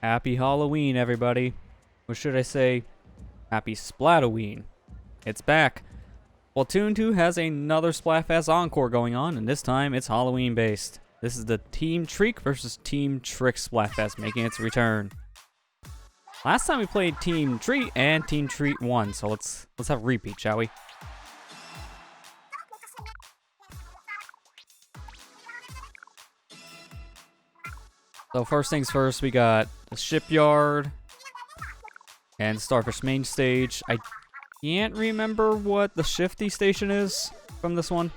Happy Halloween, everybody. Or should I say, Happy Splatoween. It's back. Splatoon 2 has another Splatfest Encore going on, and this time it's Halloween based. This is the Team Treek versus Team Trick Splatfest making its return. Last time we played Team Treat and Team Treat won, so let's have a repeat, shall we? So first things first, we got the shipyard and Starfish main stage. I can't remember what the Shifty station is from this one.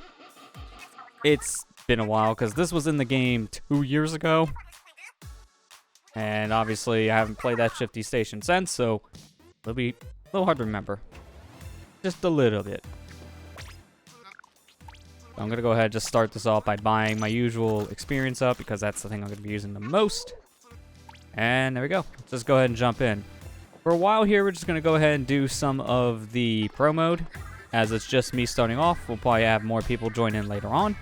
It's been a while because this was in the game 2 years ago. And obviously I haven't played that Shifty station since, so it'll be a little hard to remember. Just a little bit. I'm going to go ahead and just start this off by buying my usual experience up because that's the thing I'm going to be using the most. And there we go. Let's just go ahead and jump in. For a while here, we're just going to go ahead and do some of the pro mode. As it's just me starting off, we'll probably have more people join in later on.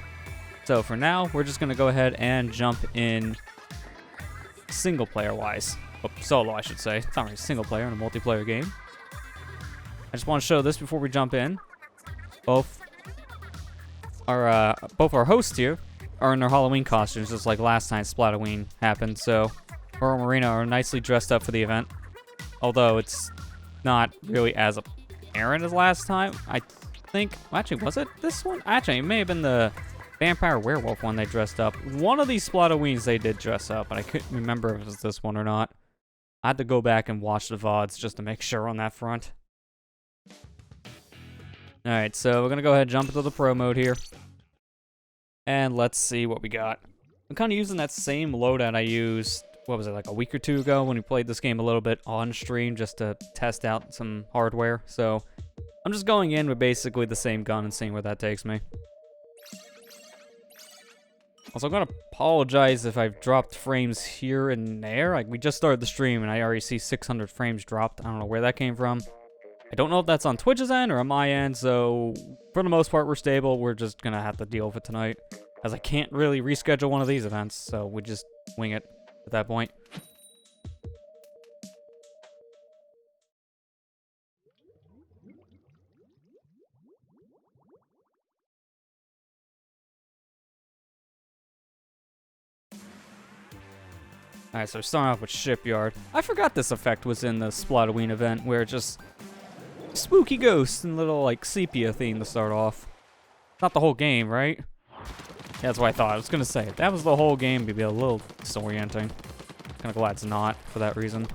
So for now, we're just going to go ahead and jump in single player wise. Oh, solo, I should say. It's not really single player in a multiplayer game. I just want to show this before we jump in. Both our hosts here are in their Halloween costumes, just like last time Splatoween happened. So Pearl and Marina are nicely dressed up for the event. Although it's not really as apparent as last time. I think, well, actually, was it this one? Actually, it may have been the vampire werewolf one they dressed up. One of these Splatoweens they did dress up, but I couldn't remember if it was this one or not. I had to go back and watch the VODs just to make sure on that front. Alright, so we're going to go ahead and jump into the pro mode here. And let's see what we got. I'm kind of using that same loadout I used, what was it, like a week or two ago when we played this game a little bit on stream just to test out some hardware. So I'm just going in with basically the same gun and seeing where that takes me. Also, I'm going to apologize if I've dropped frames here and there. Like, we just started the stream and I already see 600 frames dropped. I don't know where that came from. I don't know if that's on Twitch's end or on my end, so for the most part, we're stable. We're just going to have to deal with it tonight, as I can't really reschedule one of these events, so we just wing it at that point. Alright, so starting off with Shipyard. I forgot this effect was in the Splatoween event, where it just spooky ghosts and little, like, sepia theme to start off. Not the whole game, right? Yeah, that's what I thought. I was gonna say, if that was the whole game, it'd be a little disorienting. Kinda glad it's not, for that reason.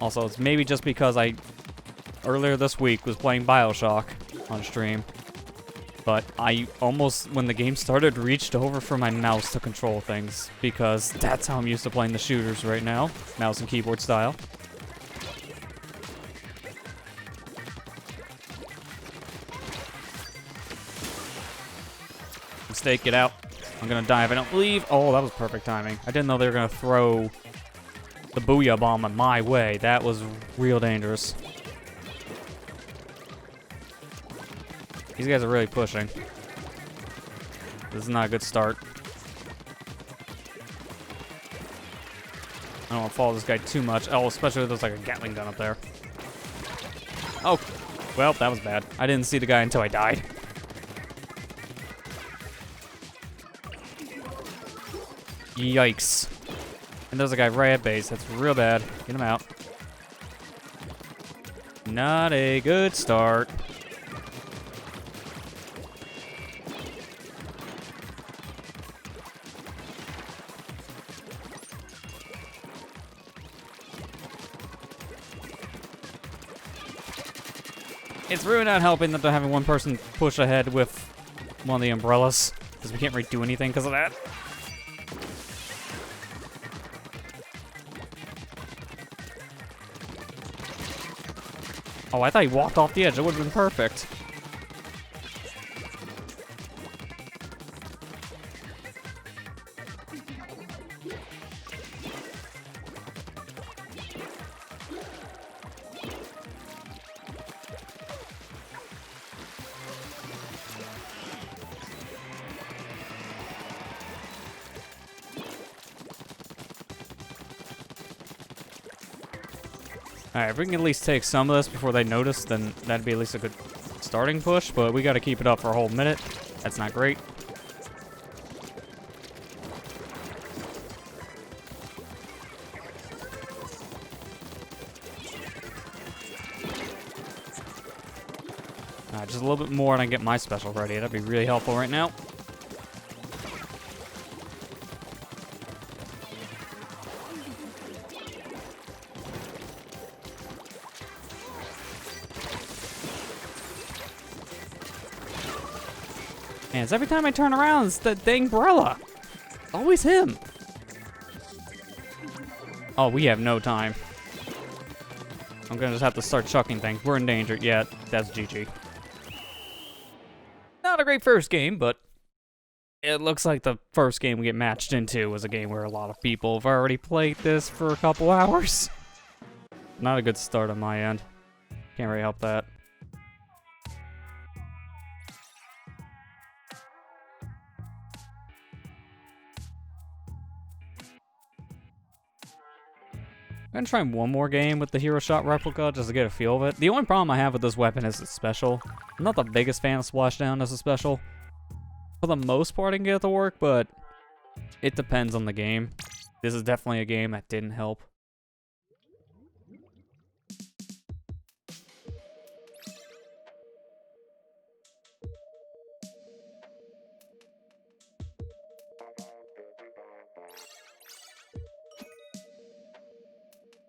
Also, it's maybe just because I, earlier this week, was playing BioShock on stream. But I almost, when the game started, reached over for my mouse to control things, because that's how I'm used to playing the shooters right now, mouse and keyboard style. Mistake, get out. I'm gonna die if I don't leave. Oh, that was perfect timing. I didn't know they were gonna throw the booyah bomb my way. That was real dangerous. These guys are really pushing. This is not a good start. I don't want to follow this guy too much. Oh, especially if there's like a Gatling gun up there. Oh, well, that was bad. I didn't see the guy until I died. Yikes. And there's a guy right at base. That's real bad. Get him out. Not a good start. It's really not helping that they're having one person push ahead with one of the umbrellas, because we can't really do anything because of that. Oh, I thought he walked off the edge. It would have been perfect. Alright, if we can at least take some of this before they notice, then that'd be at least a good starting push, but we gotta keep it up for a whole minute. That's not great. Just a little bit more and I get my special ready. That'd be really helpful right now. Man, it's every time I turn around, it's the dang Brella. It's always him. Oh, we have no time. I'm gonna just have to start chucking things. We're in danger. Yeah, that's GG. Not a great first game, but it looks like the first game we get matched into was a game where a lot of people have already played this for a couple hours. Not a good start on my end. Can't really help that. I'm gonna try one more game with the Hero Shot replica just to get a feel of it. The only problem I have with this weapon is it's special. I'm not the biggest fan of Splashdown as a special. For the most part, I can get it to work, but it depends on the game. This is definitely a game that didn't help.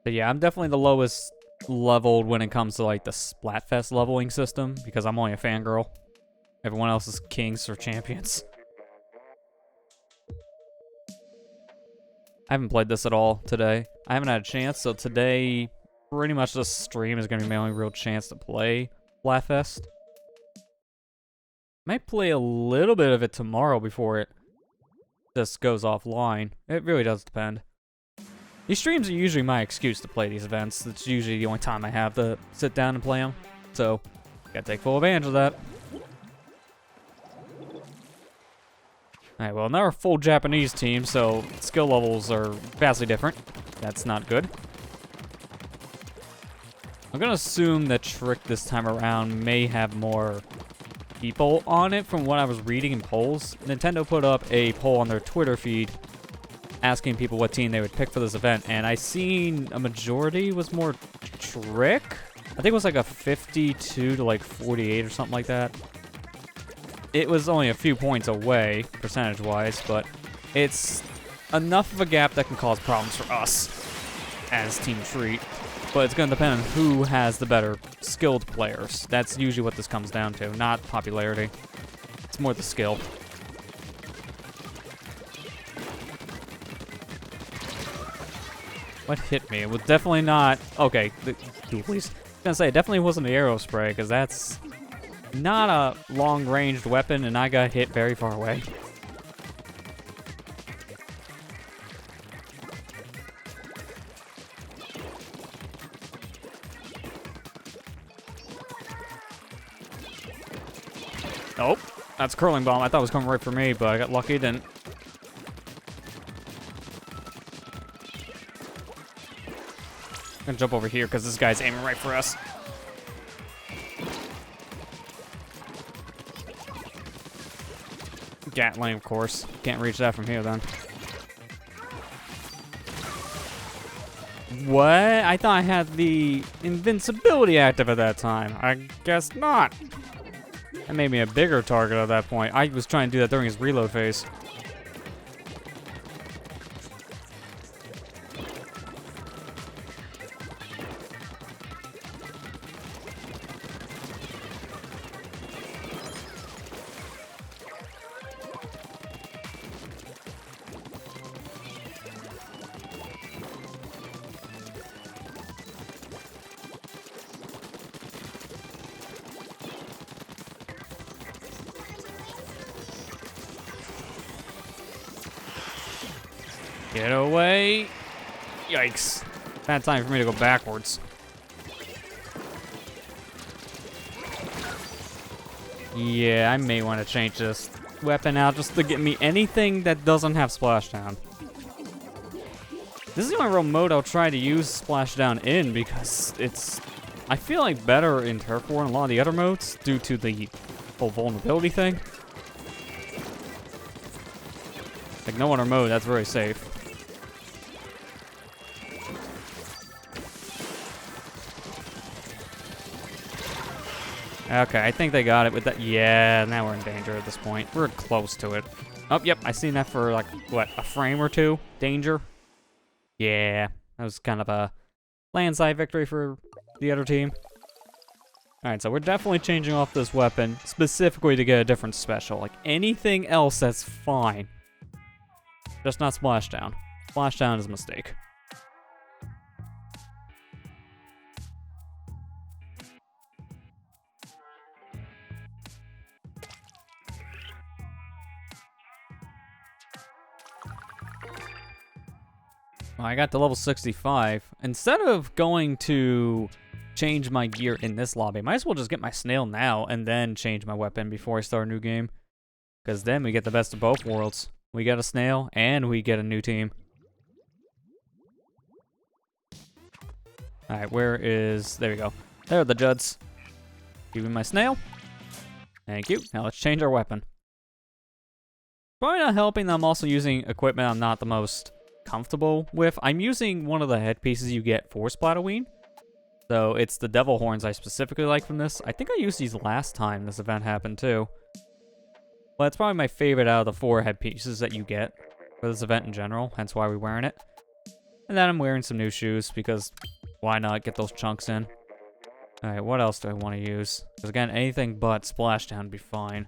But yeah, I'm definitely the lowest leveled when it comes to like the Splatfest leveling system because I'm only a fangirl. Everyone else is kings or champions. I haven't played this at all today. I haven't had a chance, so today pretty much this stream is going to be my only real chance to play Splatfest. Might play a little bit of it tomorrow before it just goes offline. It really does depend. These streams are usually my excuse to play these events. It's usually the only time I have to sit down and play them. So, gotta take full advantage of that. Alright, well, now we're a full Japanese team, so skill levels are vastly different. That's not good. I'm gonna assume that Trick this time around may have more people on it from what I was reading in polls. Nintendo put up a poll on their Twitter feed asking people what team they would pick for this event, and I seen a majority was more Trick. I think it was like a 52 to like 48 or something like that. It was only a few points away, percentage-wise, but it's enough of a gap that can cause problems for us as Team Treat. But it's going to depend on who has the better skilled players. That's usually what this comes down to, not popularity. It's more the skill. What hit me? It was definitely not... Okay, please. I was gonna say, it definitely wasn't the arrow spray, because that's not a long-ranged weapon, and I got hit very far away. Nope. That's curling bomb. I thought it was coming right for me, but I got lucky, didn't. I'm gonna jump over here because this guy's aiming right for us. Gatling, of course. Can't reach that from here, then. What? I thought I had the invincibility active at that time. I guess not. That made me a bigger target at that point. I was trying to do that during his reload phase. Get away. Yikes. Bad time for me to go backwards. Yeah, I may want to change this weapon out just to get me anything that doesn't have Splashdown. This is the only real mode I'll try to use Splashdown in because it's, I feel like, better in Turf War and a lot of the other modes due to the whole vulnerability thing. Like, no other mode, that's very safe. Okay, I think they got it with that. Yeah, now we're in danger at this point. We're close to it. Oh, yep, I seen that for, like, what, a frame or two? Danger? Yeah, that was kind of a landslide victory for the other team. Alright, so we're definitely changing off this weapon, specifically to get a different special. Like, anything else, that's fine. Just not Splashdown. Splashdown is a mistake. Well, I got to level 65. Instead of going to change my gear in this lobby, I might as well just get my snail now and then change my weapon before I start a new game. Because then we get the best of both worlds. We get a snail and we get a new team. Alright, where is... There we go. There are the Judds. Give me my snail. Thank you. Now let's change our weapon. Probably not helping that I'm also using equipment I'm not the most comfortable with. I'm using one of the headpieces you get for Splatoween. So it's the devil horns I specifically like from this. I think I used these last time this event happened too. But it's probably my favorite out of the 4 headpieces that you get for this event in general, hence why we're wearing it. And then I'm wearing some new shoes because why not get those chunks in? Alright, what else do I want to use? Because again, anything but Splashdown would be fine.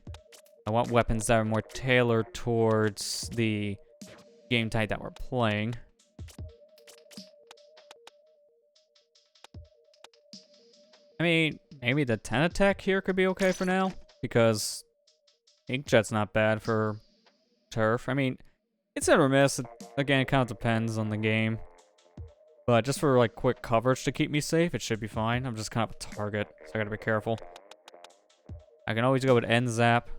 I want weapons that are more tailored towards the game type that we're playing. I mean, maybe the 10 attack here could be okay for now, because Inkjet's not bad for turf. I mean, it's hit or miss. Again, it kind of depends on the game. But just for like quick coverage to keep me safe, it should be fine. I'm just kind of a target, so I gotta be careful. I can always go with End Zap,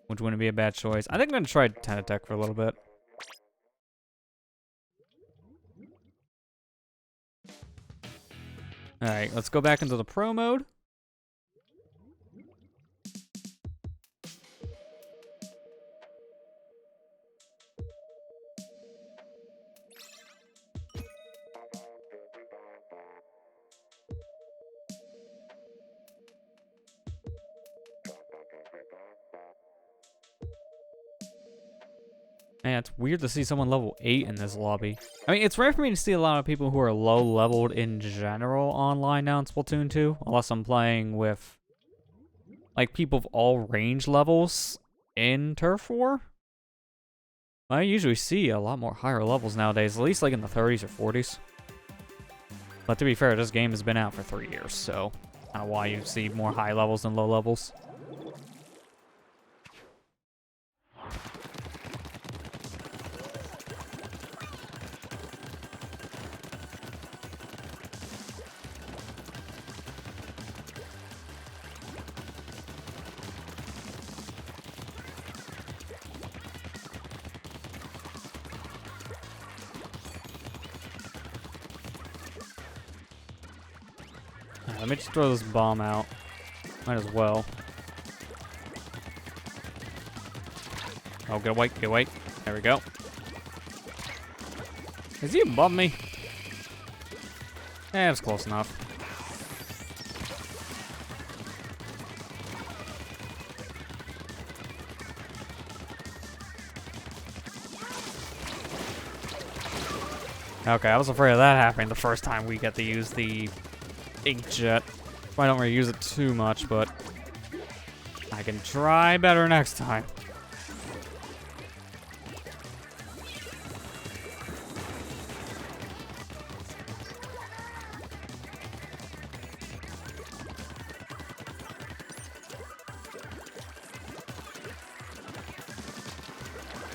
which wouldn't be a bad choice. I think I'm gonna try 10 attack for a little bit. Alright, let's go back into the pro mode. Man, it's weird to see someone level 8 in this lobby. I mean, it's rare for me to see a lot of people who are low-leveled in general online now in Splatoon 2, unless I'm playing with, like, people of all range levels in Turf War. I usually see a lot more higher levels nowadays, at least, like, in the 30s or 40s. But to be fair, this game has been out for 3 years, so I don't know why you see more high levels than low levels. Let me just throw this bomb out. Might as well. Oh, get away, get away. There we go. Is he above me? Yeah, it's close enough. Okay, I was afraid of that happening the first time we get to use the Inkjet. I don't really use it too much, but I can try better next time.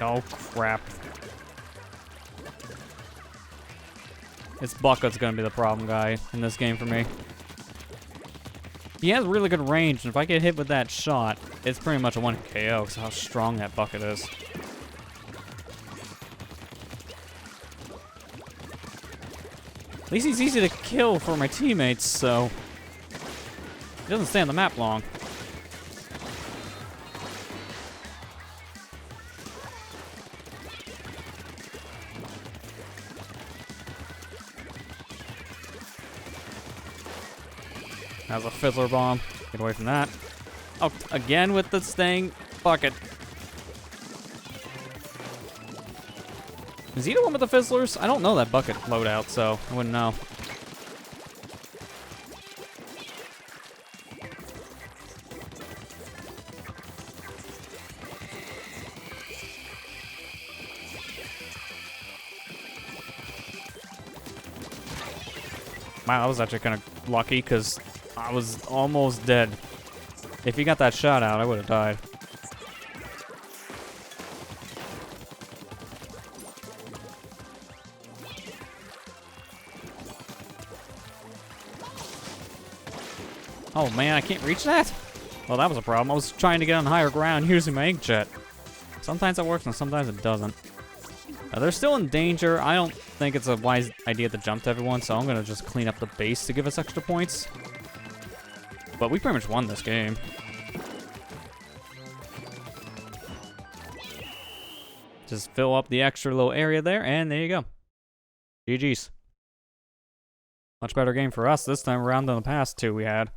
Oh, crap. This Bucket's gonna be the problem guy in this game for me. He has really good range, and if I get hit with that shot, it's pretty much a 1 KO, because how strong that Bucket is. At least he's easy to kill for my teammates, so he doesn't stay on the map long. Has a fizzler bomb. Get away from that. Oh, again with this thing. Fuck it. Is he the one with the fizzlers? I don't know that bucket loadout, so I wouldn't know. Wow, that was actually kind of lucky because I was almost dead. If he got that shot out, I would have died. Oh man, I can't reach that? Well, that was a problem. I was trying to get on higher ground using my inkjet. Sometimes it works and sometimes it doesn't. They're still in danger. I don't think it's a wise idea to jump to everyone, so I'm going to just clean up the base to give us extra points. But we pretty much won this game. Just fill up the extra little area there, and there you go. GG's. Much better game for us this time around than the past two we had.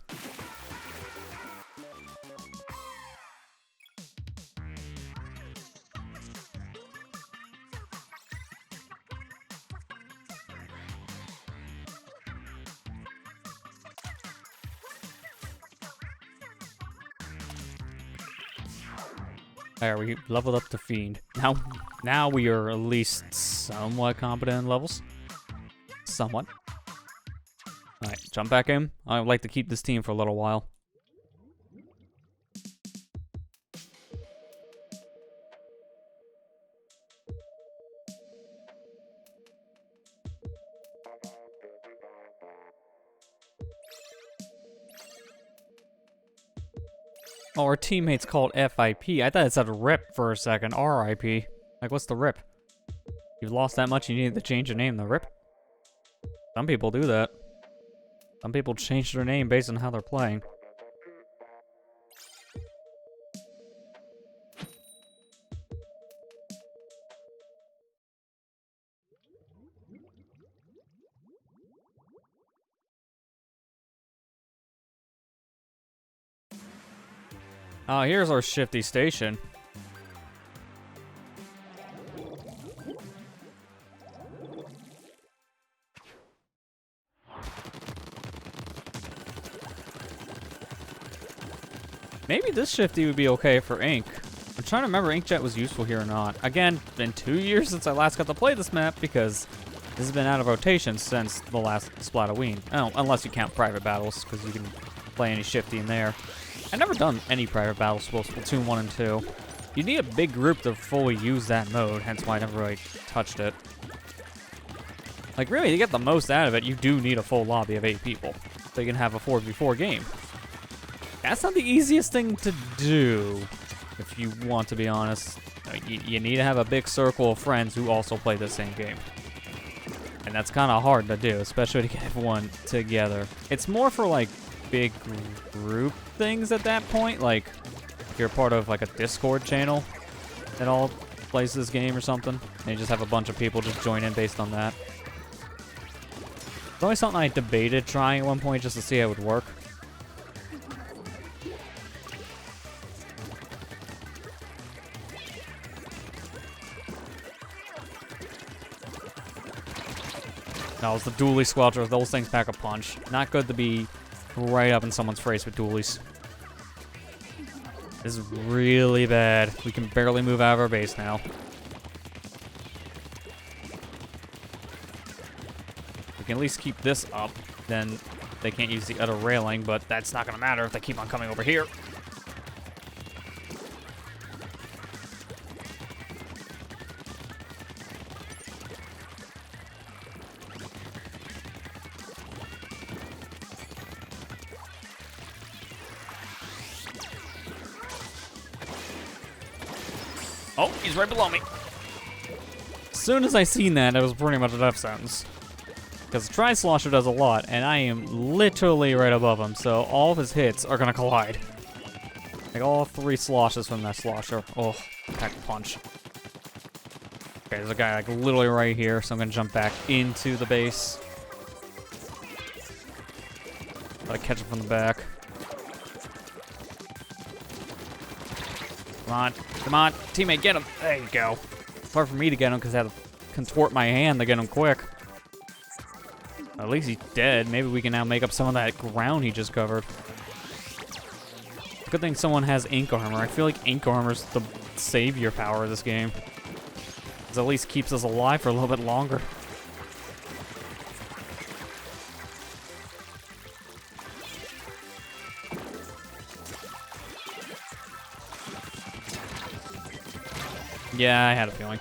There, we leveled up to Fiend. Now we are at least somewhat competent in levels. Somewhat. Alright, jump back in. I would like to keep this team for a little while. Oh, our teammate's called FIP. I thought it said RIP for a second. RIP. Like, what's the RIP? You've lost that much, you need to change your name to RIP? Some people do that. Some people change their name based on how they're playing. Oh, here's our shifty station. Maybe this shifty would be okay for ink. I'm trying to remember inkjet was useful here or not. Again, been 2 years since I last got to play this map because this has been out of rotation since the last Splatoween. Oh, unless you count private battles, because you can play any shifty in there. I've never done any private battles for Splatoon 1 and 2. You need a big group to fully use that mode, hence why I never really touched it. Like, really, to get the most out of it, you do need a full lobby of 8 people, so you can have a 4v4 game. That's not the easiest thing to do, if you want to be honest. You need to have a big circle of friends who also play the same game. And that's kind of hard to do, especially to get everyone together. It's more for, like, big group things at that point. Like, if you're part of, like, a Discord channel that all plays this game or something, and you just have a bunch of people just join in based on that. It's always something I debated trying at one point just to see how it would work. No, it's the dually squelcher. Those things pack a punch. Not good to be right up in someone's face with dualies. This is really bad. We can barely move out of our base now. We can at least keep this up. Then they can't use the other railing, but that's not going to matter if they keep on coming over here. Oh, he's right below me. As soon as I seen that, it was pretty much a death sentence. Because the Tri-Slosher does a lot, and I am literally right above him, so all of his hits are gonna collide. Like all 3 sloshes from that Slosher. Oh, pack punch. Okay, there's a guy like literally right here, so I'm gonna jump back into the base. Gotta catch him from the back. Come on, teammate, get him. There you go. It's hard for me to get him because I had to contort my hand to get him quick. At least he's dead. Maybe we can now make up some of that ground he just covered. Good thing someone has ink armor. I feel like ink armor's the savior power of this game. It at least keeps us alive for a little bit longer. Yeah, I had a feeling.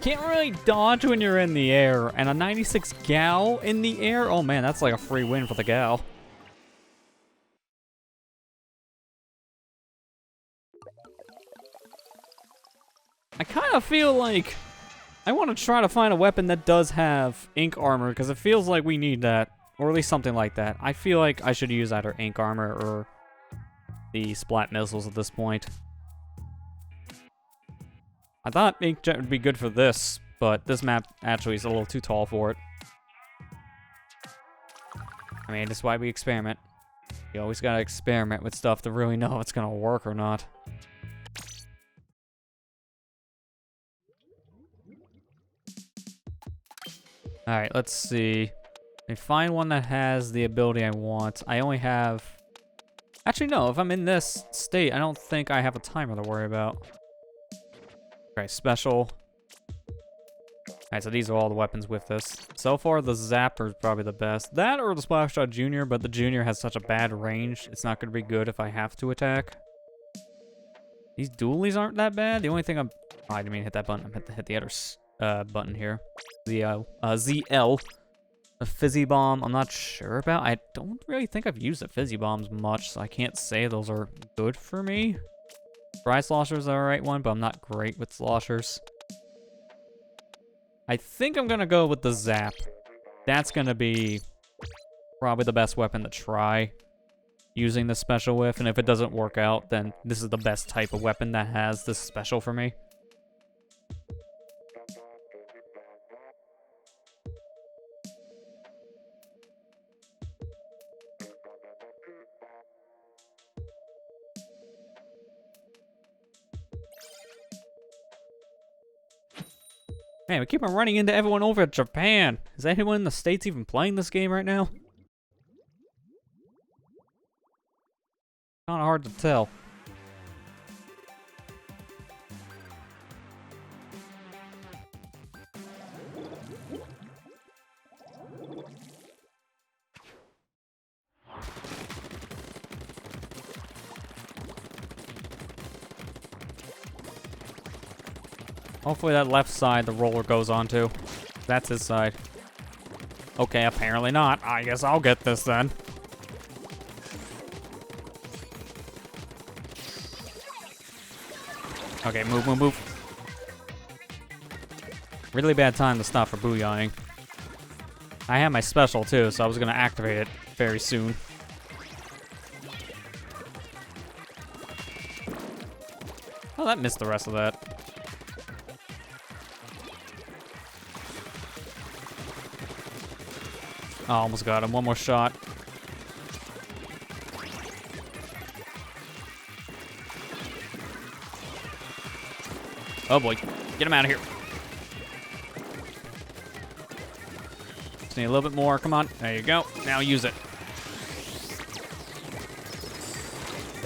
Can't really dodge when you're in the air, and a 96 gal in the air? Oh man, that's like a free win for the gal. I kind of feel like I want to try to find a weapon that does have ink armor, because it feels like we need that, or at least something like that. I feel like I should use either ink armor or the splat missiles at this point. I thought inkjet would be good for this, but this map actually is a little too tall for it. I mean, that's why we experiment. You always gotta experiment with stuff to really know if it's gonna work or not. Alright, let's see. I find one that has the ability I want. I only have... Actually, no, if I'm in this state, I don't think I have a timer to worry about. Okay, special. Alright, so these are all the weapons with this. So far, the Zapper is probably the best. That or the Splash Shot Junior, but the Junior has such a bad range, it's not going to be good if I have to attack. These dualies aren't that bad. The only thing I'm... Oh, I didn't mean to hit that button. I meant to hit the other button here. The ZL. The Fizzy Bomb, I'm not sure about. I don't really think I've used the Fizzy Bombs much, so I can't say those are good for me. Dry Sloshers are the right one, but I'm not great with Sloshers. I think I'm gonna go with the Zap. That's gonna be probably the best weapon to try using the special with, and if it doesn't work out, then this is the best type of weapon that has this special for me. Man, we keep on running into everyone over at Japan. Is anyone in the States even playing this game right now? Kinda hard to tell. Hopefully that left side the roller goes onto. That's his side. Okay, apparently not. I guess I'll get this then. Okay, move, move, move. Really bad time to stop for booyahing. I have my special too, so I was gonna activate it very soon. Oh, that missed the rest of that. Oh, almost got him. One more shot. Oh boy. Get him out of here. Just need a little bit more. Come on. There you go. Now use it.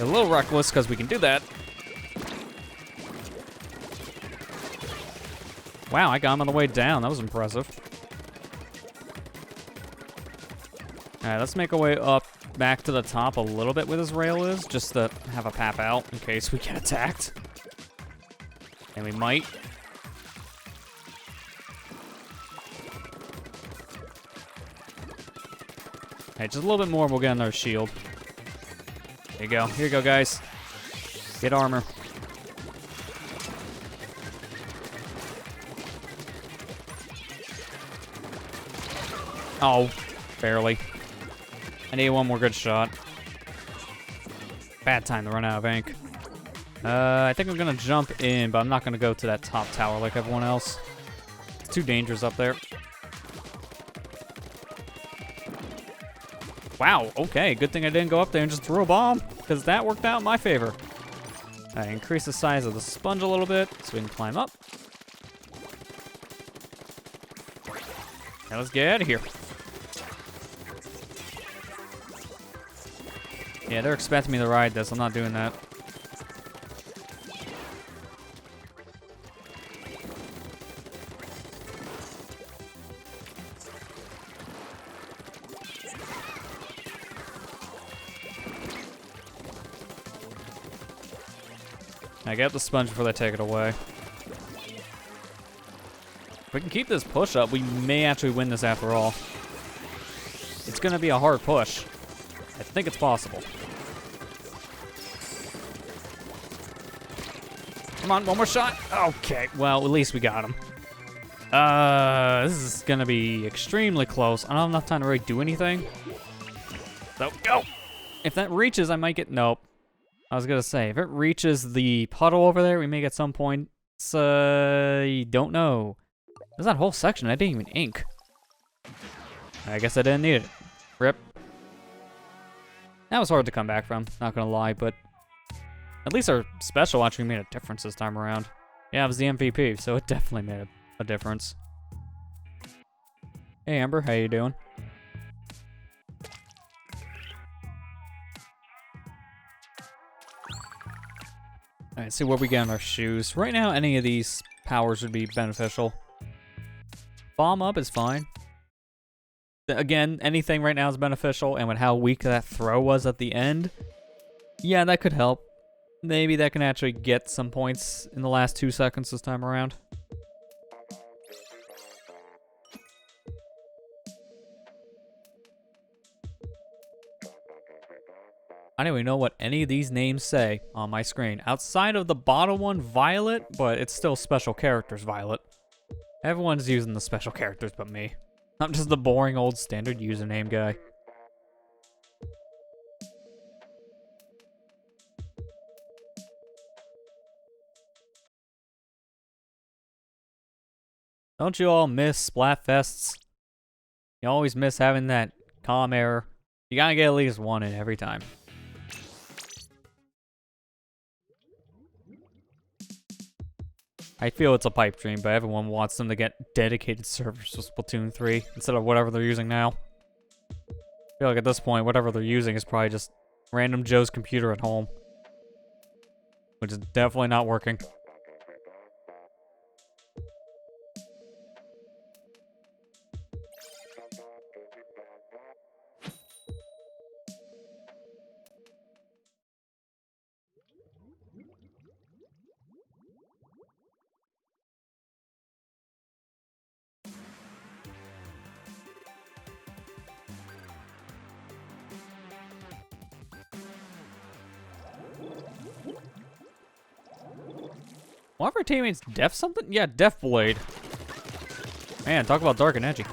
A little reckless because we can do that. Wow, I got him on the way down. That was impressive. Alright, let's make our way up back to the top a little bit where this rail is, just to have a pap out in case we get attacked. And we might. Hey, just a little bit more, we'll get another shield. There you go. Here you go, guys. Get armor. Oh, barely. I need one more good shot. Bad time to run out of ink. I think I'm gonna jump in, but I'm not gonna go to that top tower like everyone else. It's too dangerous up there. Wow, okay, good thing I didn't go up there and just throw a bomb, because that worked out in my favor. I increase the size of the sponge a little bit so we can climb up. Now let's get out of here. Yeah, they're expecting me to ride this. I'm not doing that. I get the sponge before they take it away. If we can keep this push up, we may actually win this after all. It's gonna be a hard push. I think it's possible. Come on, one more shot. Okay, well, at least we got him. This is gonna be extremely close. I don't have enough time to really do anything. So, go! If that reaches, I might get, nope. I was gonna say, if it reaches the puddle over there, we may get some points. Don't know. There's that whole section I didn't even ink. I guess I didn't need it. Rip. That was hard to come back from, not gonna lie, but at least our special actually made a difference this time around. Yeah, it was the MVP, so it definitely made a difference. Hey Amber, how you doing? Alright, see what we get in our shoes. Right now, any of these powers would be beneficial. Bomb up is fine. Again, anything right now is beneficial, and with how weak that throw was at the end, yeah, that could help. Maybe that can actually get some points in the last 2 seconds this time around. I don't even know what any of these names say on my screen. Outside of the bottom one, Violet, but it's still special characters Violet. Everyone's using the special characters but me. I'm just the boring old standard username guy. Don't you all miss Splatfests? You always miss having that comm error. You gotta get at least one in every time. I feel it's a pipe dream, but everyone wants them to get dedicated servers to Splatoon 3 instead of whatever they're using now. I feel like at this point, whatever they're using is probably just random Joe's computer at home. Which is definitely not working. One of our teammates Def something? Yeah, Def Blade. Man, talk about dark and edgy.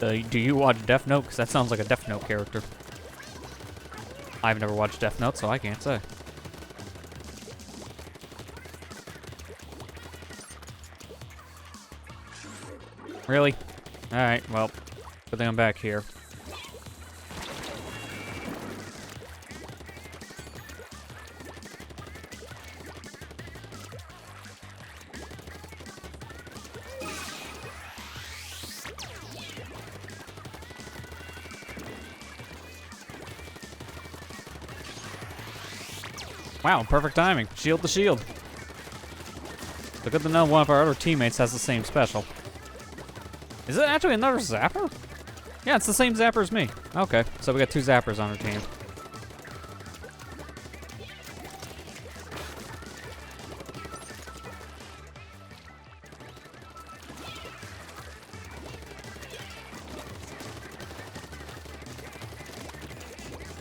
Do you watch Death Note? Because that sounds like a Death Note character. I've never watched Death Note, so I can't say. Really? Alright, well, good thing I'm back here. Wow, perfect timing. Shield to shield. So good to know one of our other teammates has the same special. Is it actually another zapper? Yeah, it's the same zapper as me. Okay, so we got 2 zappers on our team.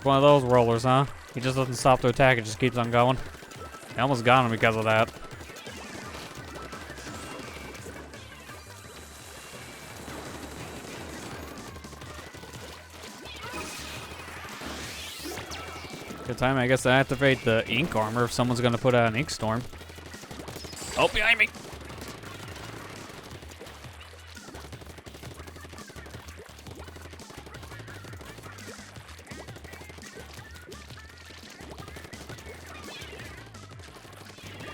One of those rollers, huh? He just doesn't stop to attack, it just keeps on going. I almost got him because of that. Good time, I guess, to activate the ink armor if someone's gonna put out an ink storm. Oh, behind me!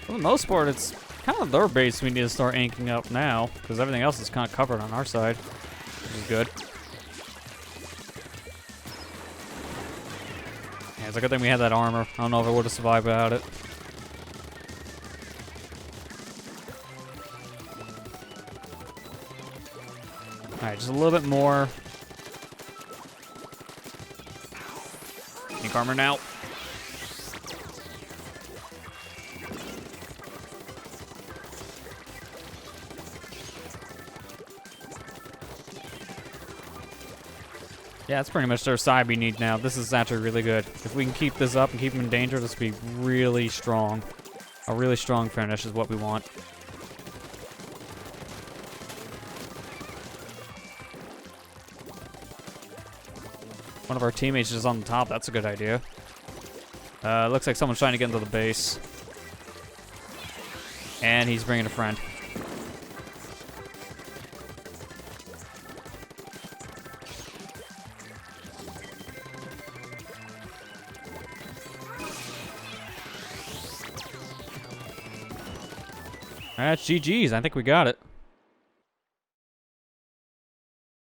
For the most part, it's kind of their base we need to start inking up now, because everything else is kind of covered on our side, which is good. Yeah, it's a good thing we had that armor. I don't know if I would have survived without it. Alright, just a little bit more. Ink armor now. Yeah, that's pretty much their side we need now. This is actually really good. If we can keep this up and keep them in danger, this will be really strong. A really strong finish is what we want. One of our teammates is on the top. That's a good idea. Looks like someone's trying to get into the base. And he's bringing a friend. That's GG's. I think we got it.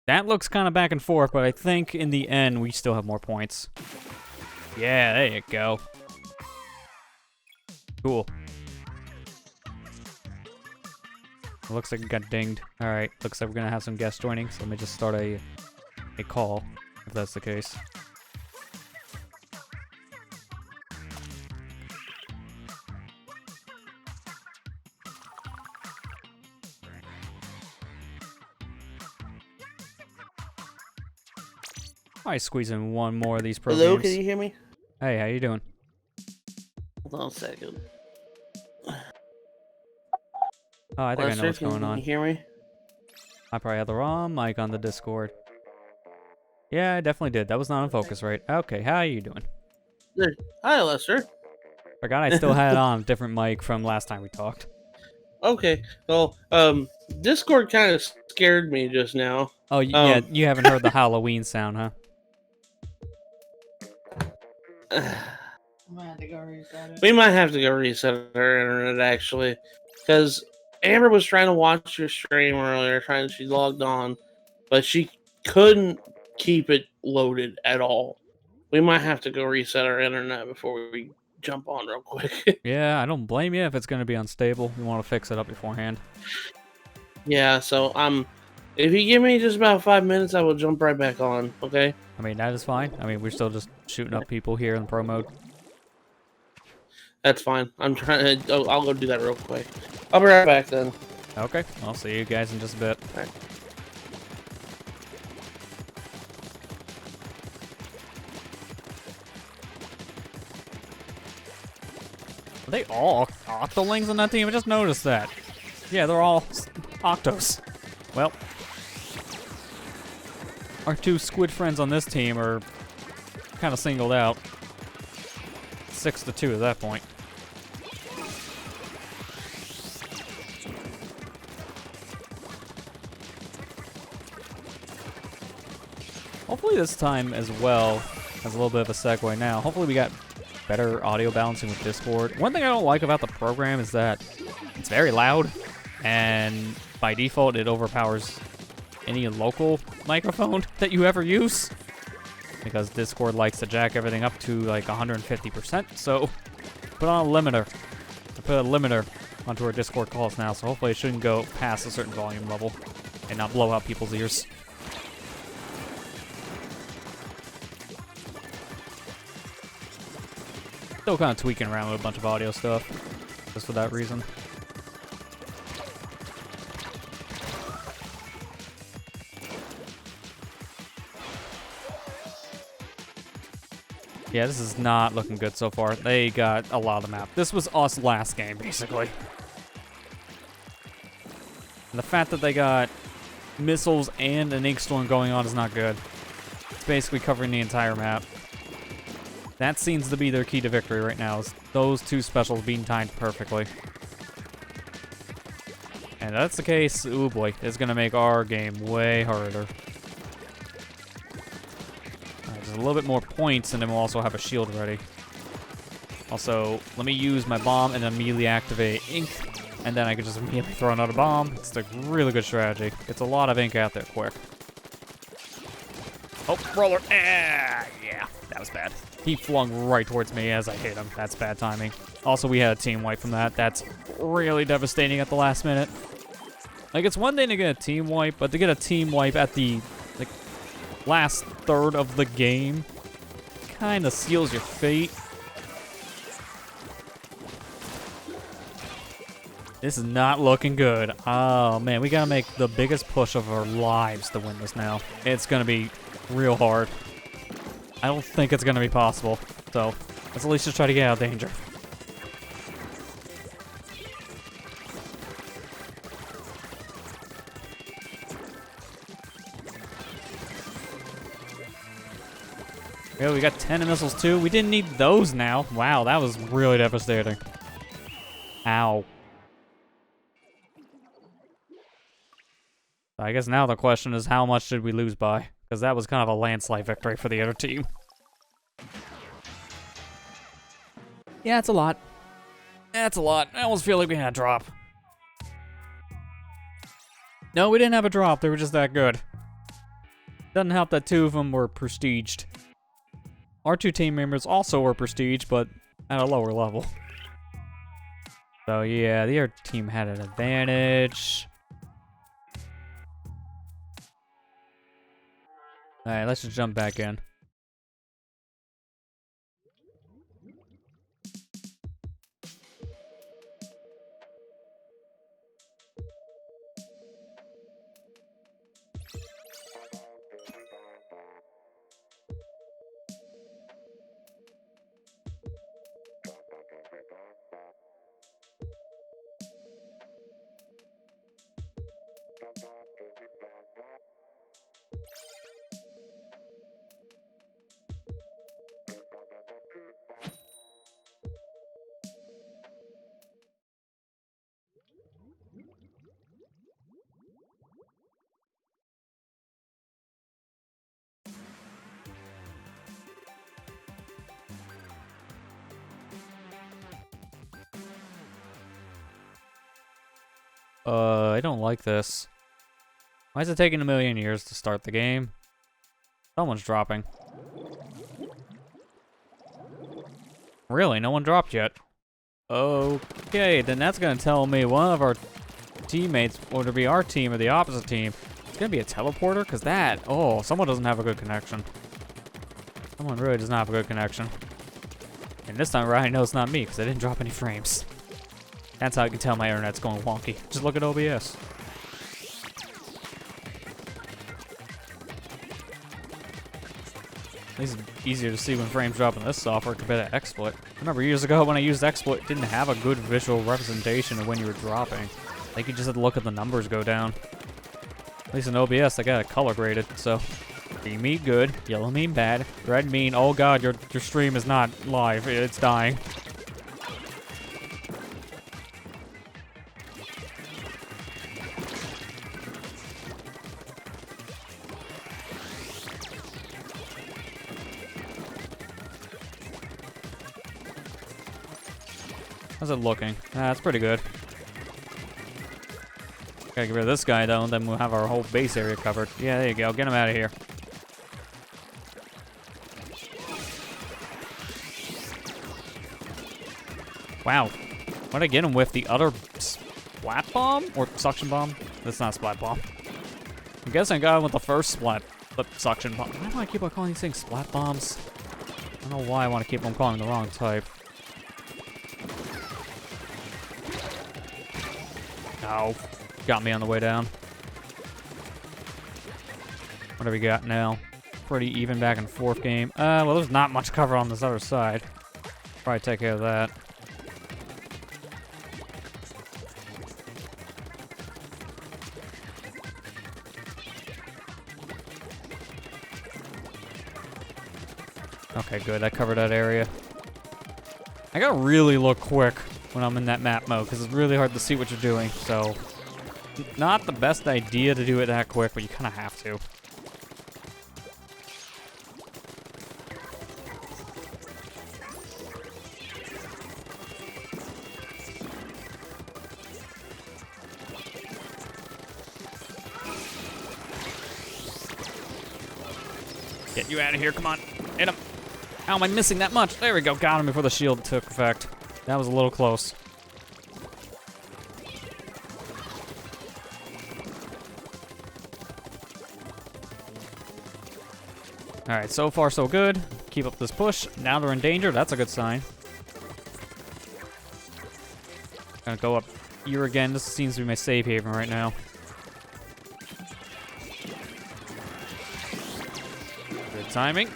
That looks kind of back and forth, but I think in the end we still have more points. Yeah, there you go. Cool. It looks like it got dinged. Alright, looks like we're going to have some guests joining, so let me just start a call, if that's the case. I squeeze in one more of these pro Hello, games. can you hear me? Hey, how you doing? Hold on a second. Oh, I think I know what's going Can on. you hear me? I probably had the wrong mic on the Discord. Yeah, I definitely did. That was not in focus, right? Okay, how are you doing? Good. Hi, Lester. Forgot I still had on a different mic from last time we talked. Okay. Well, Discord kind of scared me just now. Oh, yeah, you haven't heard the Halloween sound, huh? We might have to go reset our internet, actually. Because Amber was trying to watch your stream earlier, she logged on, but she couldn't keep it loaded at all. We might have to go reset our internet before we jump on real quick. Yeah, I don't blame you if it's going to be unstable. You want to fix it up beforehand. Yeah, so if you give me just about 5 minutes, I will jump right back on, okay? I mean, that is fine. I mean, we're still just shooting up people here in pro mode. That's fine. I'm trying to... I'll go do that real quick. I'll be right back then. Okay, I'll see you guys in just a bit. All right. Are they all Octolings on that team? I just noticed that. Yeah, they're all Octos. Well, our two squid friends on this team are kind of singled out. 6-2 at that point. Hopefully this time as well, as a little bit of a segue now, hopefully we got better audio balancing with Discord. One thing I don't like about the program is that it's very loud, and by default it overpowers any local microphone that you ever use, because Discord likes to jack everything up to like 150%, so put on a limiter. I put a limiter onto our Discord calls now, so hopefully it shouldn't go past a certain volume level and not blow out people's ears. Still kind of tweaking around with a bunch of audio stuff, just for that reason. Yeah, this is not looking good so far. They got a lot of the map. This was us last game, basically. And the fact that they got missiles and an ink storm going on is not good. It's basically covering the entire map. That seems to be their key to victory right now, is those two specials being timed perfectly. And if that's the case, oh boy, it's gonna make our game way harder. Just a little bit more points, and then we'll also have a shield ready. Also, let me use my bomb and immediately activate ink, and then I can just immediately throw another bomb. It's a really good strategy. Gets a lot of ink out there quick. Oh, roller. Ah, yeah, that was bad. He flung right towards me as I hit him. That's bad timing. Also, we had a team wipe from that. That's really devastating at the last minute. Like, it's one thing to get a team wipe, but to get a team wipe at the, like, last third of the game kind of seals your fate. This is not looking good. Oh, man, we gotta make the biggest push of our lives to win this now. It's gonna be real hard. I don't think it's gonna be possible, so let's at least just try to get out of danger. Yeah, we got 10 missiles too. We didn't need those now. Wow, that was really devastating. Ow. I guess now the question is, how much did we lose by? Because that was kind of a landslide victory for the other team. Yeah, it's a lot. That's a lot. I almost feel like we had a drop. No, we didn't have a drop. They were just that good. Doesn't help that two of them were prestiged. Our two team members also were prestiged, but at a lower level. So yeah, the other team had an advantage. Alright, let's just jump back in. I don't like this. Why is it taking a million years to start the game? Someone's dropping. Really? No one dropped yet? Okay, then that's gonna tell me one of our teammates, whether it be our team or the opposite team, it's gonna be a teleporter, because that, oh, someone doesn't have a good connection. Someone really does not have a good connection. And this time I know it's not me, because I didn't drop any frames. That's how I can tell my internet's going wonky. Just look at OBS. At least it's easier to see when frames drop in this software compared to XSplit. I remember years ago when I used XSplit, it didn't have a good visual representation of when you were dropping. Like, you just had to look at the numbers go down. At least in OBS, I got it color graded, so green mean good, yellow mean bad, red mean, oh god, your stream is not live, it's dying. How's it looking? That's pretty good. Gotta get rid of this guy though, and then we'll have our whole base area covered. Yeah, there you go. Get him out of here. Wow. What did I get him with? The other splat bomb? Or suction bomb? That's not splat bomb. I'm guessing I got him with the first splat suction bomb. Why do I keep on calling these things splat bombs? I don't know why I want to keep on calling the wrong type. Ow. Got me on the way down. What do we got now? Pretty even back and forth game. Well, there's not much cover on this other side. Probably take care of that. Okay, good. I covered that area. I gotta really look quick when I'm in that map mode, because it's really hard to see what you're doing, so... Not the best idea to do it that quick, but you kind of have to. Get you out of here, come on. Hit him. How am I missing that much? There we go, got him before the shield took effect. That was a little close. Alright, so far so good. Keep up this push. Now they're in danger, that's a good sign. Gonna go up here again. This seems to be my safe haven right now. Good timing.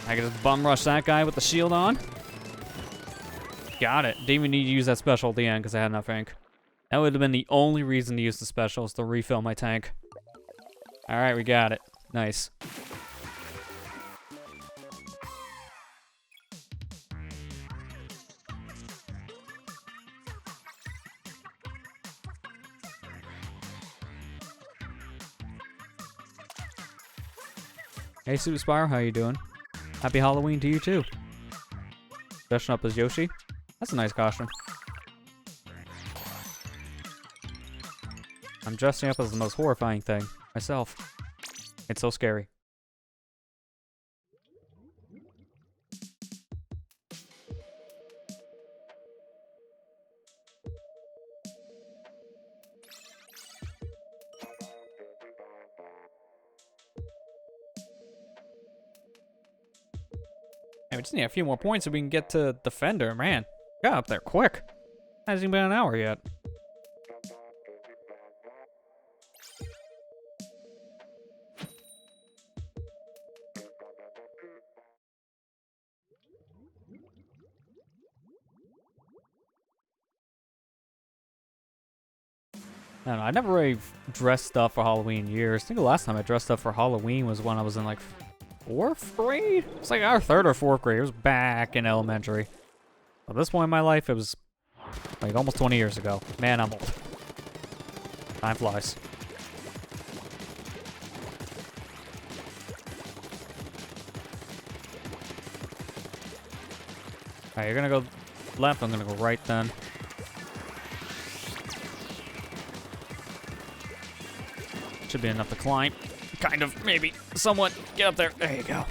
I can just bum rush that guy with the shield on. Got it. Didn't even need to use that special at the end because I had enough ink. That would have been the only reason to use the special, is to refill my tank. Alright, we got it. Nice. Hey, Super Spire, how you doing? Happy Halloween to you, too. Dressing up as Yoshi. That's a nice costume. I'm dressing up as the most horrifying thing, myself. It's so scary. Hey, we just need a few more points so we can get to Defender. Man, got up there quick. Hasn't even been an hour yet. I don't know, I never really dressed up for Halloween in years. I think the last time I dressed up for Halloween was when I was in like 4th grade? It's like our 3rd or 4th grade. It was back in elementary. At this point in my life, it was like almost 20 years ago. Man, I'm old. Time flies. Alright, you're gonna go left, I'm gonna go right then. Should be enough to climb. Kind of, maybe, somewhat. Get up there. There you go.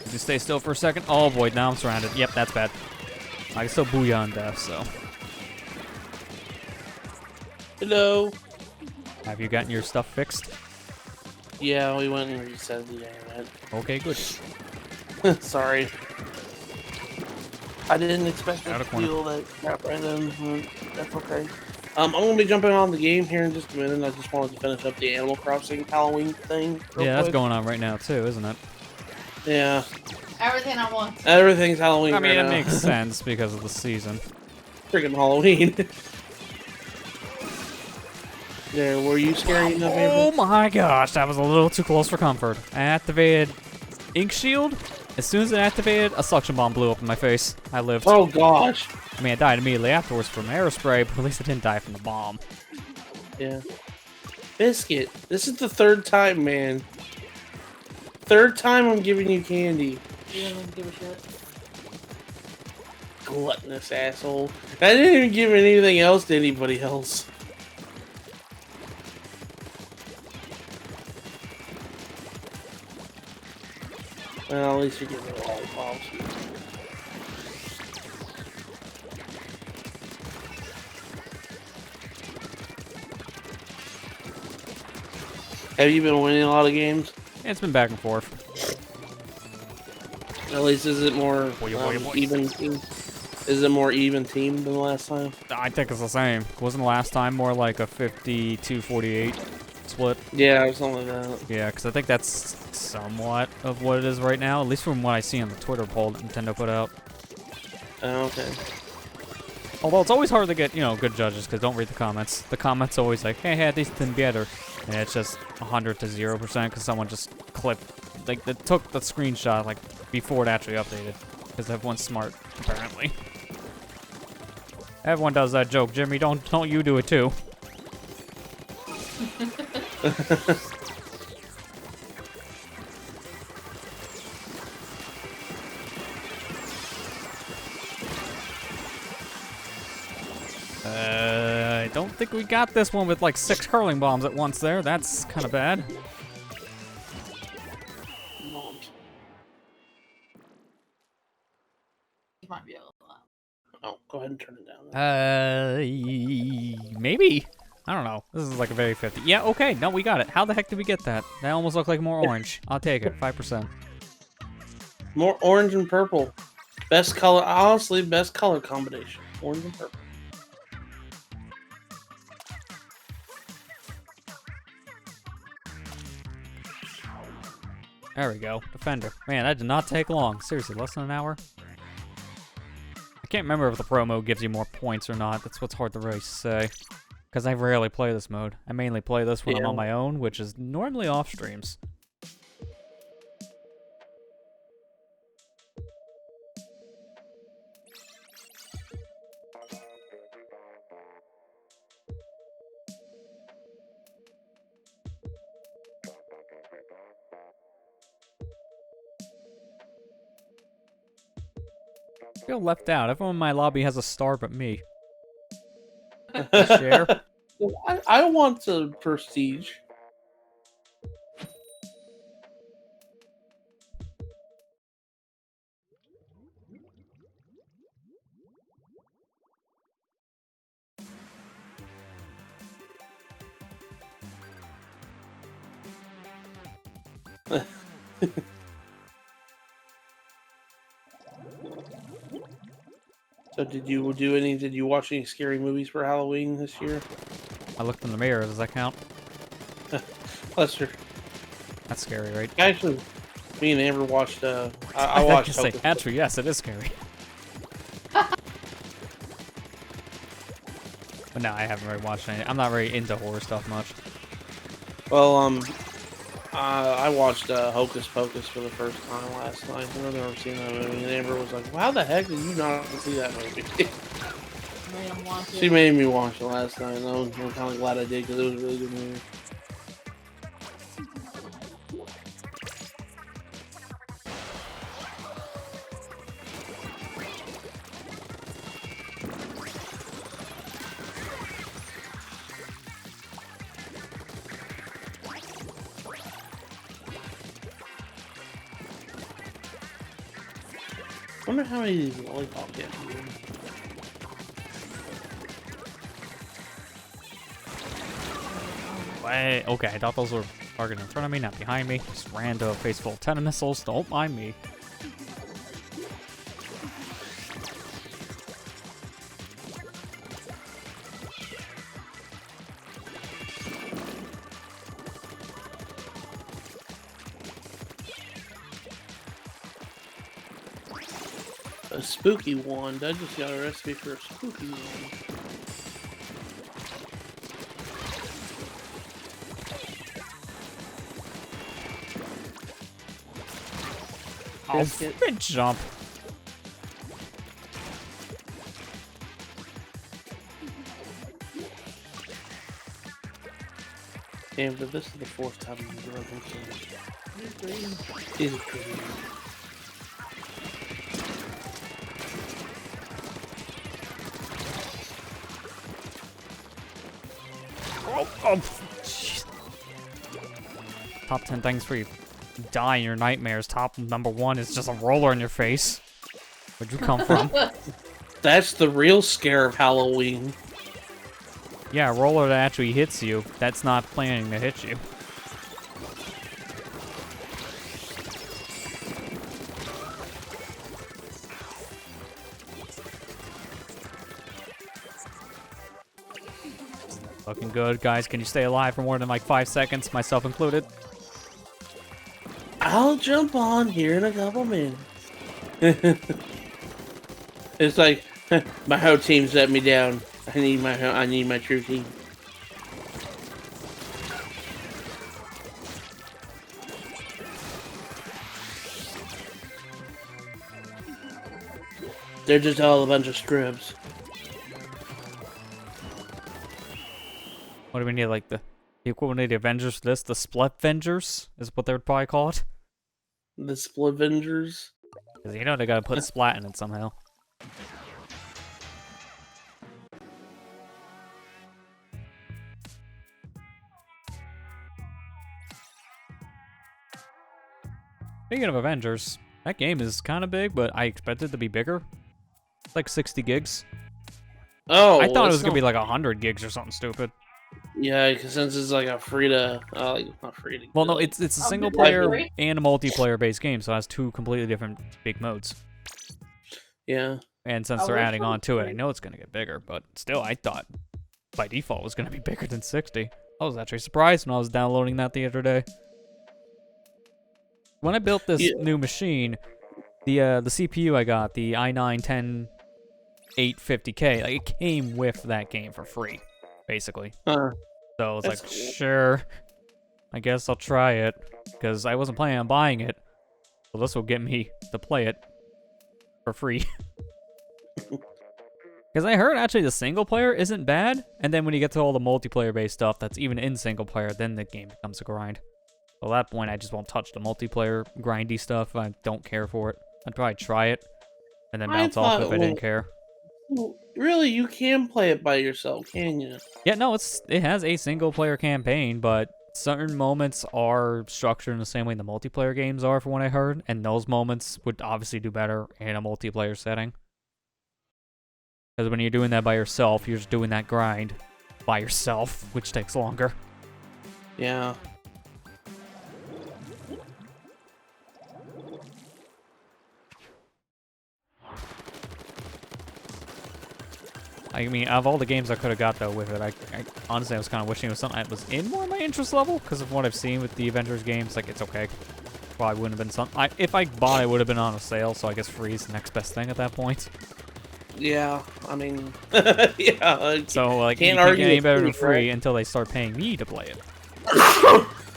Did you stay still for a second? Oh boy, now I'm surrounded. Yep, that's bad. I can still booyah on death, so. Hello. Have you gotten your stuff fixed? Yeah, we went and reset the internet. Okay, good. Sorry. I didn't expect Out to of corner. feel that crap right then. That's okay. I'm gonna be jumping on the game here in just a minute. I just wanted to finish up the Animal Crossing Halloween thing. Yeah, that's quick. going on right now too, isn't it? Yeah. Everything I want. Everything's Halloween. I mean, right it now. makes sense because of the season. Freaking Halloween. There, were you scary enough, Oh Amber? my gosh, that was a little too close for comfort. I activated Ink Shield. As soon as it activated, a suction bomb blew up in my face. I lived. Oh gosh. I mean, I died immediately afterwards from aerospray, but at least I didn't die from the bomb. Yeah. Biscuit, this is the 3rd time, man. 3rd time I'm giving you candy. You don't give a shit. Gluttonous asshole. I didn't even give anything else to anybody else. Well, at least you give me lollipops. Have you been winning a lot of games? It's been back and forth. At least is it more boy. even team? Is it more even team than the last time? I think it's the same. Wasn't the last time more like a 52-48 split? Yeah, or something like that. Yeah, because I think that's somewhat of what it is right now, at least from what I see on the Twitter poll that Nintendo put out. Oh, okay. Although it's always hard to get, good judges because don't read the comments. The comments always like, hey, this been better. And it's just 100 to 0% because someone just clipped, like, they took the screenshot, like, before it actually updated. Because everyone's smart, apparently. Everyone does that joke. Jimmy, don't you do it too. I don't think we got this one with like 6 curling bombs at once there. That's kind of bad. You might be able to. Oh, go ahead and turn it down. Maybe. I don't know. This is like a very 50. Yeah, okay. No, we got it. How the heck did we get that? That almost looked like more orange. I'll take it. 5%. More orange and purple. Best color, honestly, best color combination. Orange and purple. There we go. Defender. Man, that did not take long. Seriously, less than an hour? I can't remember if the pro mode gives you more points or not. That's what's hard to really say. Because I rarely play this mode. I mainly play this when I'm on my own, which is normally off streams. I feel left out. Everyone in my lobby has a star but me. Share. I want the prestige. So did you watch any scary movies for Halloween this year? I looked in the mirror. Does that count? Lester. That's scary, right? Actually, me and Amber watched, I watched say, actually, yes, it is scary. But no, I haven't really watched any. I'm not really into horror stuff much. Well, I watched Hocus Pocus for the first time last night. I've never seen that movie, and Amber was like, "How the heck did you not see that movie?" She made me watch it last night, and I'm kind of glad I did because it was a really good movie. I wonder how many of these lollipop get. Wait, okay, I thought those were targeted in front of me, not behind me. Just ran to a face full of 10 missiles. Don't mind me. A spooky wand. I just got a recipe for a spooky wand. Oh, good jump. Damn, but this is the 4th time you've broken He's green. Oh, jeez. Top 10 things for you die in your nightmares. Top number 1 is just a roller in your face. Where'd you come from? That's the real scare of Halloween. Yeah, a roller that actually hits you. That's not planning to hit you. Looking good, guys. Can you stay alive for more than like 5 seconds, myself included? I'll jump on here in a couple minutes. It's like My whole team's let me down. I need my true team. They're just all a bunch of scrubs. What do we need? Like the equivalent of the Avengers for this? The Splatfengers is what they would probably call it. The Splavengers. Because you know they gotta put Splat in it somehow. Speaking of Avengers, that game is kind of big, but I expected it to be bigger. It's like 60 gigs. Oh, I thought it was gonna be like 100 gigs or something stupid. Yeah, because since it's like a free to, not free to. Well, no, it's a single player and a multiplayer based game, so it has two completely different big modes. Yeah. And since they're adding on to it, I know it's gonna get bigger, but still, I thought by default it was gonna be bigger than 60. I was actually surprised when I was downloading that the other day. When I built this new machine, the CPU I got, the i9 10850K, like, it came with that game for free, basically. So I was like, cool. Sure, I guess I'll try it, because I wasn't planning on buying it. So this will get me to play it for free. Because I heard actually the single player isn't bad, and then when you get to all the multiplayer based stuff that's even in single player, then the game becomes a grind. So at that point, I just won't touch the multiplayer grindy stuff. I don't care for it. I'd probably try it, and then bounce off if I didn't care. Really, you can play it by yourself, can you? Yeah, no, it has a single player campaign, but certain moments are structured in the same way the multiplayer games are, from what I heard, and those moments would obviously do better in a multiplayer setting. Because when you're doing that by yourself, you're just doing that grind by yourself, which takes longer. Yeah. I mean, out of all the games I could have got, though, with it, I honestly, I was kind of wishing it was something that was in more of my interest level, because of what I've seen with the Avengers games. Like, it's okay. Probably wouldn't have been something. If I bought it, would have been on a sale, so I guess free is the next best thing at that point. Yeah, I mean, yeah. So, like, you can't can't argue get any with better free, than free right? until they start paying me to play it.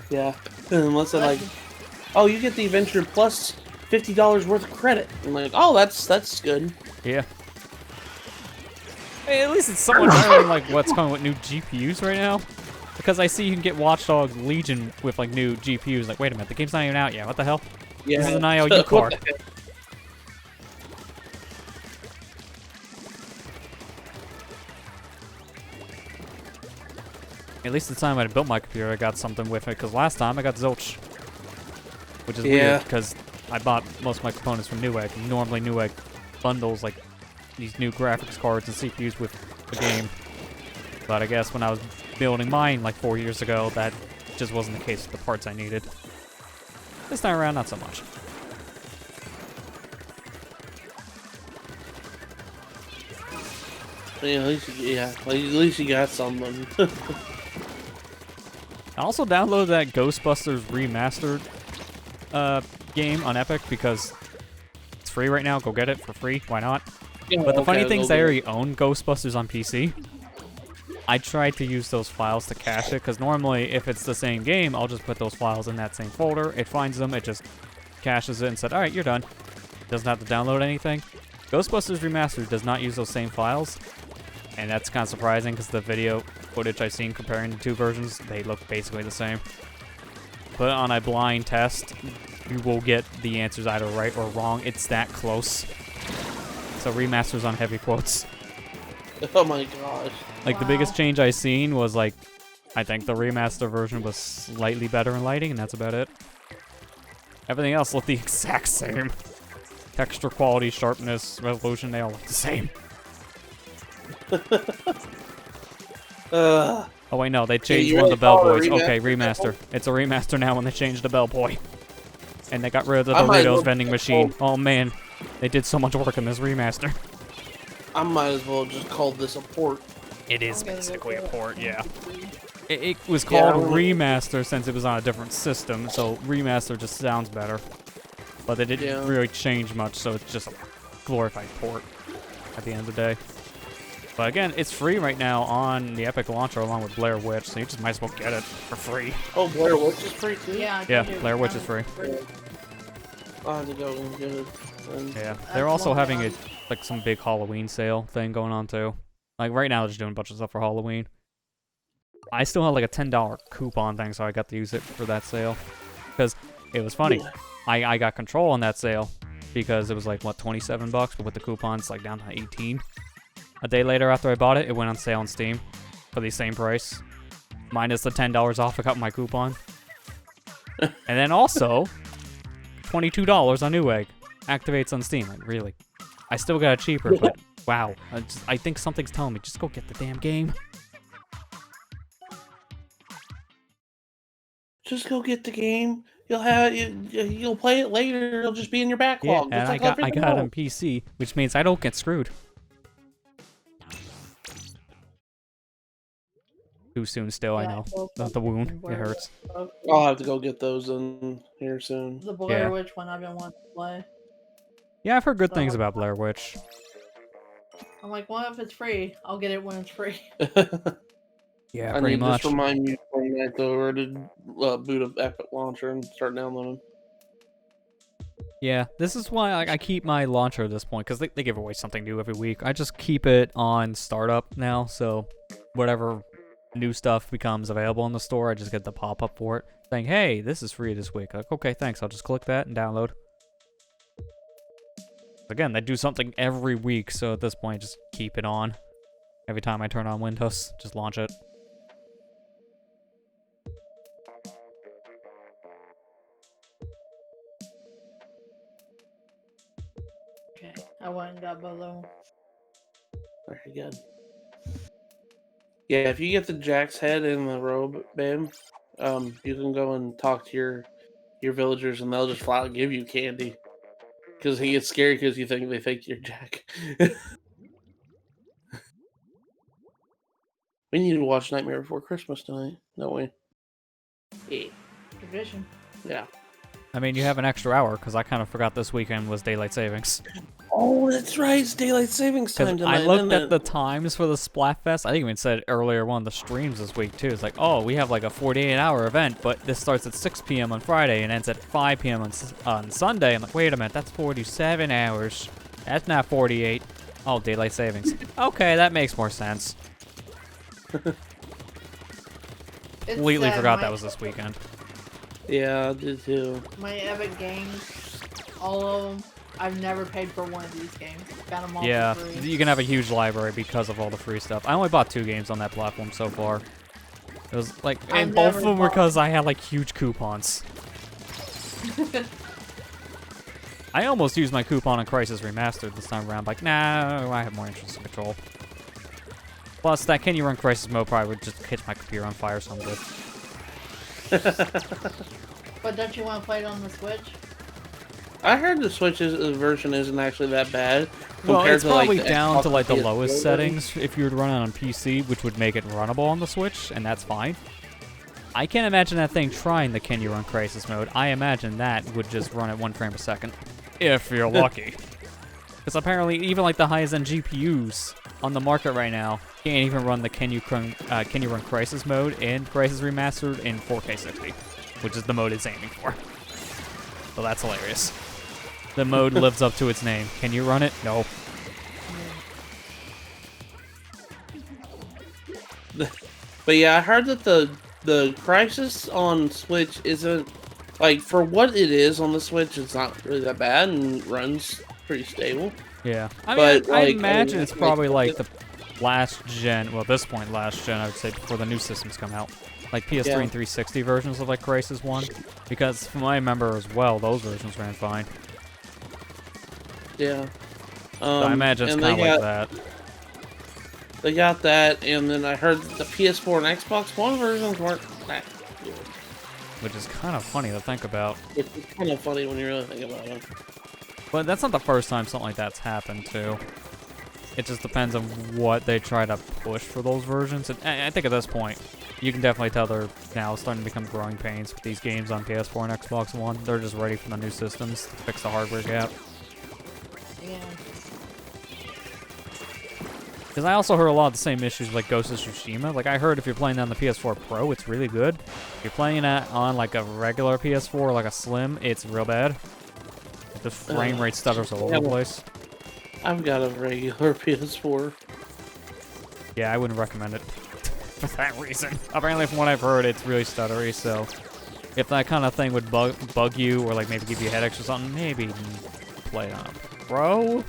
Yeah, unless they're like, oh, you get the Adventure plus $50 worth of credit. I'm like, oh, that's good. Yeah. Hey, at least it's somewhat better than, like, what's coming with new GPUs right now. Because I see you can get Watch Dogs Legion with, like, new GPUs. Like, wait a minute, the game's not even out yet. What the hell? Yeah. This is an IOU card. At least the time I built my computer, I got something with it. Because last time I got Zilch. Which is weird, because I bought most of my components from Newegg. Normally Newegg bundles, like, these new graphics cards and CPUs with the game. But I guess when I was building mine, like, 4 years ago, that just wasn't the case with the parts I needed. This time around, not so much. Yeah, at least you got something. I also downloaded that Ghostbusters Remastered game on Epic because it's free right now. Go get it for free. Why not? Yeah, But the funny thing is I we'll already own Ghostbusters on PC. I tried to use those files to cache it, because normally if it's the same game, I'll just put those files in that same folder. It finds them, it just caches it and said, alright, you're done. Doesn't have to download anything. Ghostbusters Remastered does not use those same files, and that's kind of surprising because the video footage I've seen comparing the two versions, they look basically the same. But on a blind test, you will get the answers either right or wrong. It's that close. So remasters on heavy quotes. Oh my gosh. Like, the biggest change I seen was, like, I think the remaster version was slightly better in lighting, and that's about it. Everything else looked the exact same. Texture quality, sharpness, resolution, they all look the same. Oh wait, no, they changed you one of the really bellboys. call it a Okay, remaster. It's a remaster now when they changed the bellboy. And they got rid of the I might as Doritos well vending machine. Oh man, they did so much work in this remaster. I might as well just call this a port. It is basically a port, yeah. It was called remaster since it was on a different system, so remaster just sounds better. But they didn't really change much, so it's just a glorified port. at the end of the day. But again, it's free right now on the Epic launcher along with Blair Witch, so you just might as well get it for free. Oh, Blair Witch is free too? Yeah, Blair Witch is free. I'll have to go and get it. Yeah, they're also having a like some big Halloween sale thing going on too. Like right now, they're just doing a bunch of stuff for Halloween. I still have like a $10 coupon thing, so I got to use it for that sale. Because it was funny. I got Control on that sale because it was like, what, 27 bucks, but with the coupon, it's like down to 18. A day later after I bought it, it went on sale on Steam for the same price. Minus the $10 off I got my coupon. And then also, $22 on Newegg. Activates on Steam. Like, really? I still got it cheaper, but wow. I think something's telling me, just go get the damn game. Just go get the game. You'll play it later. It'll just be in your backlog. Yeah, and I got it on PC, which means I don't get screwed. Too soon still, I know. The wound, it hurts. I'll have to go get those in here soon. The Blair Witch one I've been wanting to play. Yeah, I've heard good things about Blair Witch. I'm like, well, if it's free, I'll get it when it's free. Yeah, pretty much. Just remind me when I go over to boot up Epic Launcher and start downloading. Yeah, this is why I keep my launcher at this point, because they give away something new every week. I just keep it on startup now, so whatever new stuff becomes available in the store, I just get the pop-up for it, saying, hey, this is free this week. Like, okay, thanks, I'll just click that and download. Again, they do something every week, so at this point, just keep it on. Every time I turn on Windows, just launch it. Okay, I went and got Bolo. Very good. Yeah, if you get the Jack's head in the robe, babe, you can go and talk to your villagers, and they'll just flat out give you candy. Because he gets scary because they think you're Jack. We need to watch Nightmare Before Christmas tonight, don't we? Yeah. Tradition. Yeah. I mean, you have an extra hour, because I kind of forgot this weekend was daylight savings. Oh, that's right. It's daylight savings time tonight. I looked at the times for the Splatfest. I think even said earlier one of the streams this week too. It's like, oh, we have like a 48-hour event, but this starts at 6 p.m. on Friday and ends at 5 p.m. on Sunday. I'm like, wait a minute, that's 47 hours. That's not 48. Oh, daylight savings. Okay, that makes more sense. Completely forgot that was this weekend. Yeah, I did too. My Epic games, all of them, I've never paid for one of these games. Got them all Yeah, for free. you can have a huge library because of all the free stuff. I only bought 2 games on that platform so far. It was like, and both of them were because I had like huge coupons. I almost used my coupon on Crisis Remastered this time around. Like, nah, I have more interest in Control. Plus, that Can You Run Crisis mode probably would just catch my computer on fire, so I'm good. But don't you want to play it on the Switch? I heard the Switch's version isn't actually that bad. Well, it's to, probably like, down to like the PS4 lowest settings if you were to run it on PC, which would make it runnable on the Switch, and that's fine. I can't imagine that thing trying the Can You Run Crisis mode. I imagine that would just run at 1 frame per second, if you're lucky. Because apparently, even like the highest end GPUs on the market right now can't even run the Can You Run Crisis mode in Crisis Remastered in 4K 60, which is the mode it's aiming for. So that's hilarious. The mode lives up to its name. Can you run it? No. But yeah, I heard that the Crisis on Switch isn't, like, for what it is on the Switch, it's not really that bad and runs pretty stable. Yeah. I But, mean, I like, imagine I mean, it's probably like the last gen, well, at this point last gen, I would say, before the new systems come out. Like PS3 and 360 versions of like Crisis 1. Because from what I remember as well, those versions ran fine. Yeah. So I imagine it's kind of like that. They got that, and then I heard that the PS4 and Xbox One versions weren't that good. Which is kind of funny to think about. It's kind of funny when you really think about it. But that's not the first time something like that's happened, too. It just depends on what they try to push for those versions. And I think at this point, you can definitely tell they're now starting to become growing pains with these games on PS4 and Xbox One. They're just ready for the new systems to fix the hardware gap. Yeah. Because I also heard a lot of the same issues like Ghost of Tsushima. Like, I heard if you're playing on the PS4 Pro, it's really good. If you're playing it on, like, a regular PS4, like a Slim, it's real bad. The frame rate stutters all over the place. I've got a regular PS4. Yeah, I wouldn't recommend it for that reason. Apparently, from what I've heard, it's really stuttery, so if that kind of thing would bug you or, like, maybe give you headaches or something, maybe play it on a Pro.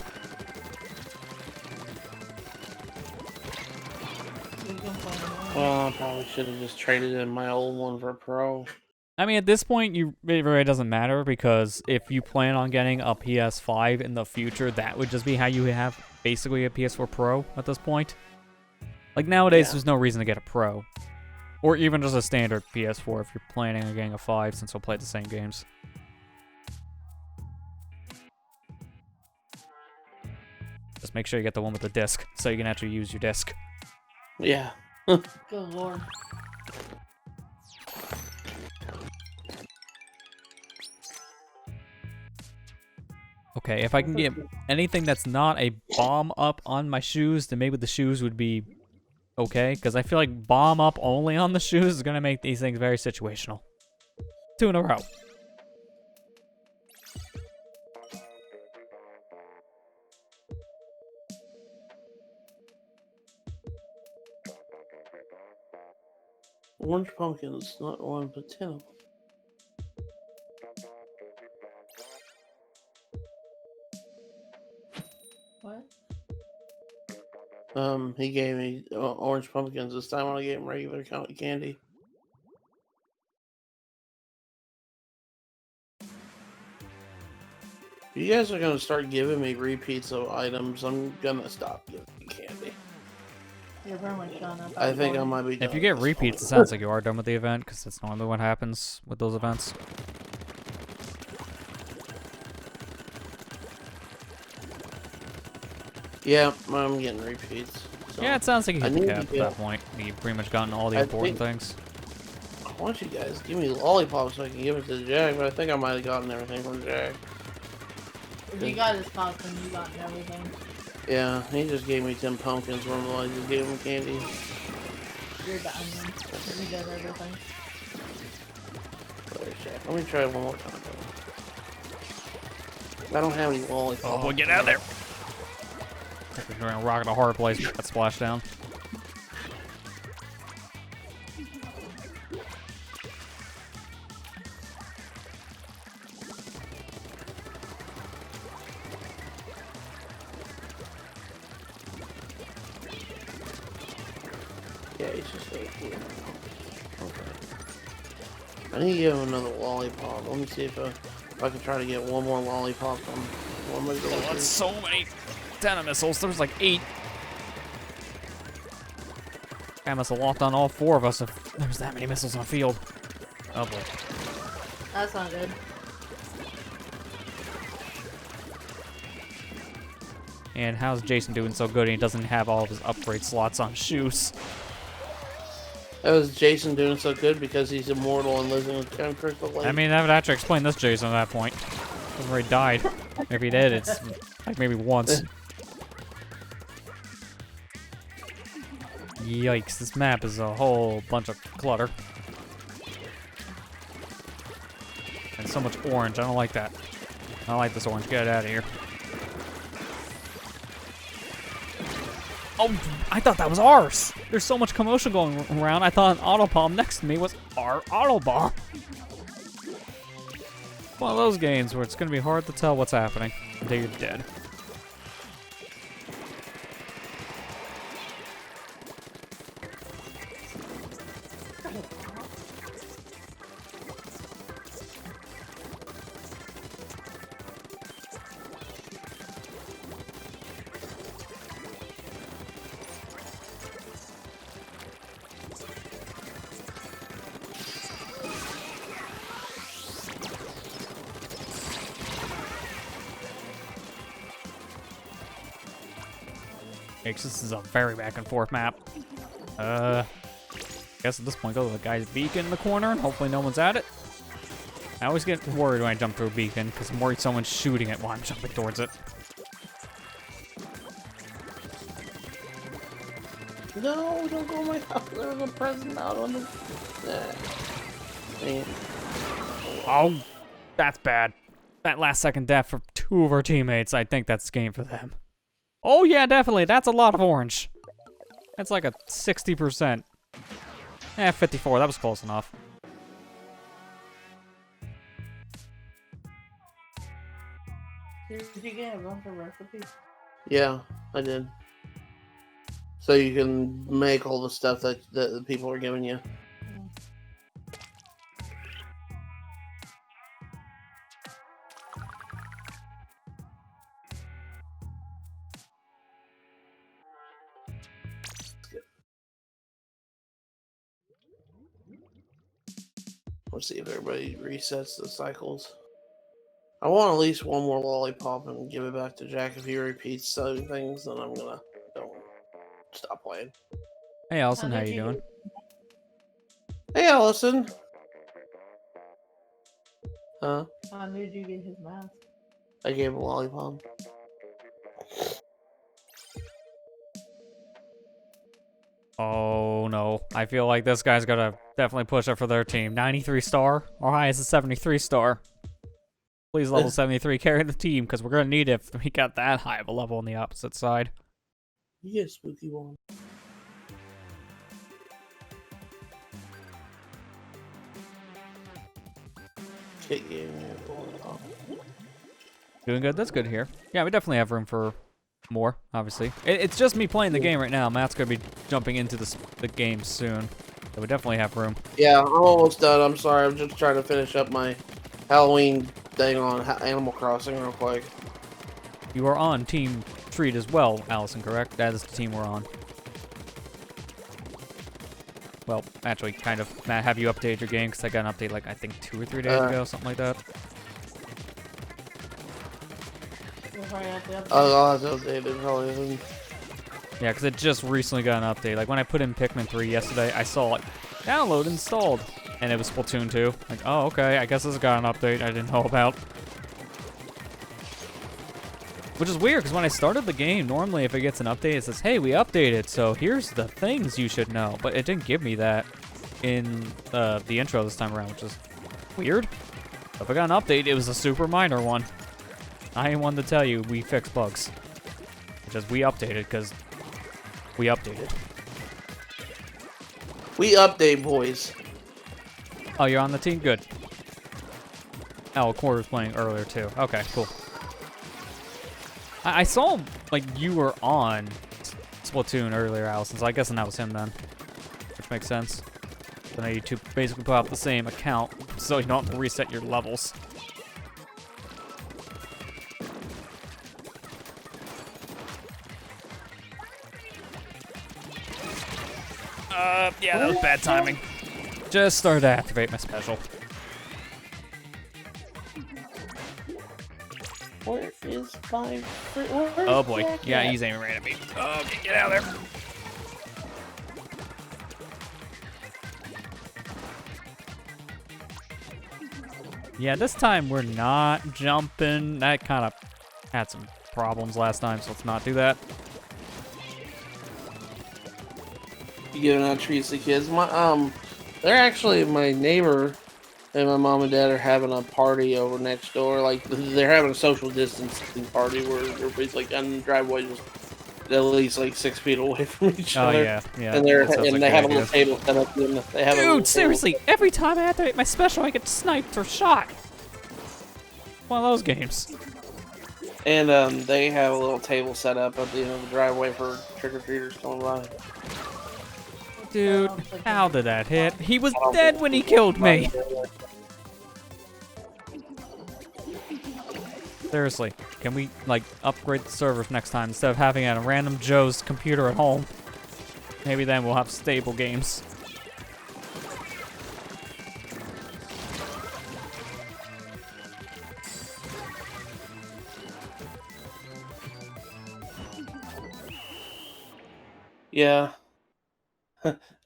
Well, I probably should have just traded in my old one for a Pro. I mean, at this point, it really doesn't matter, because if you plan on getting a PS5 in the future, that would just be how you have basically a PS4 Pro at this point. Like, nowadays, there's no reason to get a Pro. Or even just a standard PS4 if you're planning on getting a 5, since you'll play the same games. Just make sure you get the one with the disc, so you can actually use your disc. Yeah. Good lord. Okay, if I can get anything that's not a bomb up on my shoes, then maybe the shoes would be okay, because I feel like bomb up only on the shoes is going to make these things very situational. 2 in a row. Orange pumpkins, not one, but 10 of them. What? He gave me orange pumpkins this time when I gave him regular candy. If you guys are gonna start giving me repeats of items, I'm gonna stop giving you candy. You're very much done. I think I might be done If you get at this repeats, it point. sounds like you are done with the event, because that's normally what happens with those events. Yeah, I'm getting repeats. So. Yeah, it sounds like you I hit the need cap to at get- that point. You've pretty much gotten all the I important think- things. I want you guys to give me lollipops so I can give it to Jack, but I think I might have gotten everything from Jack. If you got his costume, you got everything. Yeah, he just gave me 10 pumpkins when I just gave him candy. You're the onion. You did everything. Where's Jack? Let me try it one more time. I don't have any lollipops. Oh boy, get out of there! I think we're gonna rock at a hard place with that splashdown. Yeah, he's just over here. Okay. I need to give him another lollipop. Let me see if I can try to get one more lollipop from one of the Oh, that's so many Dana missiles. There was like 8. I must have locked on all 4 of us if there was that many missiles on the field. Oh boy. That's not good. And how's Jason doing so good and he doesn't have all of his upgrade slots on shoes? That was Jason doing so good because he's immortal and lives in a crystal lake. I mean, that would actually explain this Jason at that point. He's already died. If he did, it's like maybe once. Yikes, this map is a whole bunch of clutter. And so much orange, I don't like that. I don't like this orange, get it out of here. Oh, I thought that was ours! There's so much commotion going around, I thought an auto bomb next to me was our auto bomb. One of those games where it's gonna be hard to tell what's happening until you're dead. This is a very back and forth map. I guess at this point, go to the guy's beacon in the corner, and hopefully no one's at it. I always get worried when I jump through a beacon, because I'm worried someone's shooting it while I'm jumping towards it. No, don't go in my house. There's a present out on the. Man. Oh, that's bad. That last second death for 2 of our teammates, I think that's game for them. Oh yeah, definitely. That's a lot of orange. That's like a 60%. 54. That was close enough. Did you get a bunch of recipes? Yeah, I did. So you can make all the stuff that the people are giving you. Let's see if everybody resets the cycles. I want at least one more lollipop and give it back to Jack. If he repeats certain things, then I'm gonna don't stop playing. Hey Allison, how you doing? Hey Allison. Huh? How did you get his mask? I gave him a lollipop. Oh no, I feel like this guy's gonna definitely push up for their team. 93 star, our highest is 73 star. Please level 73 carry the team, because we're gonna need it if we got that high of a level on the opposite side. You get a spooky one. Doing good, that's good here. Yeah, we definitely have room for more, obviously. It's just me playing the game right now. Matt's gonna be jumping into the game soon. So we definitely have room. Yeah, I'm almost done. I'm sorry. I'm just trying to finish up my Halloween thing on Animal Crossing real quick. You are on Team Treat as well, Allison, correct? That is the team we're on. Well, actually, kind of. Matt, have you updated your game? Because I got an update, like, I think 2 or 3 days ago, something like that. I'll have to update it probably. Yeah, because it just recently got an update. Like, when I put in Pikmin 3 yesterday, I saw, like, download installed. And it was Splatoon 2. Like, oh, okay, I guess this got an update I didn't know about. Which is weird, because when I started the game, normally if it gets an update, it says, hey, we updated, so here's the things you should know. But it didn't give me that in the intro this time around, which is weird. So if I got an update, it was a super minor one. I ain't one to tell you we fixed bugs. Just we updated, because we updated. We update, boys. Oh, you're on the team? Good. Oh, Encore was playing earlier, too. Okay, cool. I saw, like, you were on Splatoon earlier, Allison, so I guess that was him then. Which makes sense. So now you two basically put out the same account, so you don't have to reset your levels. Yeah, that was bad timing. Just started to activate my special. Where is my... Oh boy, yeah, he's aiming right at me. Oh, okay, get out of there. Yeah, this time we're not jumping. That kind of had some problems last time, so let's not do that. You giving out treats to kids? They're actually my neighbor and my mom and dad are having a party over next door. Like they're having a social distancing party where everybody's like on the driveway, just at least like 6 feet away from each other. Oh yeah, yeah. And they have a little table set up. They have Dude, seriously, every time I activate my special, I get sniped or shot. One of those games. And they have a little table set up at the end of the driveway for trick-or-treaters coming by. Dude, how did that hit? He was dead when he killed me. Seriously, can we, like, upgrade the servers next time instead of having it on random Joe's computer at home? Maybe then we'll have stable games. Yeah.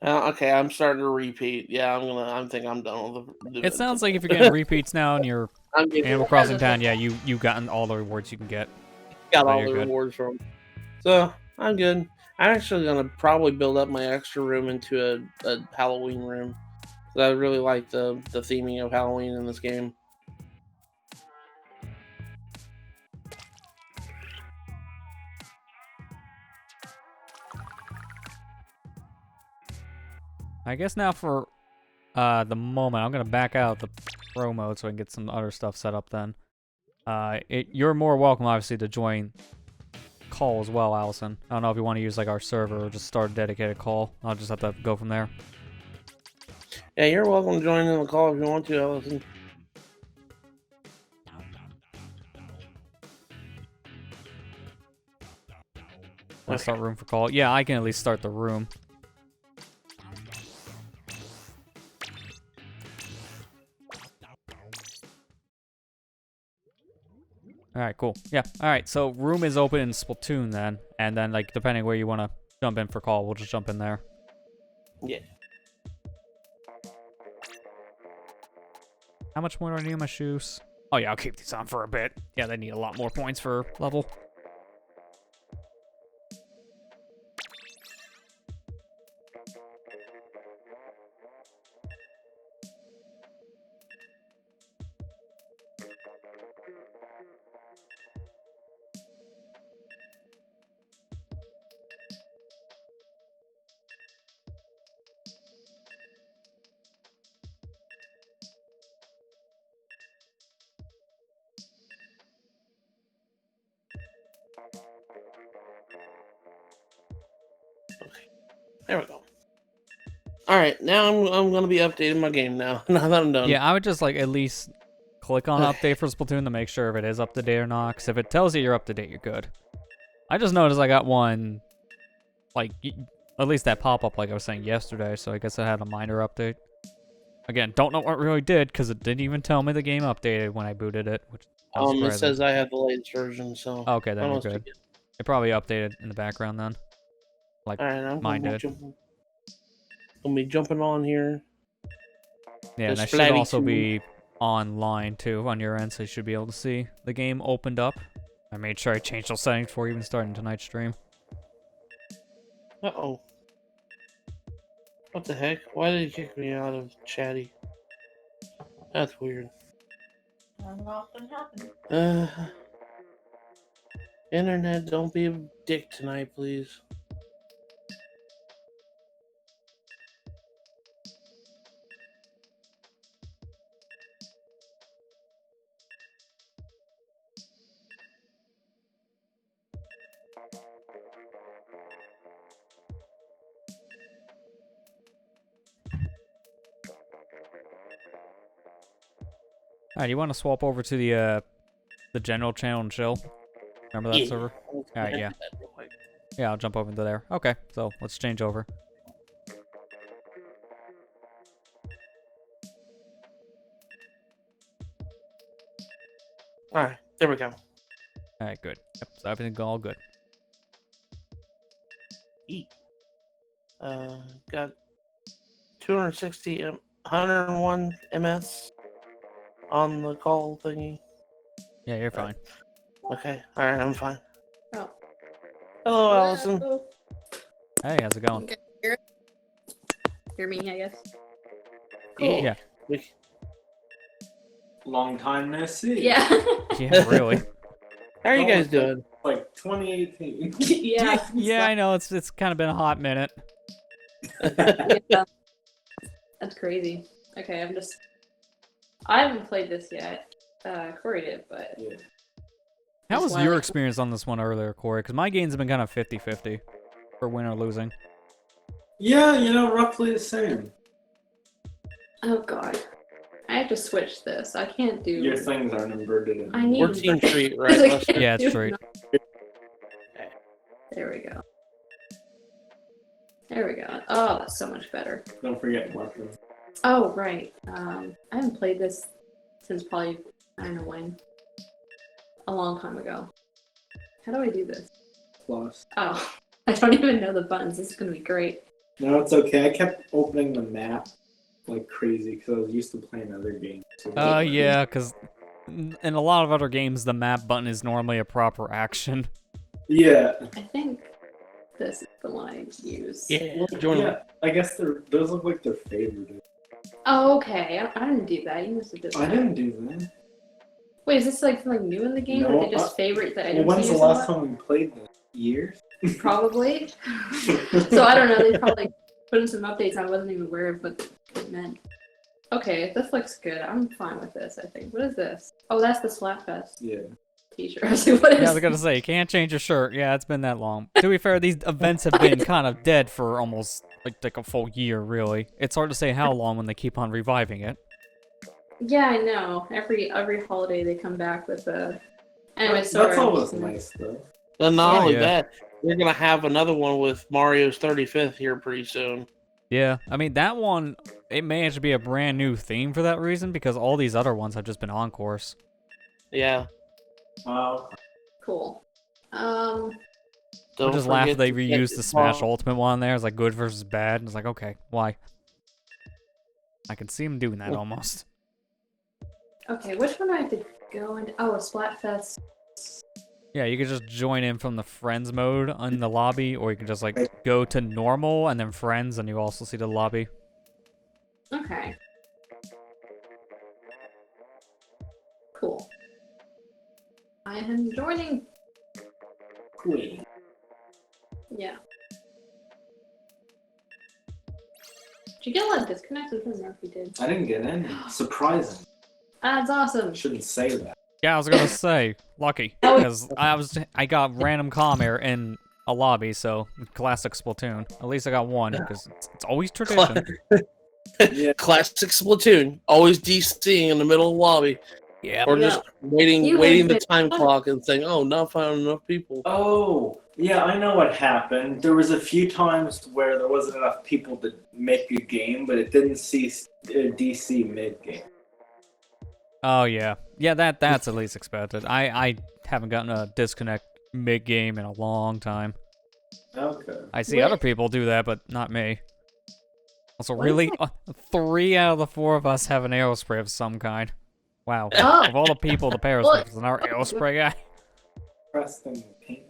Okay, I'm starting to repeat. Yeah, I think I'm done with the... It sounds like if you're getting repeats now in your I'm Animal Crossing town, yeah, you've gotten all the rewards you can get. Got So all you're the good. rewards from. So I'm good. I'm actually gonna probably build up my extra room into a Halloween room. 'Cause I really like the theming of Halloween in this game. I guess now for the moment, I'm gonna back out the pro mode so I can get some other stuff set up. Then, you're more welcome, obviously, to join call as well, Allison. I don't know if you want to use like our server or just start a dedicated call. I'll just have to go from there. Yeah, you're welcome to join in the call if you want to, Allison. Want to start room for call? Yeah, I can at least start the room. Alright, cool. Yeah, alright, so room is open in Splatoon then, and then, like, depending where you want to jump in for call, we'll just jump in there. Yeah. How much more do I need on my shoes? Oh yeah, I'll keep these on for a bit. Yeah, they need a lot more points for level. There we go. All right, now I'm gonna be updating my game now. Now that I'm done. Yeah, I would just like at least click on Okay. update for Splatoon to make sure if it is up to date or not. Because if it tells you you're up to date, you're good. I just noticed I got one, like at least that pop up like I was saying yesterday. So I guess I had a minor update. Again, don't know what it really did because it didn't even tell me the game updated when I booted it. Which It says I have the latest version, so okay, then I you're must be good. It probably updated in the background then. Like All right, I'm mine gonna did. be jumping on here. Yeah, and The that should Splatty also 2. be online too on your end, so you should be able to see the game opened up. I made sure I changed those settings before even starting tonight's stream. Uh-oh. What the heck? Why did he kick me out of chatty? That's weird. That often happens. Internet, don't be a dick tonight, please. Alright, you want to swap over to the general channel and chill? Remember that server? Alright, yeah. Yeah, I'll jump over to there. Okay, so let's change over. Alright, there we go. Alright, good. Yep, so everything's all good. Got 260, 101 MS on the call thingy. Yeah, you're fine. Okay, alright, I'm fine. Oh. Hello, Allison. Hello. Hey, how's it going? Okay, hear me, I guess. Cool. Yeah. Long time no see. Yeah. Yeah, really. How are you guys doing? Like 2018. Yeah. Yeah, I know, it's kind of been a hot minute. Yeah. That's crazy. Okay, I haven't played this yet. Corey did, but Yeah. How That's was your why- experience on this one earlier, Corey? Because my games have been kind of 50-50 for win or losing. Yeah, roughly the same. oh god, I have to switch this. I can't do. Your things aren't inverted in. I need. We're Team Treat, right? I Lester? can't Yeah, it's do straight. There we go. There we go. Oh, that's so much better. Don't forget weapons. Oh right. I haven't played this since probably I don't know when. A long time ago. How do I do this? Plus. Oh, I don't even know the buttons. This is gonna be great. No, it's okay. I kept opening the map like crazy because I was used to playing other games. So Yeah, because in a lot of other games, the map button is normally a proper action. Yeah. I think This is the one I use. Yeah, Well, join yeah, I guess those look like their favorite. Oh, okay. I didn't do that. You must have just. I didn't do that. Wait, is this like something new in the game? No, Or they just favorite the Well, items when's you the use a last lot? time we played this? Years? Probably. So I don't know. They probably put in some updates I wasn't even aware of what it meant. Okay, this looks good. I'm fine with this, I think. What is this? Oh, that's the Splatfest Yeah. t-shirt. I was like, what is Yeah, I was gonna say, you can't change your shirt. Yeah, it's been that long. To be fair, these events have been kind of dead for almost like a full year, really. It's hard to say how long when they keep on reviving it. Yeah, I know. Every holiday they come back with a. Anyway, That's sorry. always nice, though. And not Yeah. only Yeah. that, we're gonna have another one with Mario's 35th here pretty soon. Yeah, I mean, that one, it may actually be a brand new theme for that reason, because all these other ones have just been encores. Yeah. Cool. Don't I just laugh forget they to reused get the Smash Mar- Ultimate one there. It's like good versus bad. And it's like, okay, why? I can see him doing that almost. Okay, which one do I have to go into? Oh, Splatfest. Yeah, you can just join in from the friends mode in the lobby, or you can just like go to normal and then friends, and you also see the lobby. Okay. Cool. I am joining. Queen. Yeah. Did you get a lot of disconnects? I don't know if you did. I didn't get any. Surprising. That's awesome. I shouldn't say that. Yeah, I was gonna say lucky because I got random comm error in a lobby, so classic Splatoon. At least I got one because it's always tradition. Yeah. Classic Splatoon, always DCing in the middle of the lobby, Yeah. or Yeah. just waiting You the have time been- clock and saying, "Oh, not found enough people." Oh, yeah, I know what happened. There was a few times where there wasn't enough people to make a game, but it didn't see DC mid-game. Oh yeah, yeah. That's at least expected. I haven't gotten a disconnect mid game in a long time. Okay. I see Wait. other people do that, but not me. Also, What is really, 3 out of the 4 of us have an aerospray of some kind. Wow. Oh. Of all the people, the Well- is an aerospray guy. Preston Pink.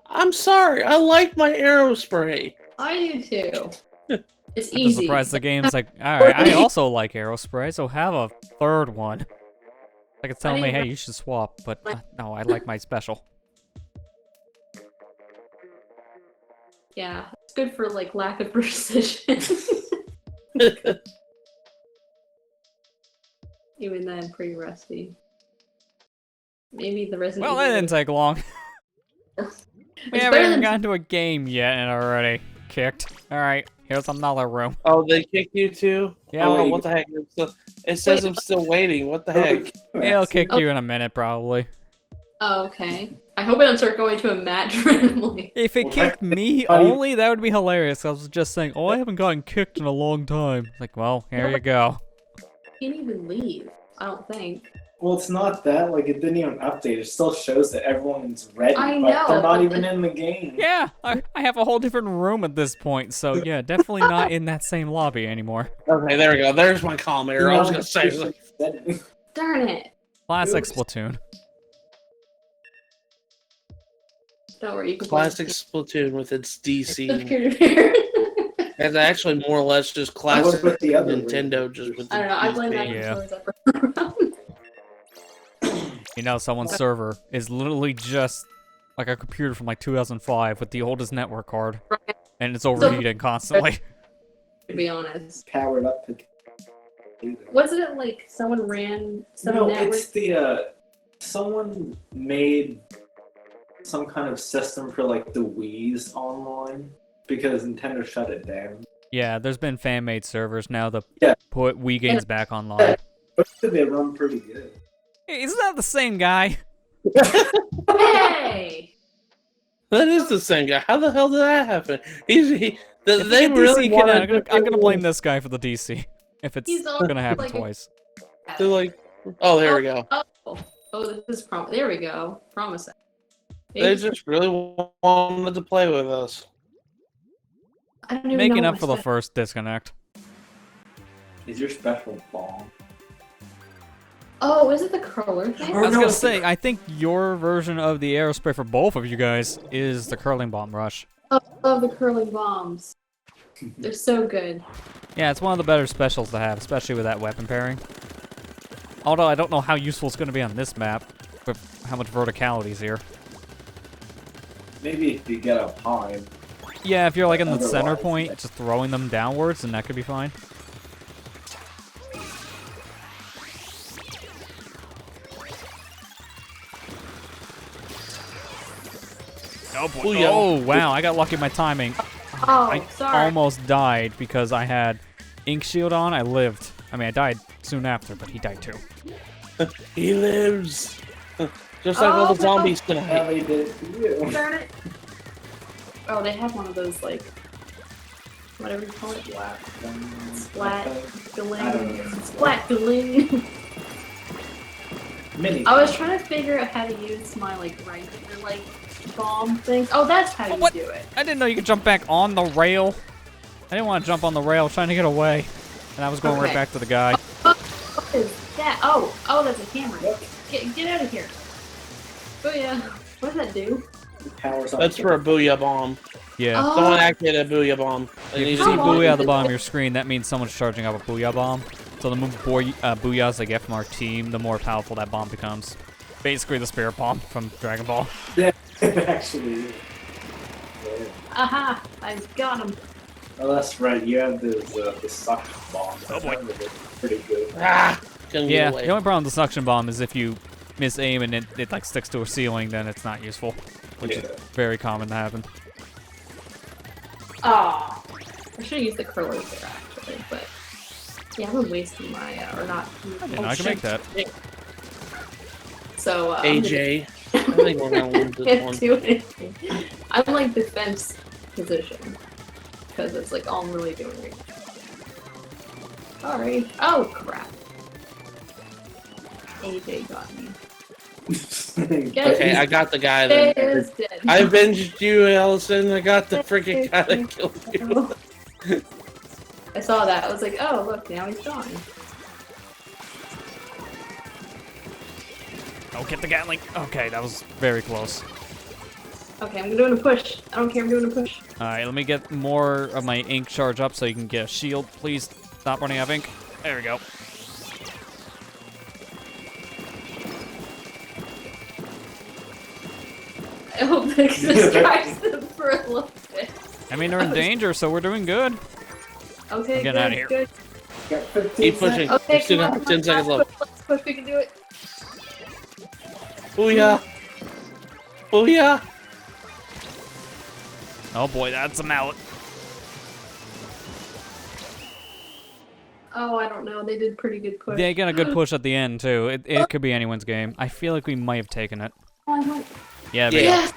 I'm sorry, I like my aerospray. I do too. It's I'm just easy. surprised the game's like, alright, I also like aerospray, so have a third one. Like it's telling me, hey, you should swap, but no, I like my special. Yeah, it's good for like lack of precision. Even then, pretty rusty. Maybe the Resident Well, that Evil- didn't take long. We It's haven't better even than- gotten to a game yet and already kicked. Alright, here's another room. Oh, they kicked you too? Yeah, Oh, wait. what the heck? It says I'm still waiting. What the heck? It'll kick Oh. you in a minute, probably. Oh, okay. I hope I don't start going to a match randomly. If it Well, kicked me technically- only, that would be hilarious. I was just saying, oh, I haven't gotten kicked in a long time. Like, well, here you go. Can't even leave. I don't think. Well, it's not that. Like, it didn't even update. It still shows that everyone's ready, I but know, they're not but even in the game. Yeah, I have a whole different room at this point, so yeah, definitely not in that same lobby anymore. Okay, there we go. There's my calm error. I was gonna say, like, Darn it. Classic Oops. Splatoon. Don't worry, you can classic Splatoon with its DC. peer-to-peer. It's actually more or less just I was classic with the other Nintendo, just with the I don't know. I blame that DC. Yeah. controller's up. You know, someone's server is literally just like a computer from like 2005 with the oldest network card, Right. and it's overheating constantly. To be honest. Powered up to. Wasn't it like someone ran some No, network? it's the someone made some kind of system for like the Wii's online because Nintendo shut it down. Yeah, there's been fan-made servers now that Yeah. put Wii games back online. But they run pretty good. Hey, isn't that the same guy? Hey! That is the same guy. How the hell did that happen? They If they the really DC kid, wanted. I'm gonna blame this guy for the DC. If it's He's all gonna happen like- twice. They're like, oh, there we go. Oh, this is there we go. Promising. They just really wanted to play with us. I don't even Making know up for the first disconnect. Is your special bomb? Oh, is it the curler thing? Or I was no, gonna it's the- say, I think your version of the aerospray for both of you guys is the curling bomb rush. Oh, love the curling bombs. They're so good. Yeah, it's one of the better specials to have, especially with that weapon pairing. Although I don't know how useful it's going to be on this map, with how much verticality is here. Maybe if you get up high. Yeah, if you're like in the center Otherwise, point, just throwing them downwards, then that could be fine. Oh boy! Booyah. Oh wow! I got lucky with my timing. Oh, I sorry. almost died because I had ink shield on. I lived. I mean, I died soon after, but he died too. He lives. Just like all the Oh, no. zombies tonight. Ellie did to you. Darn it. Oh, they have one of those, like, whatever you call it, Splatoween. Mini. I was trying to figure out how to use my, like, regular, like, bomb things. Oh, that's how you What? do it. I didn't know you could jump back on the rail. I didn't want to jump on the rail, trying to get away, and I was going right Okay. back to the guy. What is that? Oh, that's a hammer. Get out of here. Oh, yeah. What does that do? Powers up. That's for a booyah bomb. Yeah. Oh. Someone activated a booyah bomb. If you need see to- How long booyah at is the it? bottom of your screen, that means someone's charging up a booyah bomb. So the more booyahs they get from our team, the more powerful that bomb becomes. Basically the spirit bomb from Dragon Ball. Actually. Yeah. Aha! I got him. Oh, that's right. You have those the suction bombs. Oh, boy. They're pretty good. Ah! Couldn't Yeah, get away. the only problem with the suction bomb is if you miss aim and it like sticks to a ceiling, then it's not useful. Which is Yeah. very common to happen. Oh, I should have used the curlers there actually, but yeah, I've been wasting my or not. I didn't know I can make that. So AJ. I think we're gonna lose this can't one. do anything. I'm like defense position because it's like all I'm really doing right now. Sorry. Oh crap. AJ got me. Get Okay, I got the guy that. is dead. I avenged you, Allison. I got the freaking guy that killed you. I saw that. I was like, oh look, now he's gone. Oh, get the Gatling. Okay, that was very close. Okay, I'm doing a push. I don't care. I'm doing a push. Alright, let me get more of my ink charge up so you can get a shield. Please stop running out of ink. There we go. I hope this distracts them for a little bit. I mean, they're in danger, so we're doing good. Okay, I'm getting good, outta here. good. Got 15 Keep pushing. seconds. Okay, We still come on, got come 10 seconds on, left. Let's push, we can do it. Booyah! Booyah! Oh boy, that's a mallet. Oh, I don't know. They did pretty good push. They get a good push at the end, too. It could be anyone's game. I feel like we might have taken it. Oh, I don't- Yeah, they Yeah.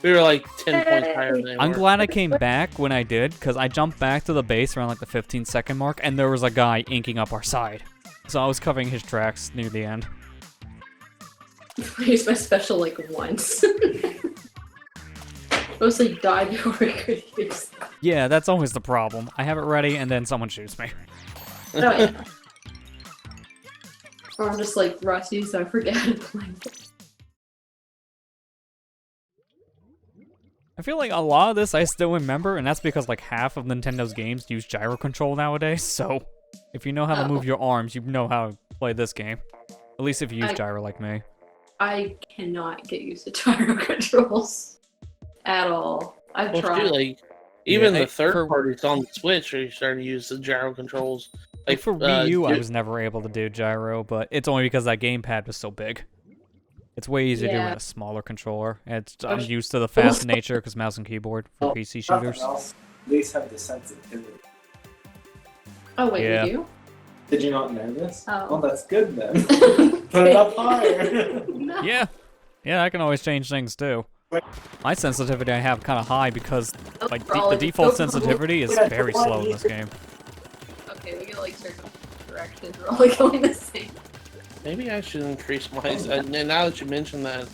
We were like 10 points Yay. higher than they I'm were. glad I came back when I did, because I jumped back to the base around like the 15-second mark, and there was a guy inking up our side. So I was covering his tracks near the end. I used my special like once. Mostly died before I could use. Yeah, that's always the problem. I have it ready, and then someone shoots me. Oh yeah. Or I'm just like rusty, so I forget how to play. I feel like a lot of this I still remember, and that's because like half of Nintendo's games use gyro control nowadays, so if you know how to move your arms, you know how to play this game. At least if you use gyro like me. I cannot get used to gyro controls at all. I've Well, tried. too, like, even Yeah, the third for- parties on the Switch are starting to use the gyro controls. Like for Wii U, I dude, was never able to do gyro, but it's only because that gamepad was so big. It's way easier to do Yeah. with a smaller controller. I'm Gosh. used to the fast nature because mouse and keyboard for PC Nothing shooters. else. At least have the sensitivity. Oh wait, Yeah. we do? Did you not know this? Oh. Well, that's good then. Put it up higher. No. Yeah, yeah, I can always change things too. My sensitivity I have kind of high because like the default sensitivity is very slow in this game. Okay, we get like certain directions. We're all like going the same. maybe I should increase my. And now that you mention that,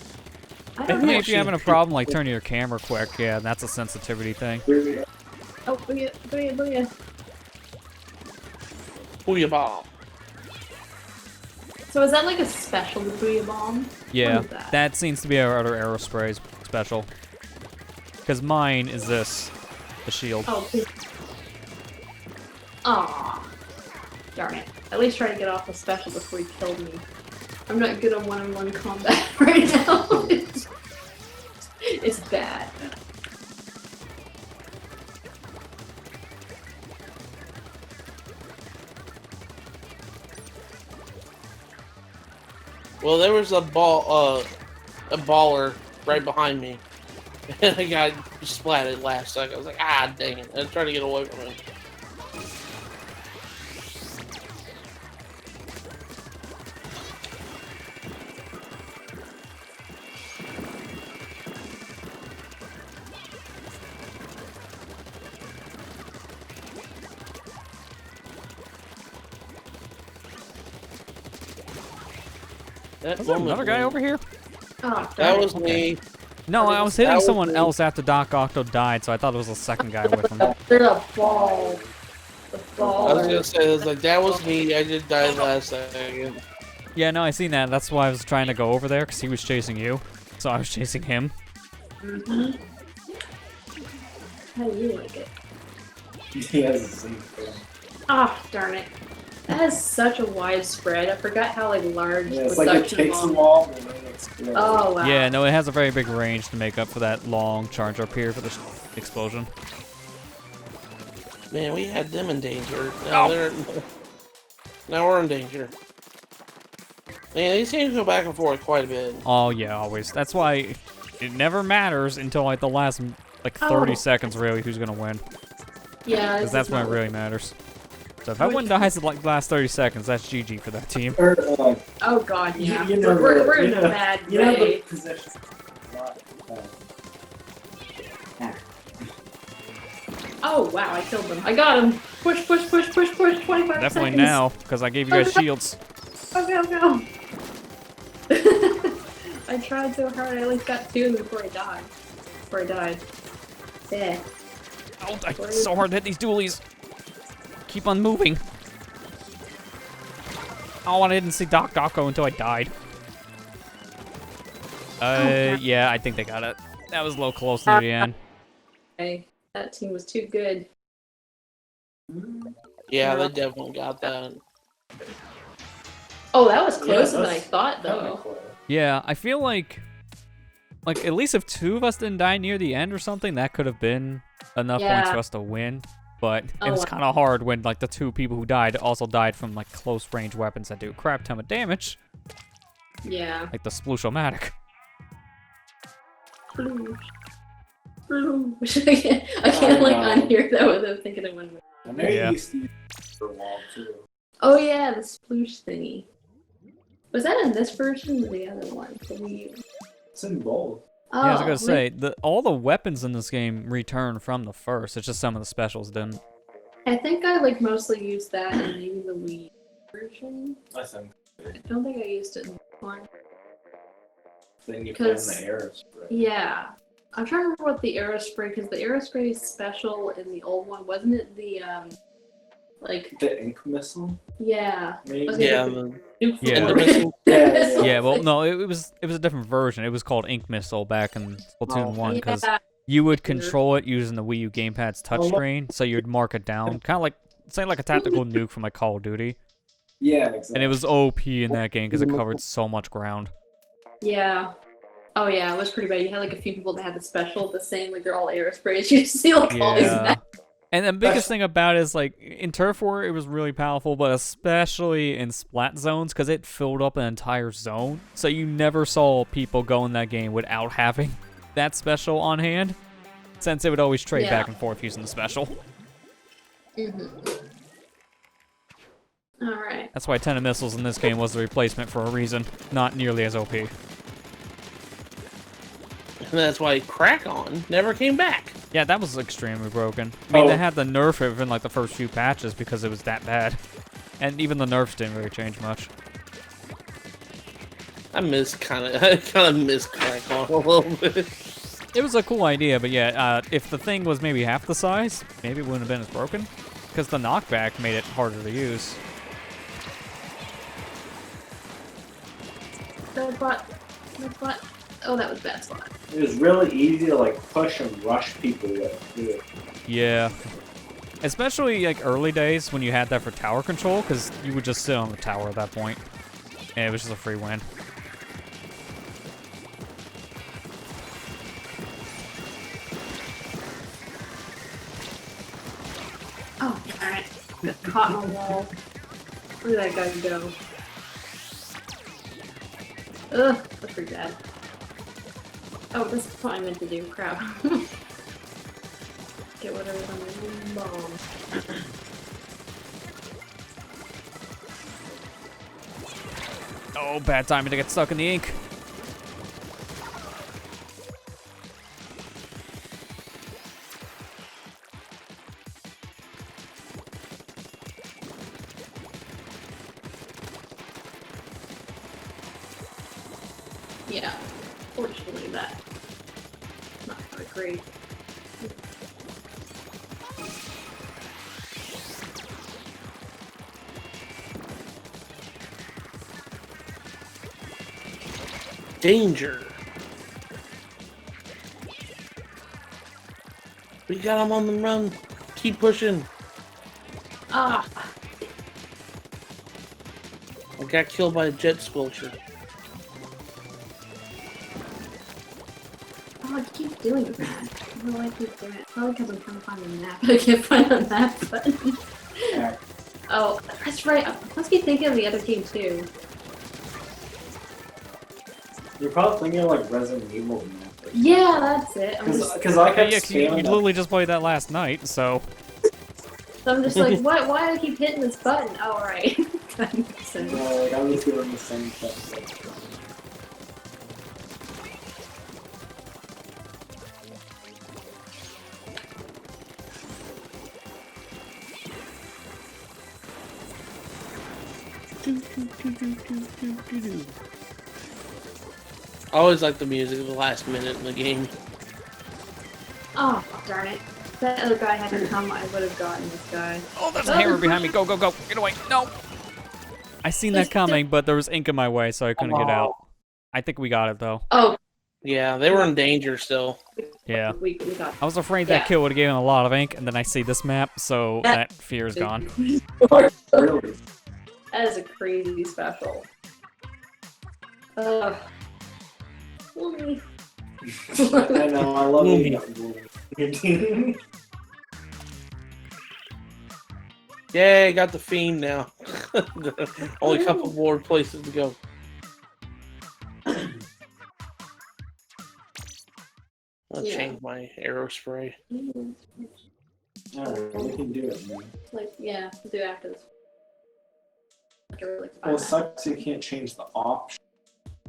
I I don't mean, know. if you're having a problem like turning your camera quick, yeah, that's a sensitivity thing. Oh, booyah, booyah, booyah. booyah bomb. So is that like a special booyah bomb? Yeah, What is that? that seems to be our other aerospray special. Because mine is this, the shield. Oh, please. Aw. Darn it. At least try to get off the special before he killed me. I'm not good on one-on-one combat right now. It's bad. Well, there was a baller right behind me. And I got splatted last second. I was like, ah, dang it. I was trying to get away from him. That Was there woman another guy went- over here? Oh, darn That it. was me. No, I was hitting That was someone me. else after Doc Octo died, so I thought it was the second guy with him. There's a ball. The ball. I was gonna say, I was like, that was me. I just died last second. Yeah, no, I seen that. That's why I was trying to go over there, because he was chasing you. So I was chasing him. Mm-hmm. How do you like it? He has the same thing. Ah, darn it. That is such a wide spread. I forgot how large Yeah, the it's like it section takes them was. all and then explodes. Oh wow. Yeah, no, it has a very big range to make up for that long charge up here for the explosion. Man, we had them in danger. Now now we're in danger. Man, these games go back and forth quite a bit. Oh, yeah, always. That's why it never matters until, the last, 30 seconds, really, who's going to win. Yeah. Because that's when it really matters. So if everyone dies in, the last 30 seconds, that's GG for that team. Or, Oh god, yeah. you know we're in you a know- bad you know way. the position. Oh wow, I killed them. I got him. Push, push, push, push, push. 25 Definitely seconds. now, because I gave you guys shields. Go, go, go. I tried so hard. I at least got 2 of them before I died. Yeah. Oh, it's so hard to hit these dualies. Keep on moving. Oh, I didn't see Doc Doco until I died. Yeah, I think they got it. That was a little close near the end. Okay. That team was too good. Yeah, they definitely got that. Oh, that was closer than I that's thought, kinda though. close. Yeah, I feel like at least if 2 of us didn't die near the end or something, that could have been enough points Yeah. for us to win. But Oh, it was wow. kind of hard when the 2 people who died also died from close range weapons that do a crap ton of damage, Yeah. like the Splatoween. Sploosh. Sploosh. I can't unhear that without thinking of one. I know Yeah. you used to use it for a while too. Oh yeah, the sploosh thingy. Was that in this version or the other one? The Wii U? It's in both. Oh, Yeah, I was gonna say all the weapons in this game return from the first. It's just some of the specials didn't. I think I mostly used that in maybe the Wii version. I think. I don't think I used it in this one. Then you put in Because- the air spray. Yeah. I'm trying to remember what the Aerospray, because the Aerospray special in the old one, wasn't it the, The ink missile, yeah. maybe. Okay. Yeah, Nuke Yeah. and the forward. missile. Yeah, Yeah, well, no, it was a different version. It was called Ink Missile back in Splatoon Oh. 1 because Yeah. you would control it using the Wii U gamepad's touchscreen, so you'd mark it down, kind of say like a tactical nuke from Call of Duty. Yeah, exactly. And it was OP in that game because it covered so much ground. Yeah. Oh yeah, it was pretty bad. You had a few people that had the special, the same, they're all Aerosprays. You see all these Yeah. And the biggest thing about it is in Turf War it was really powerful, but especially in Splat zones because it filled up an entire zone. So you never saw people go in that game without having that special on hand, since it would always trade Yeah. back and forth using the special. Alright. That's why 10 of missiles in this game was the replacement for a reason, not nearly as OP. And that's why Crack-On never came back. Yeah, that was extremely broken. I mean, Oh. they had to nerf it in the first few patches because it was that bad. And even the nerfs didn't really change much. I kind of miss Crack-On a little bit. It was a cool idea, but yeah, if the thing was maybe half the size, maybe it wouldn't have been as broken. Because the knockback made it harder to use. Red butt. Red butt. Oh, that was a bad spot. It was really easy to like push and rush people with too. Yeah. Especially like early days when you had that for tower control, because you would just sit on the tower at that point. And it was just a free win. Oh, alright. Got caught on the wall. Where did that guy go? Ugh, that's pretty bad. Oh, this is what I meant to do. Crap. Get whatever's on my bomb. Oh, bad timing to get stuck in the ink. Yeah, fortunately that's not that great. Danger. We got him on the run. Keep pushing. Ah, I got killed by a jet squelcher. oh, I keep doing that. I don't know why I keep doing it. Probably because I'm trying to find the map. I can't find the map button. Yeah. Oh, that's right. I must be thinking of the other game too. You're probably thinking of like Resident Evil. Yeah, that's it. I'm just, Because I kept Yeah, 'cause you spamming that. literally just played that last night, so... like, what? Why do I keep hitting this button? Oh, right. That makes sense. Like I was doing the same thing. I always like the music of the last minute in the game. Oh, darn it. If that other guy hadn't come, I would have gotten this guy. Oh, there's a hammer behind me. Go, go, go. Get away. No. I seen that coming, but there was ink in my way, so I couldn't get out. I think we got it, though. Oh, Yeah, they were in danger still. Yeah. we got I was afraid Yeah. that kill would have given a lot of ink, and then I see this map, so that fear is gone. Really? That is a crazy special. Wooly. I know. I love it. Yay, got the fiend now. Only a couple more places to go. I'll Yeah. change my arrow spray. Alright, we can do it, man. Like, yeah, we'll do it after this. Like, I really Well, it find that. sucks you can't change the option.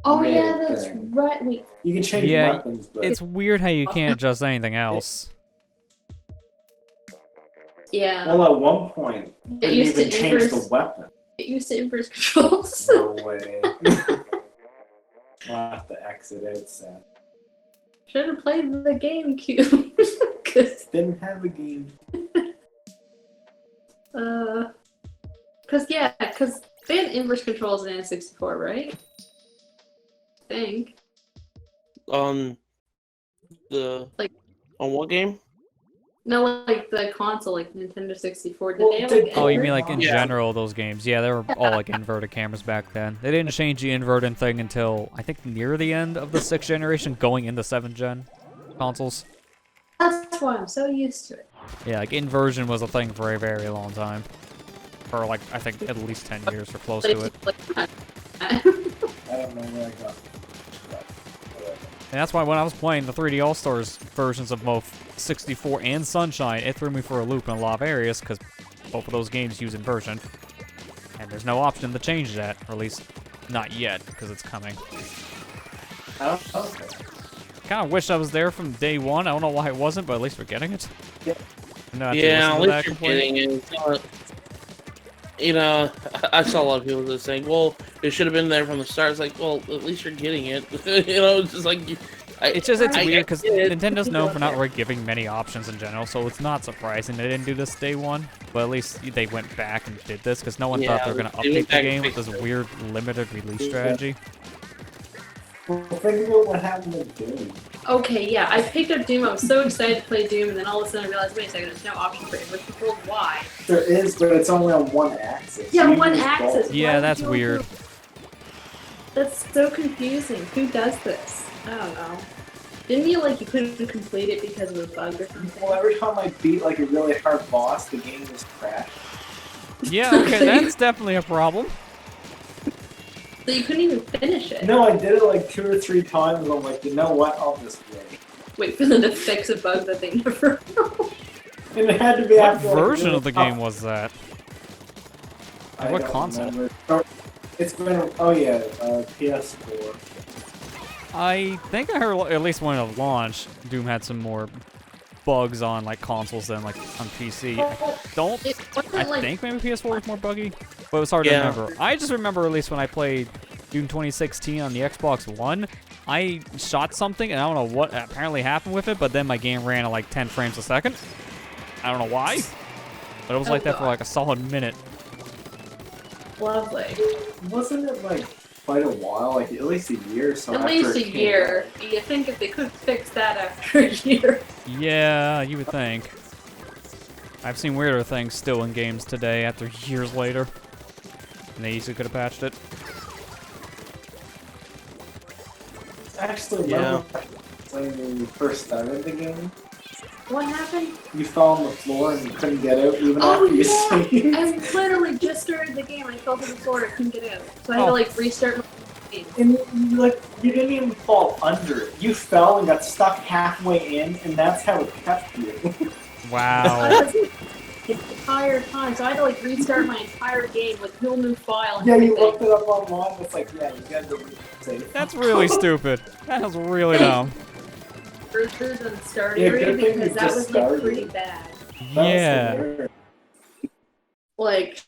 Oh, made yeah, it that's thing. right. Wait, You can change Yeah, weapons, but It's weird how you can't adjust anything else. yeah. well, at one point, you It didn't used to even change the inverse- weapon. Get used to inverse controls. No way. We'll have to exit it. Sad. Should have played the GameCube. Cause, Didn't have a game. cause they had inverse controls in N64, right? I think. On the Like- on what game? No, like the console, like Nintendo 64. Did Well, they have did- like Oh, you inverse? mean like in Yeah. general, those games? Yeah, they were all like inverted cameras back then. They didn't change the inverted thing until, I think, near the end of the 6th generation, going into 7th gen consoles. That's why I'm so used to it. Yeah, like inversion was a thing for a very long time. For like, I think at least 10 years or close to it. I don't know where I got. And that's why when I was playing the 3D All-Stars versions of both 64 and Sunshine, it threw me for a loop in a lot of areas, because both of those games use inversion. And there's no option to change that, or at least not yet, because it's coming. Oh, okay. Kind of wish I was there from day one. I don't know why it wasn't, but at least we're getting it. Yeah. No, Yeah, at least you're getting it. It's not- you know, I saw a lot of people just saying, "Well, it should have been there from the start." It's like, well, at least you're getting it. You know, it's just like It's I weird get because it. Nintendo's known for not really giving many options in general, so it's not surprising they didn't do this day one. But at least they went back and did this because no one thought they were going to they went update the back game and with this fixed it. weird limited release strategy. Well, think about what happened with Doom. Okay, yeah, I picked up Doom. I was so excited to play Doom, and then all of a sudden I realized, wait a second, there's no option for input control. Why? There is, but it's only on one axis. Yeah, You one use axis. both. Yeah, Why would that's you weird. do- That's so confusing. Who does this? I don't know. Didn't you like you couldn't complete it because of a bug or something? Well, every time I beat like a really hard boss, the game just crashed. Yeah, okay, that's definitely a problem. So you couldn't even finish it. No, I did it like 2 or 3 times, and I'm like, you know what? I'll just wait. Wait for them to fix a bug that they never. And it had to be What after, like, version really of the tough- game was that? I What don't console? remember. Oh, it's been, oh yeah, PS4. I think I heard at least when it launched, Doom had some more bugs on like consoles than like on PC. I don't. It wasn't I like think maybe PS4 was more buggy, but it was hard Yeah. to remember. I just remember at least when I played Doom 2016 on the Xbox One, I shot something and I don't know what apparently happened with it, but then my game ran at like 10 frames a second. I don't know why, but it was Oh, like that for God. like a solid minute. lovely. Wasn't it like quite a while, like at least a year or so At after least it a came year. out? You think if they could fix that after a year? Yeah, you would think. I've seen weirder things still in games today after years later. And they easily could have patched it. Actually, Yeah. remember when you first started the game? What happened? You fell on the floor and you couldn't get out even Oh after you yeah! saved. I literally just started the game. I fell to the floor. I couldn't get out, so I had Oh. to like restart my game. And you didn't even fall under it. You fell and got stuck halfway in, and that's how it kept you. Wow. I was the entire time, so I had to like restart my entire game with no new file and Yeah, you everything. looked it up online. It's like, yeah, you gotta do save. That's really stupid. That was really dumb. Further than starting Yeah, already good thing because you that just was like started. pretty bad. Yeah. Like,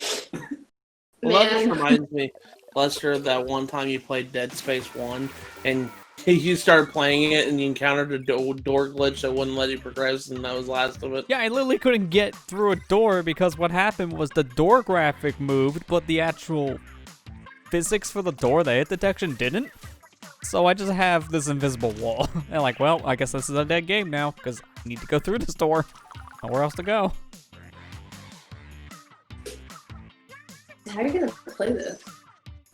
Well, that just man, reminds me, Lester, of that one time you played Dead Space 1 and you started playing it and you encountered a door glitch that wouldn't let you progress, and that was the last of it. Yeah, I literally couldn't get through a door because what happened was the door graphic moved, but the actual physics for the door, the hit detection, didn't. So I just have this invisible wall. And like, well, I guess this is a dead game now because I need to go through this door. Nowhere else to go. how are you gonna play this?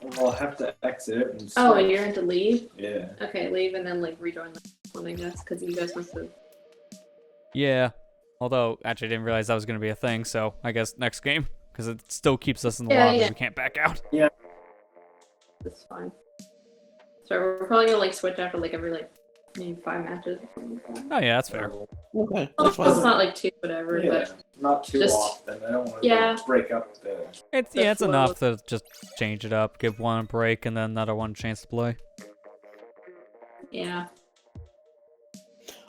Well, I'll have to exit it and Oh, start. and you're going to leave? Yeah. Okay, leave and then like rejoin the one, I guess, because you guys must have. Yeah. Although, actually, I didn't realize that was going to be a thing, so I guess next game. Because it still keeps us in the Yeah, lobby. yeah. We can't back out. That's fine. So we're probably gonna like switch after like every like maybe 5 matches. Or something like that. Oh, yeah, that's fair. Okay, Well, that's it's fine. not like 2, whatever, Yeah, but not too just- often. I don't want to yeah. break up the. It's The yeah, it's flow. enough to just change it up, give one a break, and then another one a chance to play. yeah.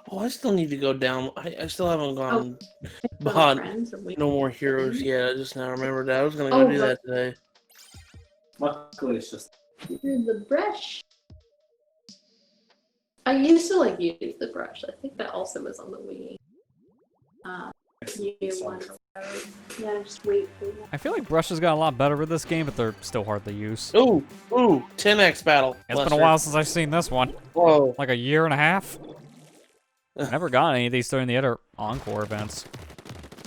Oh, I still need to go down. I still haven't gone With bought friends or wait- No More Heroes yet. I just now remembered that. I was going to go Oh, do but- that today. Luckily, it's just. The brush. I used to like use the brush. I think that also was on the Wii. You one. Yeah, just wait for that. I feel like brushes got a lot better with this game, but they're still hard to use. Ooh, 10x battle. It's been Lester. a while since I've seen this one. Whoa. Like a year and a half. I never got any of these during the other Encore events.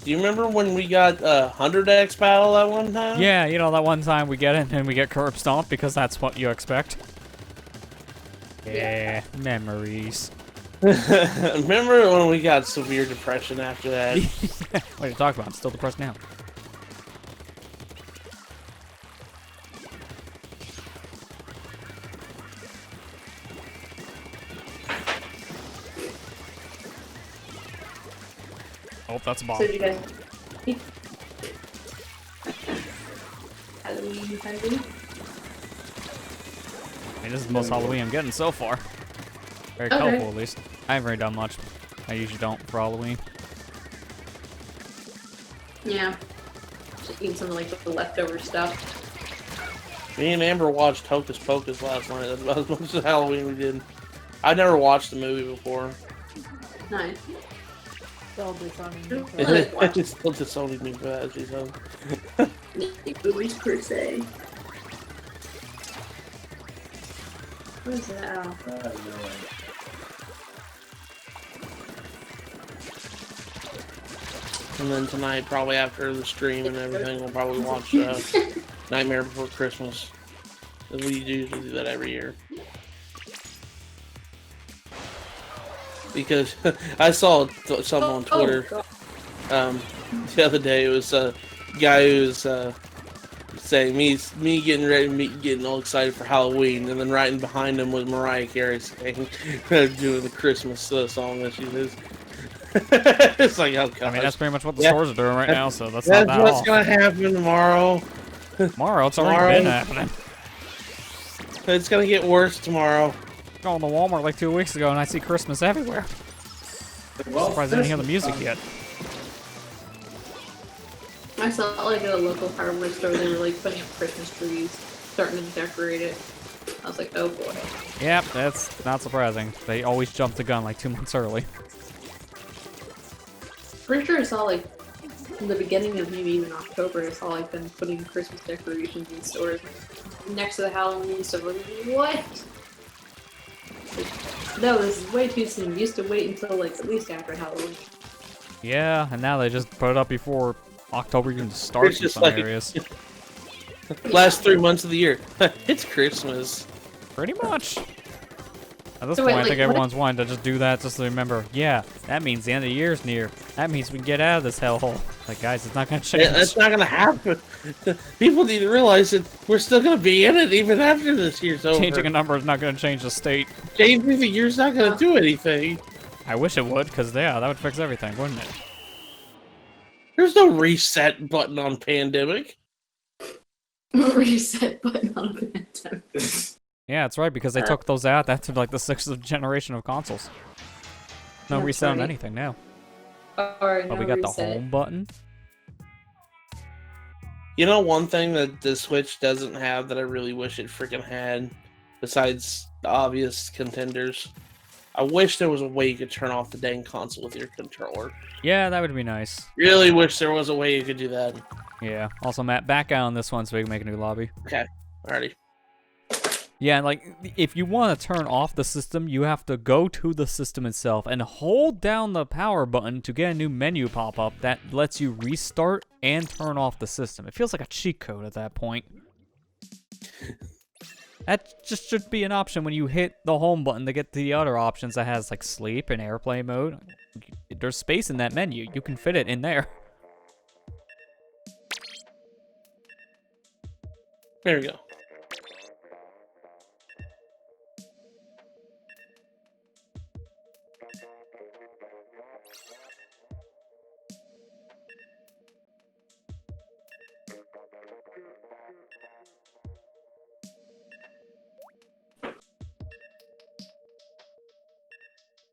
Do you remember when we got 100x battle that one time? Yeah, you know that one time we get in and we get curb stomped because that's what you expect. Yeah, memories. Remember when we got severe depression after that? What are you talking about? I'm still depressed now. Oh, that's a bomb. So did you guys Halloween Halloween? I mean, this is the most Halloween I'm getting so far. Very Okay. colorful, at least. I haven't really done much. I usually don't for Halloween. Yeah. Just eat some of like the leftover stuff. Me and Amber watched Hocus Pocus last night. That's about as much as Halloween we did. I'd never watched the movie before. Nice. Still disowning me. It still disowned me for that, she said. Movies per se. What is that? Oh. I have no idea. And then tonight, probably after the stream and everything, we'll probably watch Nightmare Before Christmas. We do that every year. Because I saw something on Twitter the other day. It was a guy who was saying me getting ready, me getting all excited for Halloween, and then right behind him was Mariah Carey saying, doing the Christmas song that she does. It's like, oh god. I mean, that's pretty much what the stores are doing right now, so that's not That's that what's off. gonna happen tomorrow. Tomorrow, it's already been happening. It's gonna get worse tomorrow. Going to Walmart like 2 weeks ago, and I see Christmas everywhere. Well, Surprised I didn't hear the music yet. I saw like at a local hardware store, they were like putting up Christmas trees, starting to decorate it. I was like, oh boy. Yep, that's not surprising. They always jump the gun like 2 months early. Pretty sure I saw like in the beginning of maybe even October, I saw like them putting Christmas decorations in stores next to the Halloween stuff. Like, what? Like, no, this is way too soon. We used to wait until like at least after Halloween. Yeah, and now they just put it up before October even starts in just some like- areas. Last 3 months of the year, it's Christmas. Pretty much. At this So point, wait, I think like, what- everyone's wanting to just do that just to remember, yeah, that means the end of the year's near. That means we can get out of this hellhole. Like, guys, it's not going to change. Yeah, that's not gonna happen. People need to realize that we're still gonna be in it even after this year's over. Changing a number is not going to change the state. Changing the year's not gonna do anything. I wish it would, because, yeah, that would fix everything, wouldn't it? There's no reset button on pandemic. Reset button on a pandemic. Yeah, that's right, because they took those out. That's like the 6th generation of consoles. No That's reset on right. anything now. Or But no we got reset. the home button. You know, one thing that the Switch doesn't have that I really wish it freaking had, besides the obvious contenders, I wish there was a way you could turn off the dang console with your controller. Yeah, that would be nice. Really wish there was a way you could do that. Yeah. Also, Matt, back out on this one so we can make a new lobby. Alrighty. Yeah, like, if you want to turn off the system, you have to go to the system itself and hold down the power button to get a new menu pop up that lets you restart and turn off the system. It feels like a cheat code at that point. That just should be an option when you hit the home button to get to the other options that has, like, sleep and airplane mode. There's space in that menu. You can fit it in there. There we go.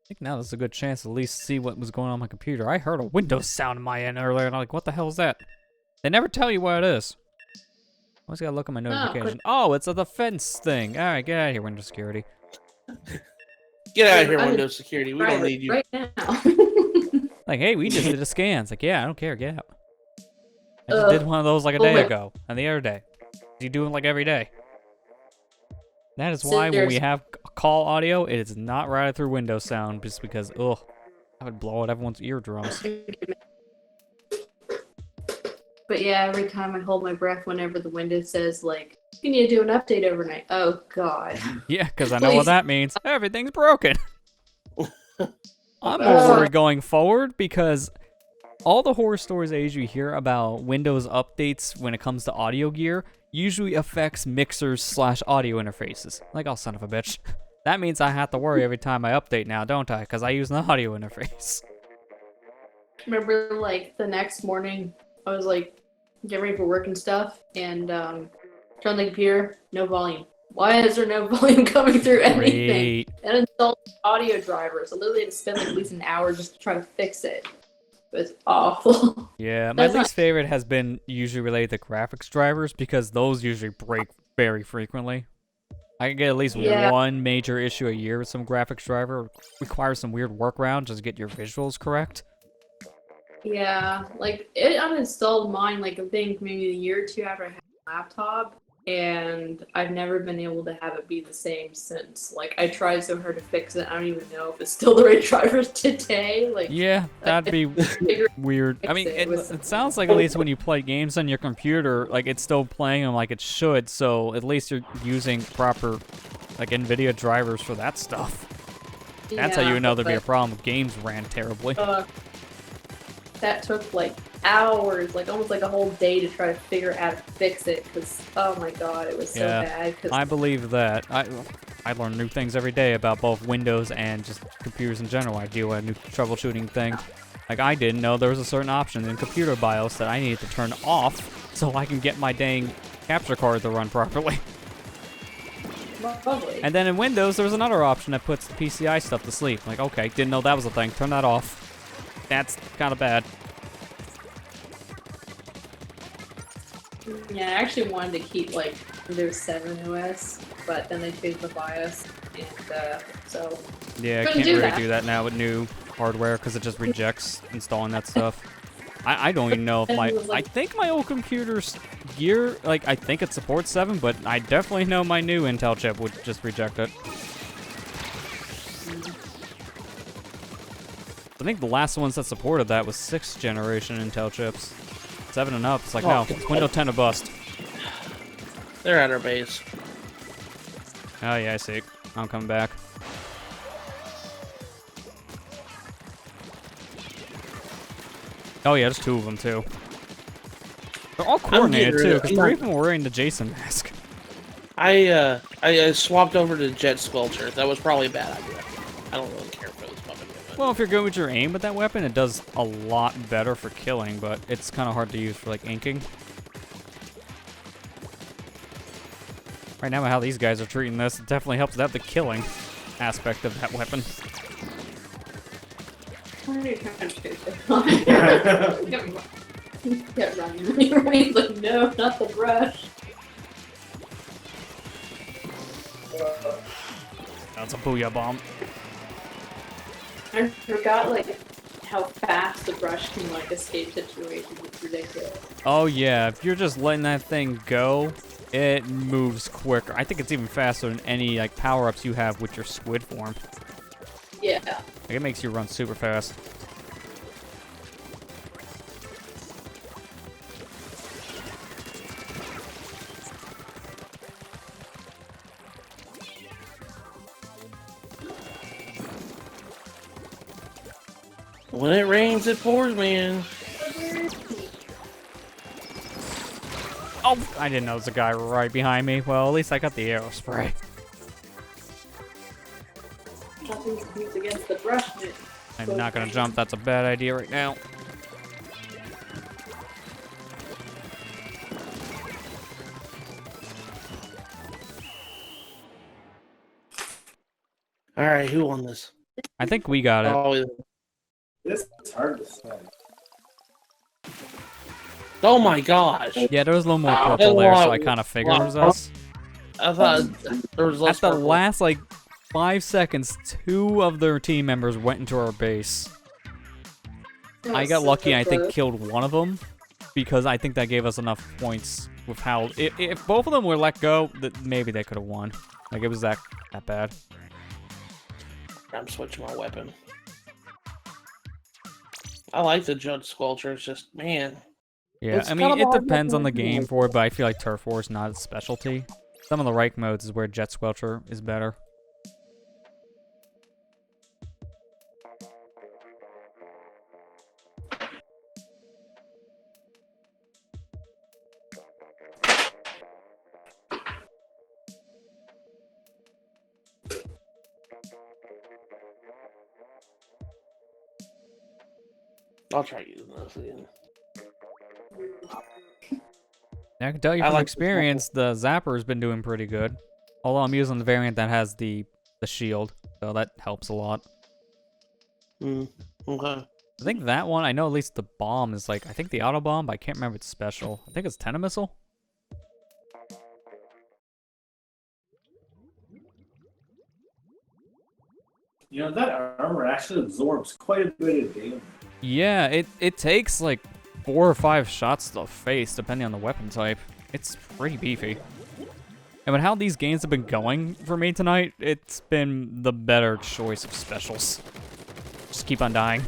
I think now there's a good chance to at least see what was going on my computer. I heard a Windows sound in my end earlier, and I'm like, what the hell is that? They never tell you what it is. I always gotta look at my notification. Oh, it's a defense thing. Alright, get out of here, Windows Security. Get out of here, I'm Windows Security. We don't need you. right now. Like, hey, we just did a scan. It's like, yeah, I don't care, get out. I just did one of those like a day wait. ago, and the other day. You do it like every day. That is why when we have call audio, it is not routed through Windows sound, just because, ugh, I would blow out everyone's eardrums. But yeah, every time I hold my breath whenever the Windows says, like, you need to do an update overnight. Oh, God. Yeah, because I know what Please. that means. Everything's broken. I'm more worried going forward because all the horror stories I usually hear about Windows updates when it comes to audio gear usually affects mixers / audio interfaces. Like, oh, son of a bitch. That means I have to worry every time I update now, don't I? Because I use an audio interface. Remember, like, the next morning, I was, like, getting ready for work and stuff, and turn on the computer, no volume. Why is there no volume coming through anything? Great. And installed audio drivers. I literally had to spend, like, at least an hour just to try to fix it. It was awful. Yeah, my That's not- least favorite has been usually related to graphics drivers because those usually break very frequently. I can get at least Yeah. one major issue a year with some graphics driver. It requires some weird workaround just to get your visuals correct. Yeah, like, it uninstalled mine, like, I think maybe a year or two after I had a laptop, and I've never been able to have it be the same since. Like, I tried so hard to fix it, I don't even know if it's still the right drivers today. Like, Yeah, that'd be figure weird. I mean, it was- it sounds like at least when you play games on your computer, like it's still playing them like it should. So at least you're using proper, like NVIDIA drivers for that stuff. That's how you would know there'd be a problem if games ran terribly. That took like hours, like almost like a whole day to try to figure out how to fix it. Cause oh my god, it was so Yeah, bad. Cause I believe that. I learn new things every day about both Windows and just computers in general. I deal with a new troubleshooting thing. Like, I didn't know there was a certain option in computer BIOS that I needed to turn off so I can get my dang capture card to run properly. lovely. And then in Windows, there was another option that puts the PCI stuff to sleep. Like, okay, didn't know that was a thing. Turn that off. That's kind of bad. Yeah, I actually wanted to keep like Windows 7 OS, but then they changed the BIOS, and so Yeah, I couldn't can't do really that. do that now with new hardware because it just rejects installing that stuff. I don't even know if And my... it was I like- think my old computer's gear... Like, I think it supports 7, but I definitely know my new Intel chip would just reject it. I think the last ones that supported that was 6th generation Intel chips. 7 and up, it's like, no, it's Windows 10 or bust. They're at our base. Oh yeah, I see. I'm coming back. Oh yeah, there's 2 of them too. They're all coordinated getting too, rid of- because 3 of them were wearing the Jason mask. I swapped over to Jet Squelcher. That was probably a bad idea. I don't really care for this weapon. Well, if you're good with your aim with that weapon, it does a lot better for killing, but it's kind of hard to use for like inking. Right now, how these guys are treating this, it definitely helps out the killing aspect of that weapon. What are you trying to do? He kept running. He's like, no, not the brush. That's a booyah bomb. I forgot like how fast the brush can like escape situations. It's ridiculous. Oh yeah, if you're just letting that thing go, it moves quicker. I think it's even faster than any like power-ups you have with your squid form. Yeah. Like, it makes you run super fast. When it rains, it pours, man. Oh, I didn't know there was a guy right behind me. Well, at least I got the arrow spray. Nothing competes against the brush. I'm not gonna jump. That's a bad idea right now. All right, who won this? I think we got it. Oh, This is hard to say. oh my gosh! Yeah, there was a little more Wow. purple there, so I kind of figured it was us. I thought there was less At the purple. last, like, 5 seconds, 2 of their team members went into our base. I got lucky and I think killed one of them, because I think that gave us enough points with how... If both of them were let go, maybe they could have won. Like, it was that bad. I'm switching my weapon. I like the Jet Squelcher. It's just, man. Yeah, It's I mean, kind it of hard depends on the weapon. game for it, but I feel like Turf War is not a specialty. Some of the Reich modes is where Jet Squelcher is better. I'll try using this again. I can tell you I from like the experience, the Zapper's been doing pretty good. Although I'm using the variant that has the shield, so that helps a lot. Okay. I think that one, I know at least the bomb is like, I think the auto bomb, but I can't remember its special. I think it's Tenna Missile? You know, that armor actually absorbs quite a bit of damage. Yeah, it takes like 4 or 5 shots to the face, depending on the weapon type. It's pretty beefy. And with how these games have been going for me tonight, it's been the better choice of specials. Just keep on dying.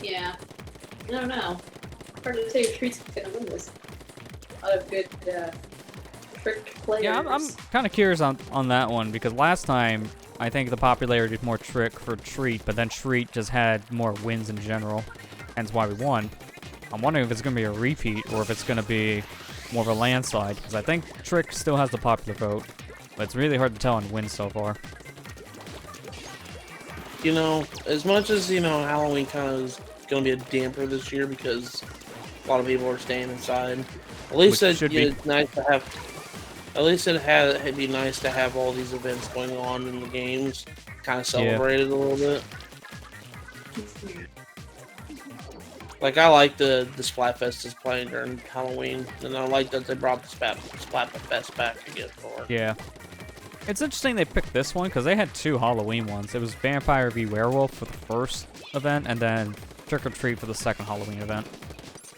Yeah. I don't know. Hard to say if Treat's gonna win this. A lot of good trick players. Yeah, I'm kind of curious on that one, because last time, I think the popularity was more Trick for Treat, but then Treat just had more wins in general, hence why we won. I'm wondering if it's going to be a repeat, or if it's going to be more of a landslide, because I think Trick still has the popular vote, but it's really hard to tell on wins so far. You know, as much as, you know, Halloween kind of is going to be a damper this year because a lot of people are staying inside, at least it's nice to have... At least it'd be nice to have all these events going on in the games, kind of celebrated a little bit. Like, I like the Splatfest is playing during Halloween, and I like that they brought the Splatfest back again for it. Yeah. It's interesting they picked this one, because they had 2 Halloween ones. It was Vampire v Werewolf for the first event, and then Trick or Treat for the second Halloween event.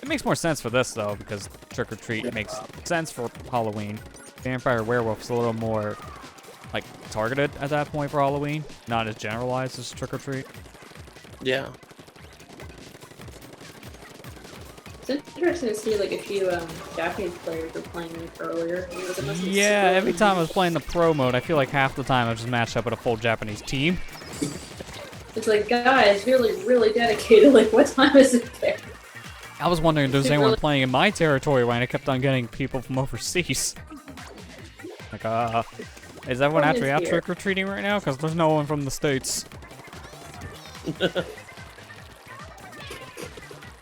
It makes more sense for this, though, because Trick or Treat makes sense for Halloween. Vampire Werewolf's a little more, like, targeted at that point for Halloween, not as generalized as Trick or Treat. Yeah. It's interesting to see like a few Japanese players were playing it earlier. Yeah, every time I was playing the pro mode, I feel like half the time I was just matched up with a full Japanese team. It's like, guys, really dedicated. Like, what time is it there? I was wondering if there was anyone playing in my territory when I kept on getting people from overseas. Like, is everyone actually out trick-or-treating right now? Because there's no one from the States.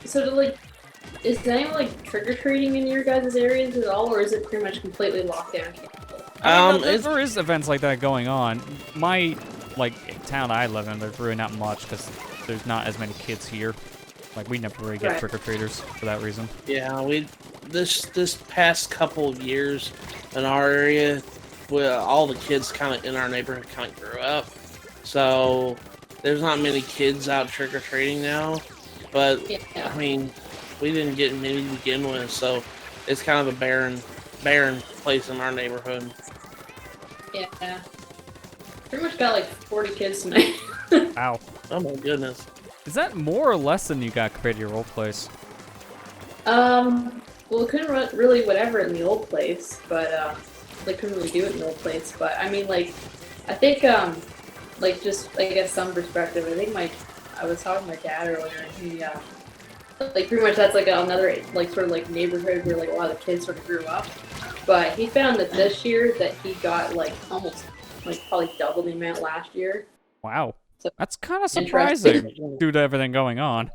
So, is anyone, like, trick-or-treating in your guys' areas at all, or is it pretty much completely locked down? There is events like that going on. My, town I live in, there's really not much, because there's not as many kids here. Like, we never really get trick-or-treaters for that reason. Yeah, this past couple of years in our area, all the kids kind of in our neighborhood kind of grew up. So there's not many kids out trick-or-treating now. But, I mean, we didn't get many to begin with, so it's kind of a barren place in our neighborhood. Yeah. Pretty much got, 40 kids tonight. Wow. Oh my goodness. Is that more or less than you got compared to your old place? Well, we couldn't run really whatever in the old place, but, they couldn't really do it in the old place. But, I mean, I think, just, I guess, some perspective, I think I was talking to my dad earlier, and he, pretty much that's, another, sort of, neighborhood where, a lot of the kids sort of grew up. But he found that this year that he got, almost, probably double the amount last year. Wow. So, that's kind of surprising due to everything going on.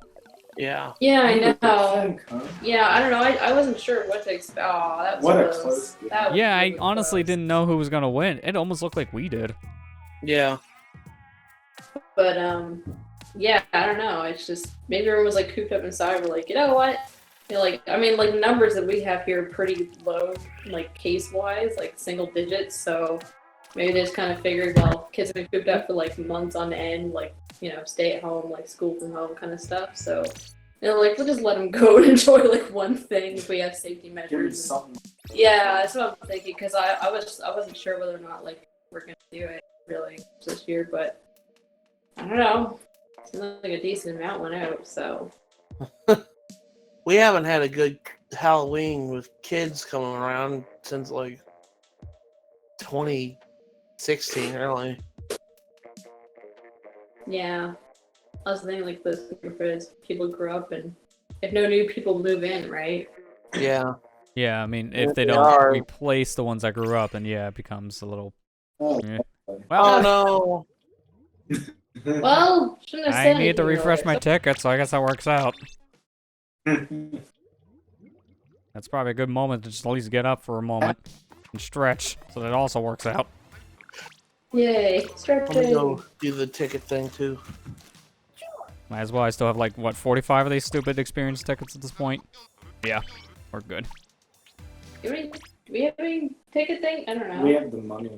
Yeah. Yeah, I know. Yeah, I don't know. I wasn't sure what to expect. Oh, that was close. Yeah, I honestly didn't know who was going to win. It almost looked like we did. Yeah. But, yeah, I don't know. It's just, maybe everyone was, cooped up inside. We're like, you know what? You know, I mean, the numbers that we have here are pretty low, case-wise, single digits. So maybe they just kind of figured, well, kids have been cooped up for, months on end, stay at home, school from home kind of stuff. So, we'll just let them go and enjoy, one thing if we have safety measures. Yeah, that's what I'm thinking, because I wasn't sure whether or not, we're going to do it, really, this year, but I don't know. Seems like a decent amount went out, so. We haven't had a good Halloween with kids coming around since, 2016, really. Yeah. I was thinking, this as people grow up and if no new people move in, right? Yeah. Yeah, I mean, if they don't replace the ones that grew up, then yeah, it becomes a little... Well, no! Well, shouldn't have said I need to refresh my ticket, so I guess that works out. That's probably a good moment to just at least get up for a moment and stretch, so that also works out. Yay, stretching. I'm gonna go do the ticket thing, too. Might as well. I still have, 45 of these stupid experience tickets at this point? Yeah, we're good. Do we have any ticket thing? I don't know. We have the money.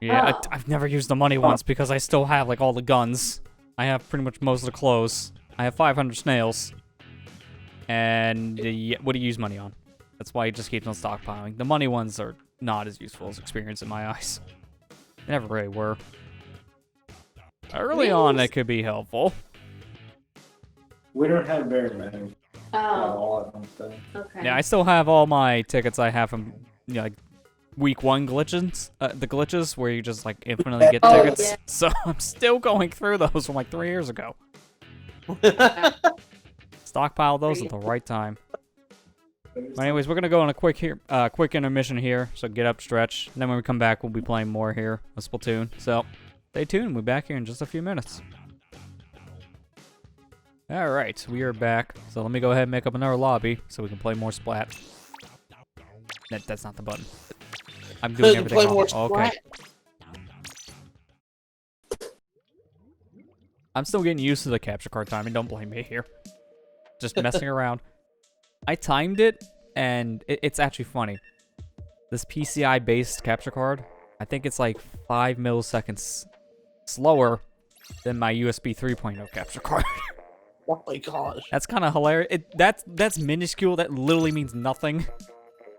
Yeah, I've never used the money once because I still have, all the guns. I have pretty much most of the clothes. I have 500 snails. And what do you use money on? That's why he just keeps on stockpiling. The money ones are not as useful as experience in my eyes. They never really were. Early on, it could be helpful. We don't have very many. Not Oh, all at one time. okay. Yeah, I still have all my tickets I have from, you know, like, week 1 glitches. The glitches where you just, like, infinitely get Oh, tickets. yeah. So I'm still going through those from, like, 3 years ago. Stockpile those at the right time. But anyways, we're gonna go on a quick intermission here, so get up, stretch. And then when we come back, we'll be playing more here with Splatoon. So stay tuned. We'll be back here in just a few minutes. All right, we are back. So let me go ahead and make up another lobby so we can play more Splat. That's not the button. I'm doing everything Play wrong. more Okay. Splat. I'm still getting used to the capture card timing. Don't blame me here. Just messing around. I timed it, and it's actually funny. This PCI-based capture card, I think it's like 5 milliseconds slower than my USB 3.0 capture card. Oh my gosh. That's kind of hilarious. That's minuscule. That literally means nothing.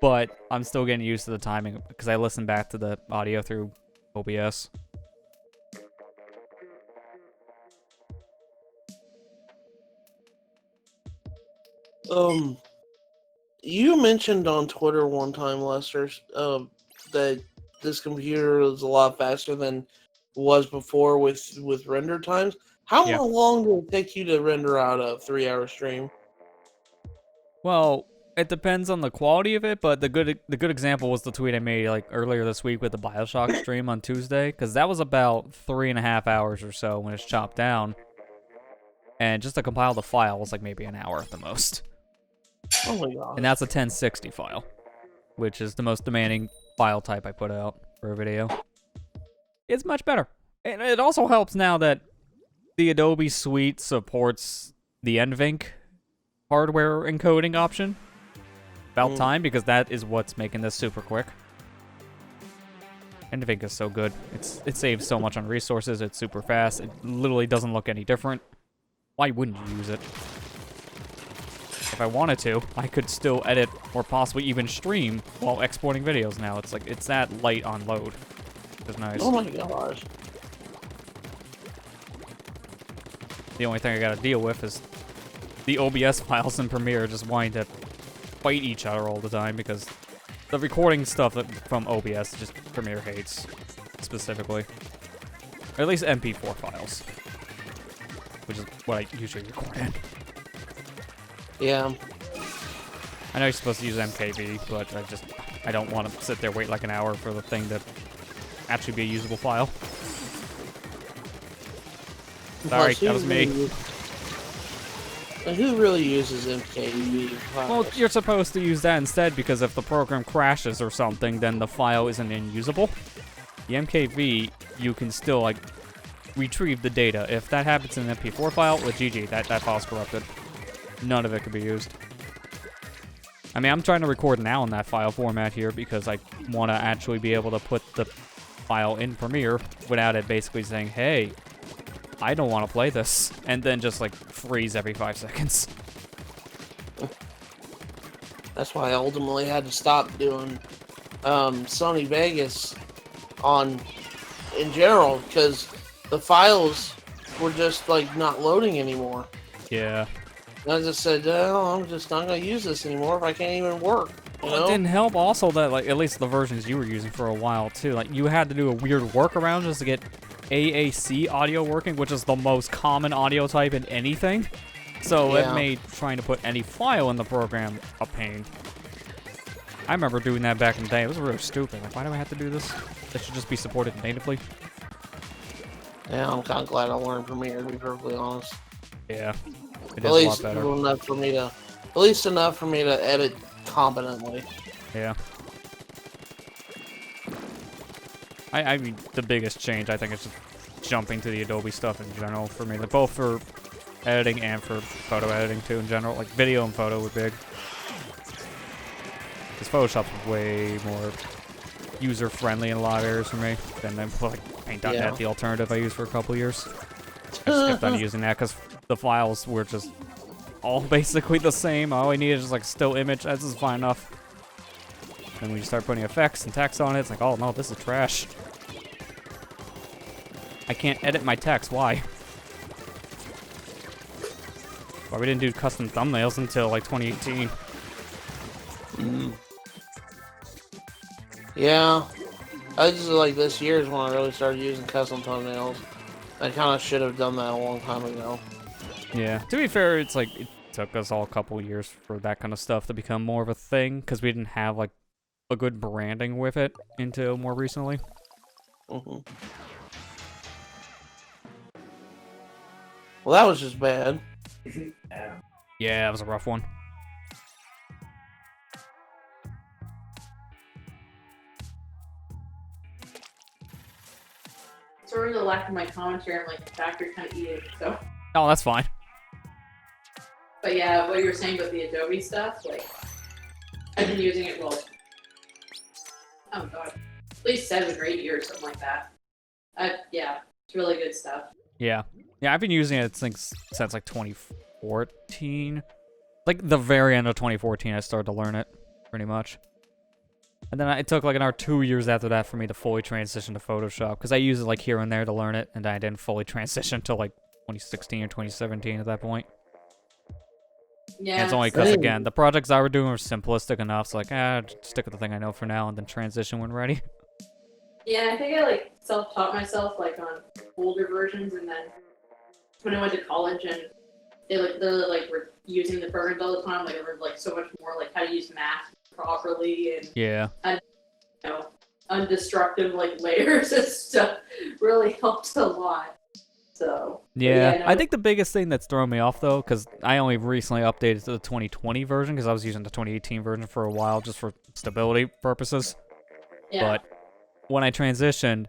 But I'm still getting used to the timing because I listen back to the audio through OBS. You mentioned on Twitter one time, Lester, that this computer is a lot faster than was before with render times. How Yeah. long did it take you to render out a 3-hour stream? Well, it depends on the quality of it, but the good example was the tweet I made like earlier this week with the BioShock stream on Tuesday, because that was about 3.5 hours or so when it's chopped down, and just to compile the file was like maybe an hour at the most. Oh my god. And that's a 1060 file, which is the most demanding file type I put out for a video. It's much better. And it also helps now that the Adobe Suite supports the NVENC hardware encoding option. About time, because that is what's making this super quick. NVENC is so good. It saves so much on resources. It's super fast. It literally doesn't look any different. Why wouldn't you use it? If I wanted to, I could still edit or possibly even stream while exporting videos now. It's like, it's that light on load. It's nice. Oh my gosh. The only thing I gotta deal with is the OBS files in Premiere just wanting to fight each other all the time because the recording stuff from OBS just Premiere hates specifically. Or at least MP4 files, which is what I usually record in. Yeah. I know you're supposed to use MKV, but I don't want to sit there wait like an hour for the thing to actually be a usable file. Sorry, Plus, that was me. Who really uses MKV? Well, you're supposed to use that instead because if the program crashes or something, then the file isn't unusable. The MKV, you can still like retrieve the data. If that happens in an MP4 file, with GG, that file's corrupted. None of it could be used. I mean, I'm trying to record now in that file format here because I want to actually be able to put the file in Premiere without it basically saying, hey, I don't want to play this, and then just like freeze every 5 seconds. That's why I ultimately had to stop doing Sony Vegas in general, because the files were just like not loading anymore. Yeah. And I just said, oh, I'm just not going to use this anymore if I can't even work. You Well, know? it didn't help also that, like, at least the versions you were using for a while, too. Like, you had to do a weird workaround just to get AAC audio working, which is the most common audio type in anything. So Yeah. it made trying to put any file in the program a pain. I remember doing that back in the day. It was really stupid. Like, why do I have to do this? It should just be supported natively. Yeah, I'm kind of glad I learned Premiere, to be perfectly honest. Yeah. It At is a lot least better. enough for me to edit competently. Yeah. I mean, the biggest change, I think, is just jumping to the Adobe stuff in general for me. Like, both for editing and for photo editing, too, in general. Like, video and photo were big. Because Photoshop's way more user-friendly in a lot of areas for me than, like, Paint.net, Yeah. the alternative I used for a couple years. I just kept on using that because the files were just all basically the same. All I needed is, like, still image. This is fine enough. Then when you start putting effects and text on it, it's like, oh no, this is trash. I can't edit my text, why? Why we didn't do custom thumbnails until like 2018. Yeah. I just like this year is when I really started using custom thumbnails. I kind of should have done that a long time ago. Yeah, to be fair, it's like, it took us all a couple years for that kind of stuff to become more of a thing, because we didn't have like a good branding with it until more recently. Well, that was just bad. Yeah, that was a rough one. Sorry the lack of my commentary. I'm like the factory kind of eating. So, Oh, that's fine. but yeah, what you were saying about the Adobe stuff, like I've been using it. Well, oh god, at least 7 or 8 years, something like that. Yeah, it's really good stuff. Yeah. Yeah, I've been using it since like 2014. Like the very end of 2014, I started to learn it, pretty much. And then it took like another 2 years after that for me to fully transition to Photoshop, because I use it like here and there to learn it, and I didn't fully transition until like 2016 or 2017 at that point. Yeah, And it's only because, again, the projects I were doing were simplistic enough, so like, just stick with the thing I know for now, and then transition when ready. Yeah, I think I like self-taught myself like on older versions, and then when I went to college and they like were using the programs all the time, like I learned like so much more like how to use math properly and Yeah. you know, undestructive like layers and stuff really helps a lot. So Yeah, no. I think the biggest thing that's thrown me off, though, because I only recently updated to the 2020 version, because I was using the 2018 version for a while just for stability purposes. yeah. But when I transitioned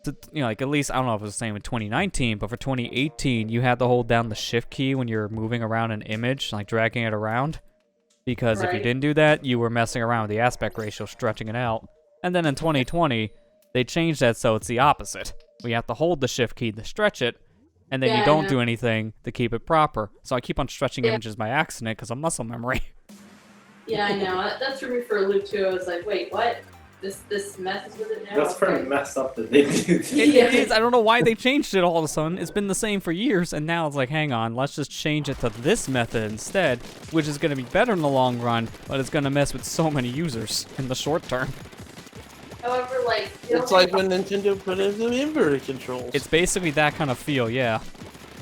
to, like, at least, I don't know if it was the same in 2019, but for 2018, you had to hold down the shift key when you're moving around an image, like dragging it around. Because if you Right. didn't do that, you were messing around with the aspect ratio, stretching it out. And then in 2020, they changed that so it's the opposite. We have to hold the shift key to stretch it, and then Yeah, you I don't know. do anything to keep it proper. So I keep on stretching Yeah. images by accident because of muscle memory. Yeah, I know. That threw me for a loop too. I was like, wait, what? This messes with it now? That's pretty Okay. messed up that they do that. It is. I don't know why they changed it all of a sudden. It's been the same for years, and now it's like, hang on, let's just change it to this method instead, which is going to be better in the long run, but it's going to mess with so many users in the short term. However, like It's like when Nintendo put in the inverted controls. It's basically that kind of feel, yeah.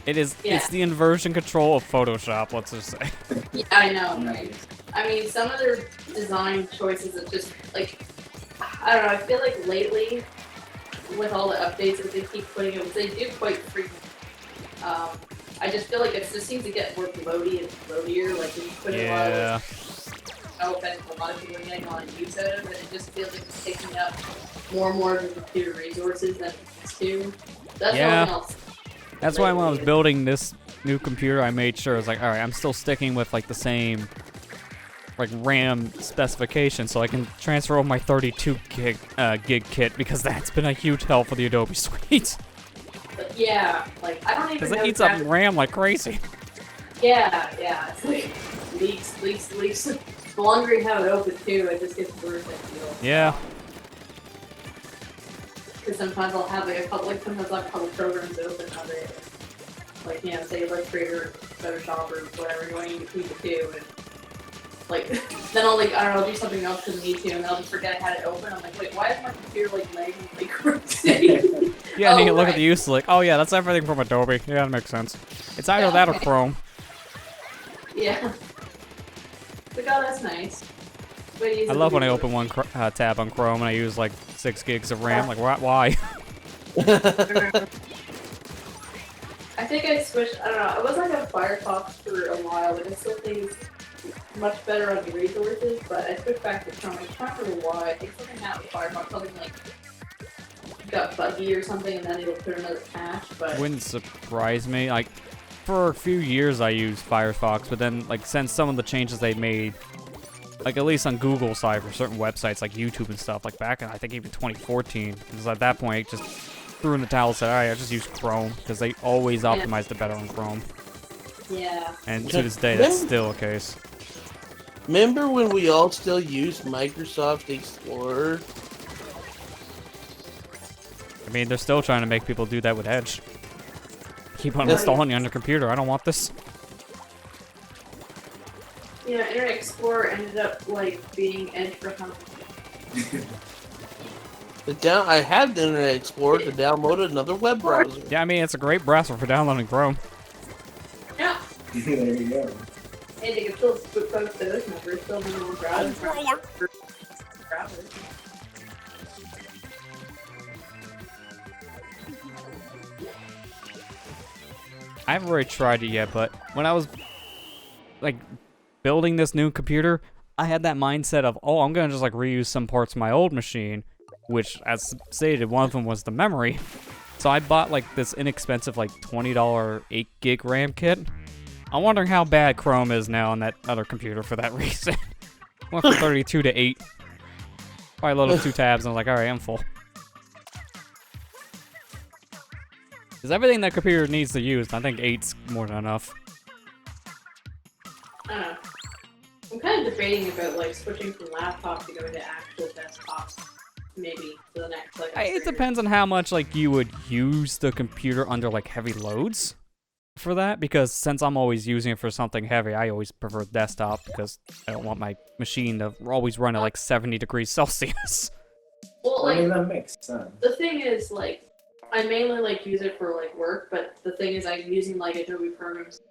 It is. Yeah. It's the inversion control of Photoshop, let's just say. yeah, I know, right? I mean, some of their design choices are just like, I don't know. I feel like lately, with all the updates that they keep putting in, which they do quite frequently. I just feel like it just seems to get more bloaty and bloatier. Like when you put in a lot of Yeah. no offense, a lot of people are getting on use of it, but it just feels like it's taking up more and more of the computer resources than it's to. That's Yeah. all else. That's why when I was building this new computer, I made sure I was like, all right, I'm still sticking with like the same like RAM specification, so I can transfer over my 32 gig kit, because that's been a huge help for the Adobe Suite. But yeah, like I don't even Because know it eats up exactly- RAM like crazy. Yeah, it's like leaks. The longer you have it open too, it just gets worse, I feel. Yeah. Because sometimes I'll have sometimes I'll have a couple programs open of it. Like, you know, say Illustrator, Photoshop, or whatever, going in between the two, and like, then I'll like, I don't know, I'll do something else because I need to, and then I'll just forget I had it open. I'm like, wait, why is my computer like lagging like crazy? Yeah, and you Oh, can look at right. the use like, oh yeah, that's everything from Adobe. Yeah, that makes sense. It's either Yeah, that or okay. Chrome. Yeah. Like, oh, that's nice. But I love when I open one tab on Chrome and I use like 6 gigs of RAM. Like, why? I think I switched. I don't know. I was like on Firefox for a while, but I still think it's much better on the resources. But I switched back to Chrome. I can't remember why. I think something happened with Firefox. Something like got buggy or something, and then it'll put another patch. But Wouldn't surprise me. Like, for a few years I used Firefox, but then like since some of the changes they made, like at least on Google side for certain websites like YouTube and stuff, like back in I think even 2014, because at that point I just threw in the towel and said, alright, I just use Chrome, because they always optimized it better on Chrome. yeah, And to this day that's still the case. Remember when we all still used Microsoft Explorer? I mean, they're still trying to make people do that with Edge. Keep on Yes. installing it on your computer. I don't want this. You know, Internet Explorer ended up like being Edge for Humble. I had the Internet Explorer to download another web browser. Yeah, I mean, it's a great browser for downloading Chrome. Yeah. There you go. And you can still post those numbers, still in the browser. I haven't really tried it yet, but when I was like building this new computer, I had that mindset of, oh, I'm gonna just like reuse some parts of my old machine, which, as stated, one of them was the memory. So I bought like this inexpensive like $20 8 gig RAM kit. I'm wondering how bad Chrome is now on that other computer for that reason. Went from 32 to 8. I loaded 2 tabs and I was like, alright, I'm full. Because everything that computer needs to use, I think 8's more than enough. I don't know. I'm kind of debating about like switching from laptop to going to actual desktops, maybe for the next like. It depends on how much like you would use the computer under like heavy loads for that, because since I'm always using it for something heavy, I always prefer desktop because I don't want my machine to always run at like 70 degrees Celsius. Well, I mean, like that makes sense. the thing is, like I mainly like use it for like work, but the thing is, I'm using like Adobe programs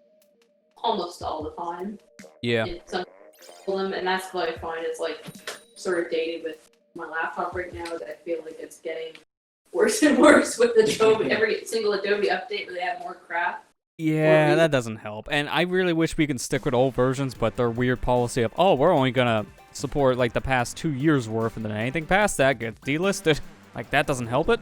almost all the time. Yeah. And some of them, and that's what I find is like sort of dated with my laptop right now. That I feel like it's getting worse and worse with Adobe. Every single Adobe update where they have more crap. Yeah, that doesn't help. And I really wish we could stick with old versions, but their weird policy of, oh, we're only gonna support like the past 2 years worth, and then anything past that gets delisted. Like, that doesn't help it.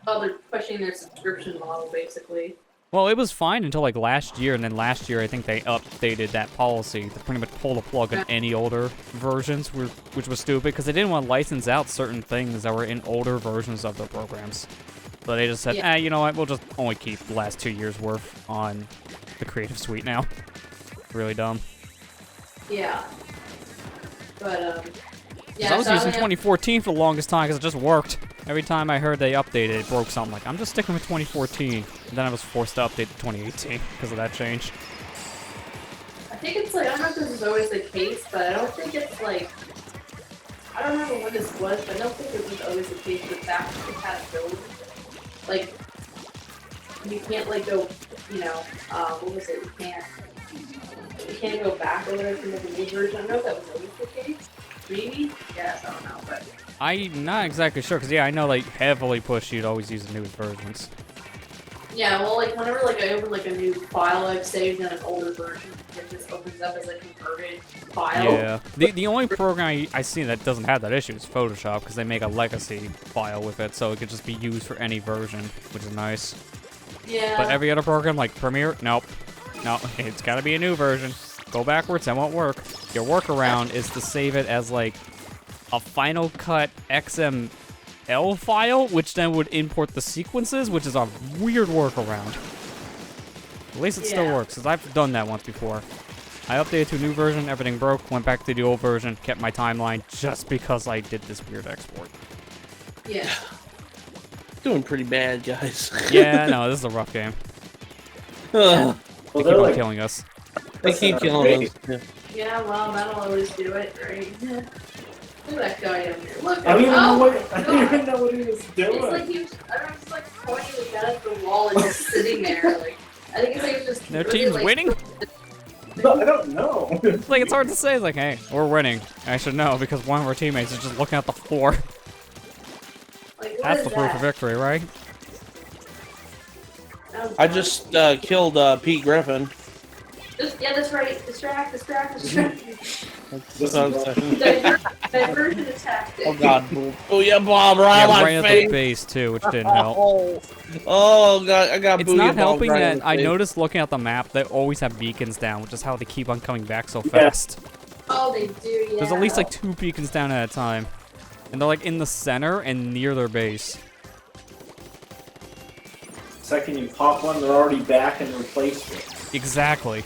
Oh, they're pushing their subscription model basically. Well, it was fine until like last year, and then last year I think they updated that policy to pretty much pull the plug on any older versions, which was stupid because they didn't want to license out certain things that were in older versions of their programs. So they just said, you know what, we'll just only keep the last 2 years worth on the Creative Suite now. Really dumb. Yeah. But, I was using 2014 for the longest time because it just worked. Every time I heard they updated, it broke something. Like, I'm just sticking with 2014. And then I was forced to update to 2018 because of that change. I think it's like, I don't know if this is always the case, but I don't think it's like, I don't remember when this was, but I don't think it was always the case with backwards compatibility. Like, you can't like go, you know, what was it, you can't go back or whatever from the new version. I don't know if that was always the case. Maybe? Yes, I don't know, but. I'm not exactly sure, because yeah, I know like heavily push you'd always use the newest versions. Yeah, well, like whenever like I open like a new file I've saved in an older version, it just opens up as a converted file. Yeah. The only program I see that doesn't have that issue is Photoshop, because they make a legacy file with it, so it could just be used for any version, which is nice. Yeah. But every other program, like Premiere, nope. No, it's gotta be a new version. Go backwards, that won't work. Your workaround is to save it as like a Final Cut XML file, which then would import the sequences, which is a weird workaround. At least it still works, because I've done that once before. I updated to a new version, everything broke, went back to the old version, kept my timeline just because I did this weird export. Yeah. Doing pretty bad, guys. Yeah, no, this is a rough game. Ugh, They keep on killing us. they keep killing us. Yeah. Yeah, well, that'll always do it, right? Look at that guy down there. Look I don't even know what I God. don't even know what he was doing. It's like he was, I don't know, he's like pointing the gun at the wall and just sitting there. Like, I think it's like just. Their really, team's like, winning? No, I don't know. It's like, it's hard to say. It's like, hey, we're winning. I should know, because one of our teammates is just looking at the floor. Like, what That's is the proof of that? victory, right? I just killed Pete Griffin. That's right. Distract. Diversion attack. Oh god. Oh yeah, Bob, right Yeah, on my right at the face. base, too, which didn't help. Oh god, I got It's booyah not bombed helping right in that the I face. noticed looking at the map, they always have beacons down, which is how they keep on coming back so fast. Oh, they do, yeah. There's at least like 2 beacons down at a time. And they're like in the center and near their base. Second you pop one, they're already back and replaced it. Exactly.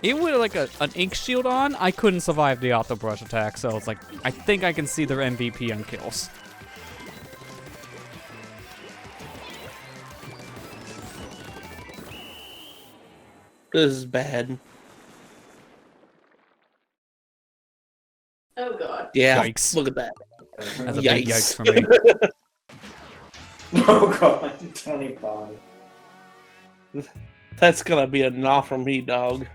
Even with like an ink shield on, I couldn't survive the auto brush attack. So it's like, I think I can see their MVP on kills. This is bad. Oh god. Yeah. Yikes. Look at that. That's a big yikes for me. Oh god, 25. That's gonna be a nah from me, dog.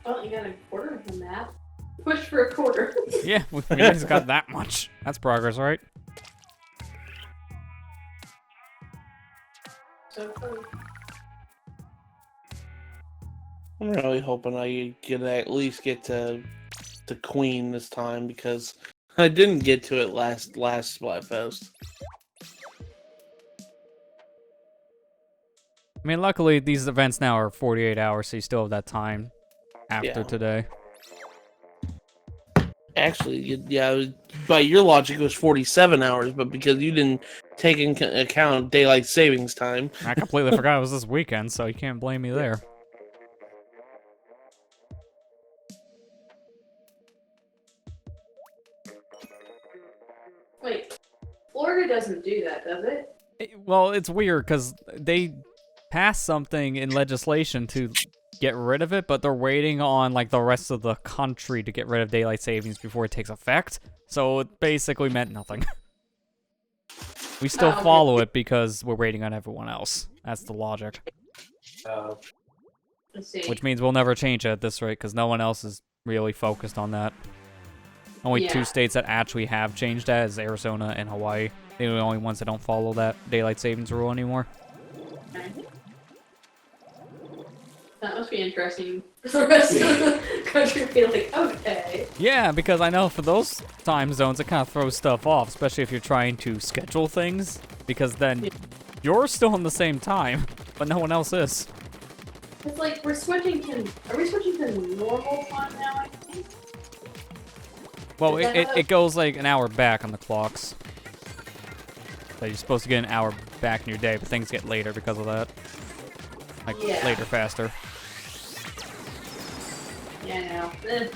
Well, you got a quarter from that. Push for a quarter. Yeah, we at least got that much. That's progress, right? So close. I'm really hoping I can at least get to Queen this time because I didn't get to it last Splatfest. I mean, luckily these events now are 48 hours, so you still have that time after Yeah. today. Actually, yeah, by your logic, it was 47 hours, but because you didn't take into account daylight savings time. I completely forgot it was this weekend, so you can't blame me there. Wait, Florida doesn't do that, does it? Well, it's weird because they passed something in legislation to get rid of it, but they're waiting on like the rest of the country to get rid of daylight savings before it takes effect. So it basically meant nothing. We still Oh, okay. follow it because we're waiting on everyone else. That's the logic. Let's see. Which means we'll never change it at this rate because no one else is really focused on that. Only two Yeah. states that actually have changed that is Arizona and Hawaii. They're the only ones that don't follow that daylight savings rule anymore. Okay. That must be interesting for the rest of the country to be like, okay. Yeah, because I know for those time zones, it kind of throws stuff off, especially if you're trying to schedule things, because then you're still in the same time, but no one else is. It's like we're switching to. Are we switching to normal time now? I think. Well, Is that it goes like an hour back on the clocks. So you're supposed to get an hour back in your day, but things get later because of that. Like, Yeah. later faster. Yeah, I know.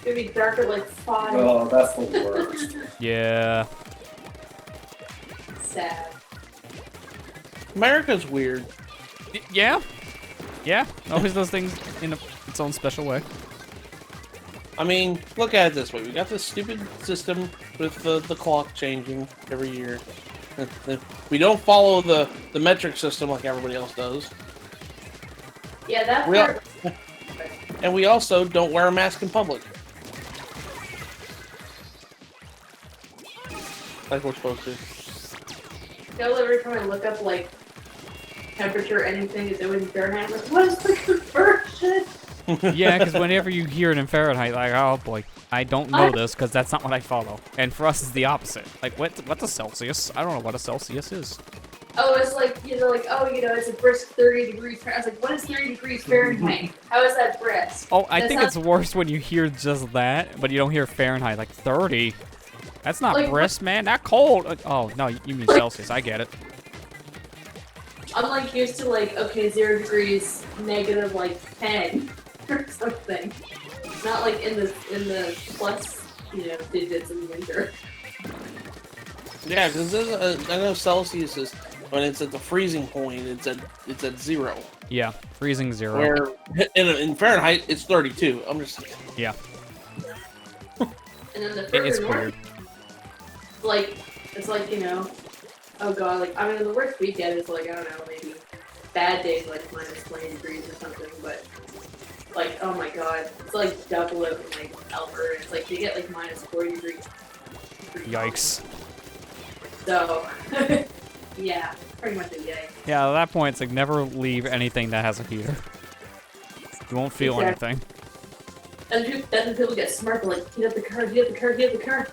It'd be dark at like 5. Oh, that's the worst. Yeah. Sad. America's weird. Yeah. Yeah. Always does things in its own special way. I mean, look at it this way. We got this stupid system with the clock changing every year. We don't follow the metric system like everybody else does. Yeah, that's We where. And we also don't wear a mask in public. Like we're supposed to. Still, every time I look up like temperature or anything, it's always in Fahrenheit. I'm like, what is the conversion? Yeah, because whenever you hear it in Fahrenheit, like, oh boy, I don't know this because that's not what I follow. And for us, it's the opposite. Like, what's a Celsius? I don't know what a Celsius is. Oh, it's like, like, oh, it's a brisk 30 degrees Fahrenheit. I was like, what is 30 degrees Fahrenheit? How is that brisk? Oh, I That think sounds- it's worse when you hear just that, but you don't hear Fahrenheit. Like 30. That's not Like, brisk, man. That cold. Oh no, you mean Celsius? I get it. I'm like used to like, okay, 0 degrees, negative like 10 or something. Not like in the plus, digits in winter. Yeah, because I know Celsius is when it's at the freezing point. It's at 0. Yeah, freezing 0. Where in Fahrenheit it's 32. I'm just like, Yeah, And then the further it's north, weird. like, it's like, oh god, like, I mean, the worst weekend is like, I don't know, maybe bad days like minus 20 degrees or something, but like, oh my god, it's like double it in like Alberta. It's like you get like minus 40 degrees. Yikes. So, yeah, pretty much a yikes. Yeah, at that point, it's like never leave anything that has a heater. You won't feel Exactly. anything. That's when people get smart. They're like, get up the car, get up the car, get up the car.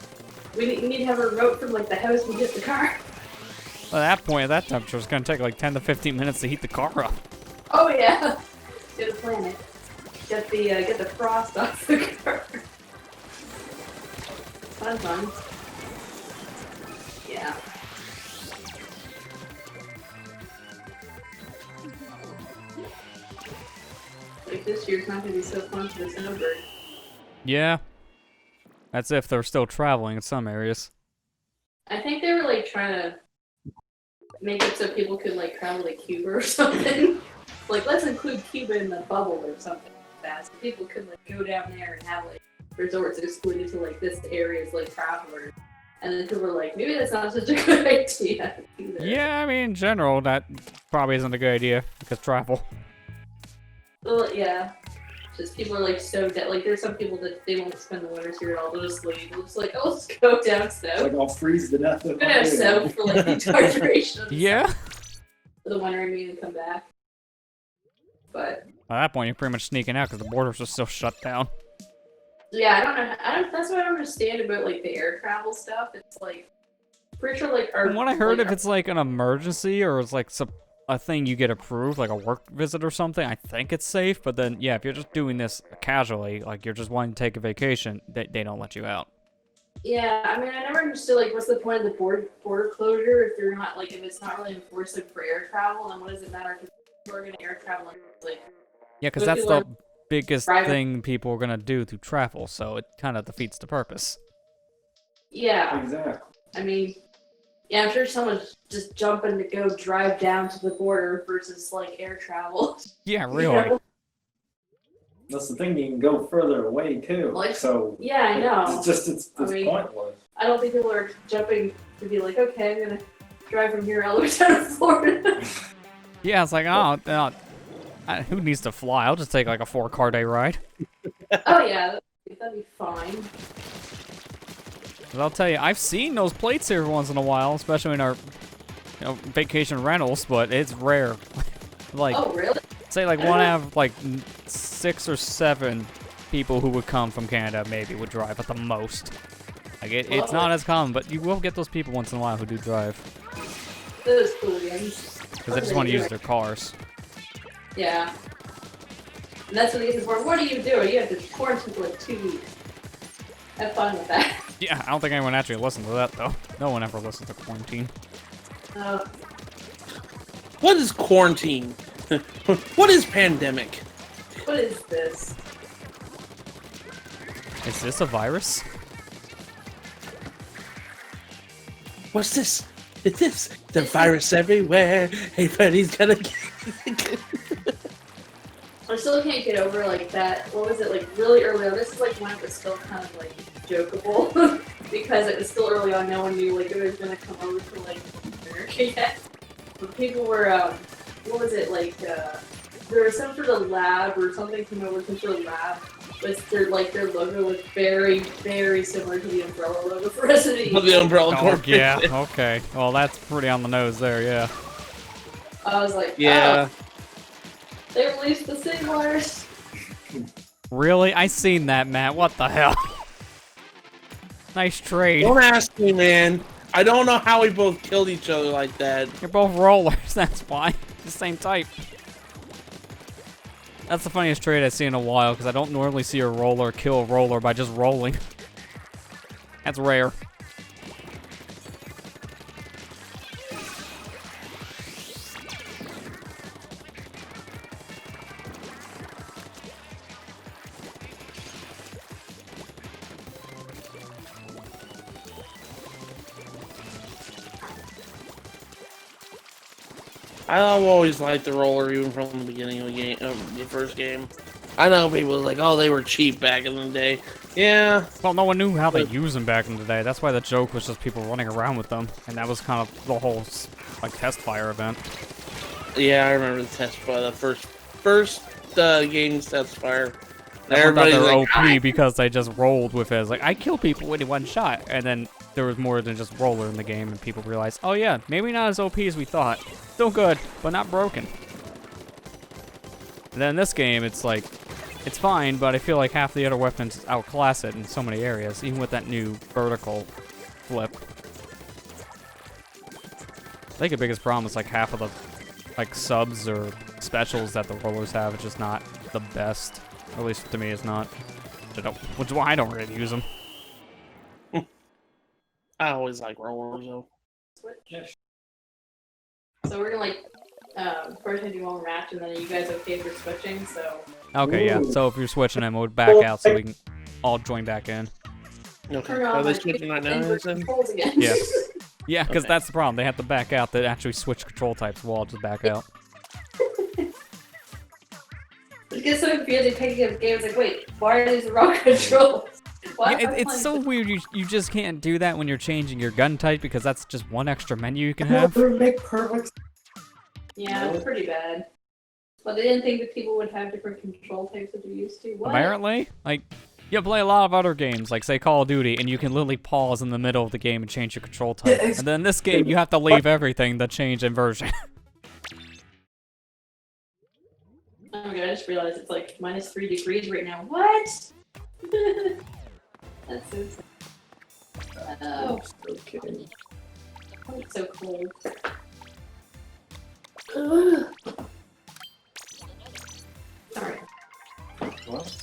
We need to have a remote from like the house to get the car. Well, at that point, at that temperature, it's gonna take like 10 to 15 minutes to heat the car up. Oh yeah, get a planet. Get the frost off the car. Fun. Yeah. Like this year's not gonna be so fun for the snowbird. Yeah. That's if they're still traveling in some areas. I think they were like trying to make it so people could like travel to Cuba or something. Like let's include Cuba in the bubble or something like that, so people could like go down there and have like resorts excluded to like this area's like travelers. And then people were like, maybe that's not such a good idea either. Yeah, I mean, in general, that probably isn't a good idea because travel. Well, yeah. Just people are like so dead. Like there's some people that they won't spend the winters here at all. They'll just leave. They'll just like, oh, let's go down It's snow. like I'll freeze to death. We're gonna have snow for like the entire duration of the Yeah. summer. For the winter and me to come back. But At that point, you're pretty much sneaking out because the borders are still shut down. yeah, I don't know. That's what I don't understand about like the air travel stuff. It's like pretty sure like our. From what I heard, like, if it's like an emergency or it's like a thing you get approved, like a work visit or something, I think it's safe. But then, yeah, if you're just doing this casually, like you're just wanting to take a vacation, they don't let you out. Yeah, I mean, I never understood like what's the point of the border closure if you're not like if it's not really enforced like, for air travel, then what does it matter? Because we're gonna air travel and like. Yeah, because But that's people the biggest driving- thing people are gonna do to travel, so it kind of defeats the purpose. Yeah, Exactly. I mean, yeah, I'm sure someone's just jumping to go drive down to the border versus like air travel. Yeah, You really. know? That's the thing. You can go further away too. Like- so Yeah, I know. it's just it's I mean- pointless. I don't think people are jumping to be like, okay, I'm gonna drive from here all the way down to Florida. Yeah, it's like, oh, who needs to fly? I'll just take like a 4-car day ride. Oh yeah, that'd be fine. 'Cause I'll tell you, I've seen those plates here once in a while, especially in our vacation rentals, but it's rare. Like, Oh really? say like one out of like 6 or 7 people who would come from Canada maybe would drive at the most. Like it's not as common, but you will get those people once in a while who do drive. Those hooligans. Because they just want to use their cars. Yeah. And that's what they get for. What are you doing? You have to quarantine for like 2 weeks. Have fun with that. Yeah, I don't think anyone actually listens to that though. No one ever listens to quarantine. What is quarantine? What is pandemic? What is this? Is this a virus? What's this? It's this. The virus everywhere. Everybody's gonna get I still can't get over like that. What was it like really early on? This is like when it was still kind of like jokeable because it was still early on. No one knew like it was gonna come over to like America yet. But people were what was it like? There was some sort of lab or something came over some sort of lab. But their logo was very very similar to the umbrella logo for Resident Evil. the umbrella Oh, corporation. yeah, okay. Well, that's pretty on the nose there, yeah. I was like, Yeah. oh, they released the same wires. Really? I seen that, Matt. What the hell? Nice trade. Don't ask me, man. I don't know how we both killed each other like that. You're both rollers, that's why. The same type. That's the funniest trade I've seen in a while, because I don't normally see a roller kill a roller by just rolling. That's rare. I've always liked the roller, even from the beginning of the game, the first game. I know people are like, oh, they were cheap back in the day. Yeah, Well, no one knew how they used them back in the day. That's why the joke was just people running around with them. And that was kind of the whole, like, test fire event. yeah, I remember the test fire, the first game's test fire. Everyone thought they were like, OP because they just rolled with it. It's like, I kill people with one shot. And then there was more than just roller in the game, and people realized, oh yeah, maybe not as OP as we thought. Still good, but not broken. And then in this game, it's like, it's fine, but I feel like half the other weapons outclass it in so many areas, even with that new vertical flip. I think the biggest problem is like half of the like subs or specials that the rollers have is just not the best. Or at least to me, it's not. Which is why I don't really use them. I always like rollers though. So we're gonna like first time do one match, and then you guys okay for switching, so. Okay, yeah. Ooh. So if you're switching, then we'll back out so we can all join back in. Okay. Turn Are on they my switching right now? inverse Is it? controls again. Yeah. Yeah, because Okay. that's the problem. They have to back out to actually switch control types. We'll all just back out. It gets so confusing picking up games like, wait, why are these the wrong controls? Why Yeah, am I it's playing so this? weird. You just can't do that when you're changing your gun type because that's just one extra menu you can have. Make perfect. Yeah, it's pretty bad. But they didn't think that people would have different control types that they're used to. What? Apparently, like you play a lot of other games, like say Call of Duty, and you can literally pause in the middle of the game and change your control type. And then in this game, you have to leave everything to change inversion. Oh my god, I just realized it's like -3 degrees right now. What? That's so sad. Oh, Okay. it's so cold. Ugh. Alright. What?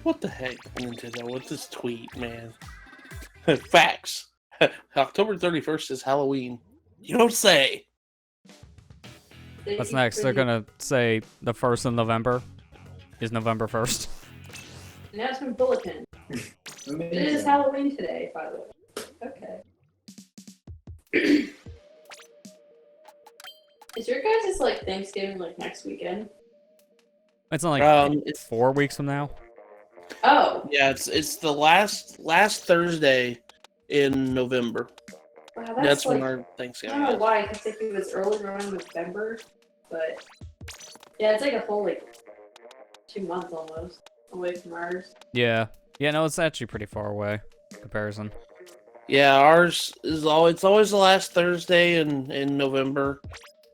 What the heck, Nintendo? What's this tweet, man? Facts. October 31st is Halloween. You don't say. What's next? They're gonna say the 1st of November is November 1st. Announcement bulletin. It is Amazing. Halloween today, by the way. Okay. Is your guys' like Thanksgiving like next weekend? It's not like It's 4 weeks from now. Oh, yeah, it's the last Thursday in November. wow, That's like, when our I Thanksgiving don't know is. why, because I think it was early around November, but yeah, it's like a whole like 2 months almost away from ours. Yeah. Yeah, no, it's actually pretty far away in comparison. Yeah, ours is it's always the last Thursday in November,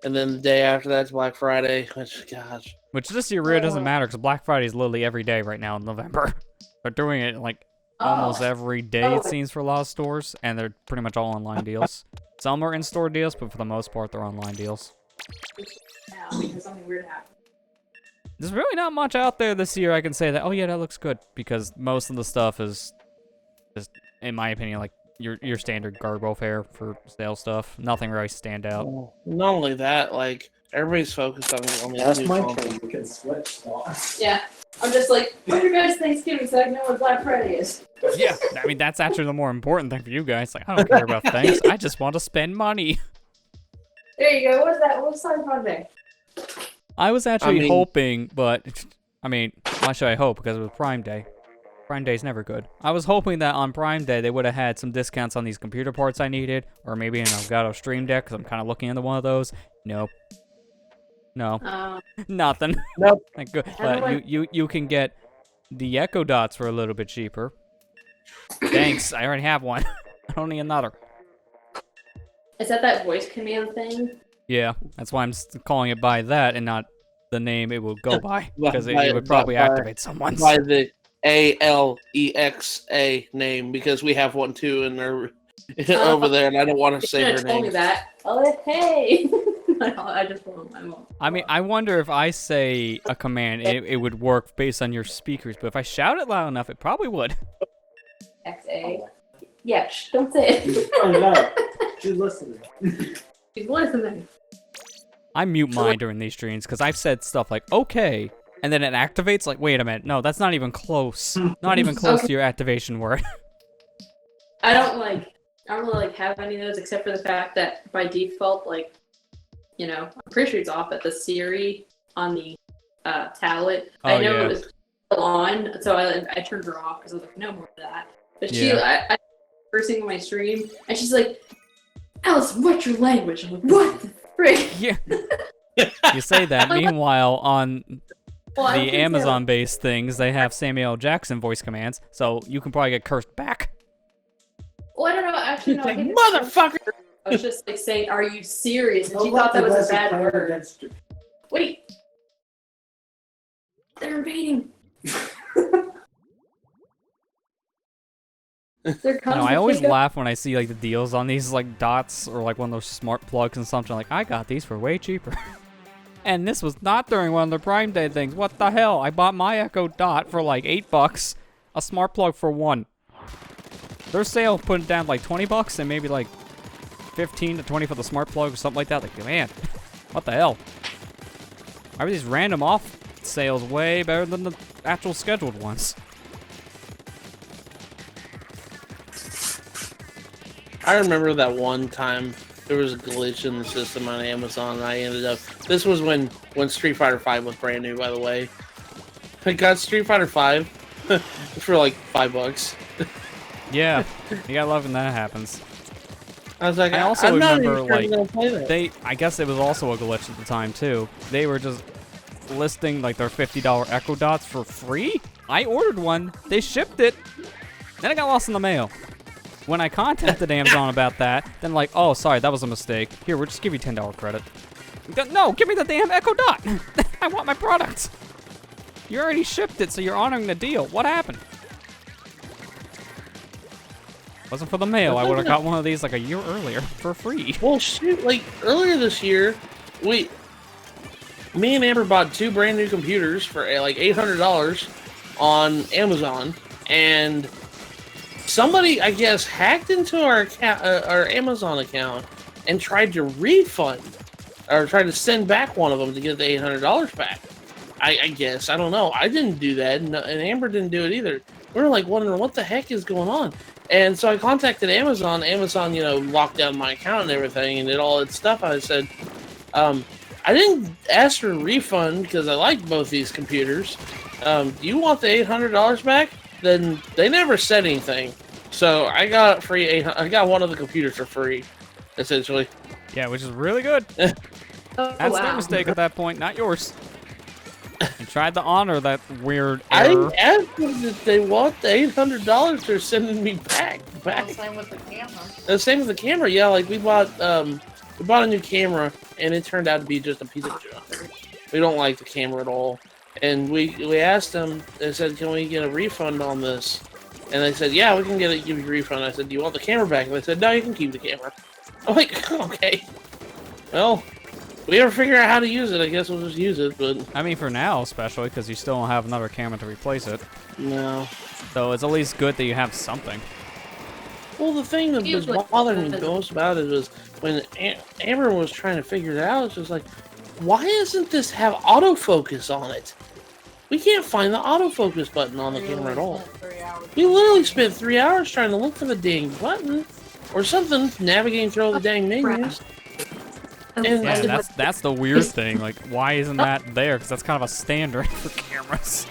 and then the day after that's Black Friday. Which, gosh, Which this year really doesn't matter because Black Friday is literally every day right now in November. They're doing it like almost every day, it seems, for a lot of stores, and they're pretty much all online deals. Some are in-store deals, but for the most part, they're online deals. Now, because something weird happened. There's really not much out there this year I can say that, oh yeah, that looks good, because most of the stuff is just, in my opinion, like your standard garbo fare for sale stuff. Nothing really stand out. not only that, like everybody's focused on these That's new my consoles. turn. You can switch now. Yeah, I'm just like, when's your guys' Thanksgiving so I can know what Black Friday is? Yeah, I mean, that's actually the more important thing for you guys. Like, I don't care about things. I just want to spend money. There you go. What's that? What's Cyberpunk Day? I was actually mean- hoping, but, I mean, why should I hope? Because it was Prime Day. Prime Day's never good. I was hoping that on Prime Day they would have had some discounts on these computer parts I needed, or maybe an Elgato Stream Deck, because I'm kind of looking into one of those. Nope. No. Nothing. Nope. Like, good. How do But you can get the Echo Dots for a little bit cheaper. Thanks, I already have one. I don't need another. Is that voice command thing? Yeah, that's why I'm calling it by that and not the name it will go by, because By- it would probably by- activate someone's. By the ALEXA name, because we have one too, and they're over there, and I don't want to You say should her have told me name. that. Oh, hey! I just won't. I won't. I mean, I wonder if I say a command, it would work based on your speakers, but if I shout it loud enough, it probably would. XA. Yeah, shh, don't say it. Oh no, she's listening. She's listening. I mute mine during these streams because I've said stuff like, okay, and then it activates, like, wait a minute, no, that's not even close. Not even close to your activation word. I don't really have any of those except for the fact that by default, like, you know, I'm pretty sure it's off at the Siri on the tablet. I Oh, know yeah. it was still on, so I turned her off because I was like, no more of that. But she, Yeah. I first thing on my stream, and she's like, Alice, what's your language? I'm like, what the frick? Yeah. You say that. Meanwhile, on Well, I the was gonna say, Amazon-based things, they have Samuel L. Jackson voice commands, so you can probably get cursed back. well, I don't know. Actually, no. I Like, think it's- motherfucker! I was just like saying, "Are you serious?" And she Don't let thought that the was a rest bad play word. against you. Wait, they're invading. They're You coming. know, I to always take up- laugh when I see like the deals on these like dots or like one of those smart plugs and something. Like, I got these for way cheaper. And this was not during one of the Prime Day things. What the hell? I bought my Echo Dot for like $8, a smart plug for $1. Their sale put it down like $20 and maybe like 15 to 20 for the smart plug or something like that. Like, man, what the hell? Why are these random off sales way better than the actual scheduled ones? I remember that one time there was a glitch in the system on Amazon, and I ended up. This was when Street Fighter V was brand new, by the way. I got Street Fighter V for like $5. Yeah, you gotta love when that happens. I was like, I also I'm not remember, even sure I'm like, gonna play that. I guess it was also a glitch at the time too. They were just listing like their $50 Echo Dots for free. I ordered one, they shipped it, then it got lost in the mail. When I contacted Amazon about that, then like, oh, sorry, that was a mistake. Here, we'll just give you $10 credit. No, give me the damn Echo Dot. I want my product. You already shipped it, so you're honoring the deal. What happened? Wasn't for the mail. I would have got one of these like a year earlier for free. Well, shoot, like earlier this year, me and Amber bought 2 brand new computers for like $800 on Amazon, and somebody, I guess, hacked into our Amazon account and tried to refund or tried to send back one of them to get the $800 back. I guess, I don't know. I didn't do that, and Amber didn't do it either. We were like wondering what the heck is going on. And so I contacted Amazon. Amazon, locked down my account and everything and did all that stuff. I said, I didn't ask for a refund because I like both these computers. Do you want the $800 back? Then they never said anything. So I got I got one of the computers for free, essentially. Yeah, which is really good. Oh, That's their wow. mistake at that point, not yours. You tried to honor that weird I error. asked them if they want the $800 they're sending me back. Well, same with the camera. The same with the camera, yeah. Like we bought a new camera, and it turned out to be just a piece of junk. We don't like the camera at all, and we asked them. They said, "Can we get a refund on this?" And they said, "Yeah, we can give you a refund." I said, "Do you want the camera back?" And they said, "No, you can keep the camera." I'm like, "Okay, well, if we ever figure out how to use it, I guess we'll just use it." But I mean, for now, especially because you still don't have another camera to replace it. no. So it's at least good that you have something. Well, the thing that was bothering me most about it was when Amber was trying to figure it out. It's just like, why doesn't this have autofocus on it? We can't find the autofocus button on the camera at all. We literally spent 3 hours trying to look for the dang button or something, navigating through all the dang menus. And Yeah, that's the weird thing. Like, why isn't that there? Because that's kind of a standard for cameras.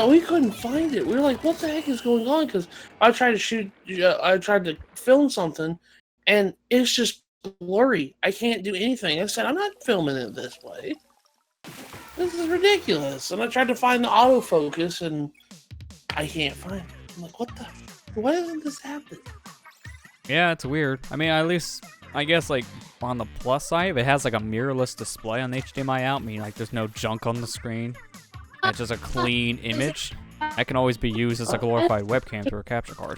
we couldn't find it. We were like, what the heck is going on? Because I tried to film something, and it's just blurry. I can't do anything. I said, I'm not filming it this way. This is ridiculous. And I tried to find the autofocus, and I can't find it. I'm like, why doesn't this happen? Yeah, it's weird. I mean, at least, I guess, like, on the plus side, it has, like, a mirrorless display on the HDMI out, meaning, like, there's no junk on the screen. It's just a clean image. That can always be used as a glorified webcam through a capture card.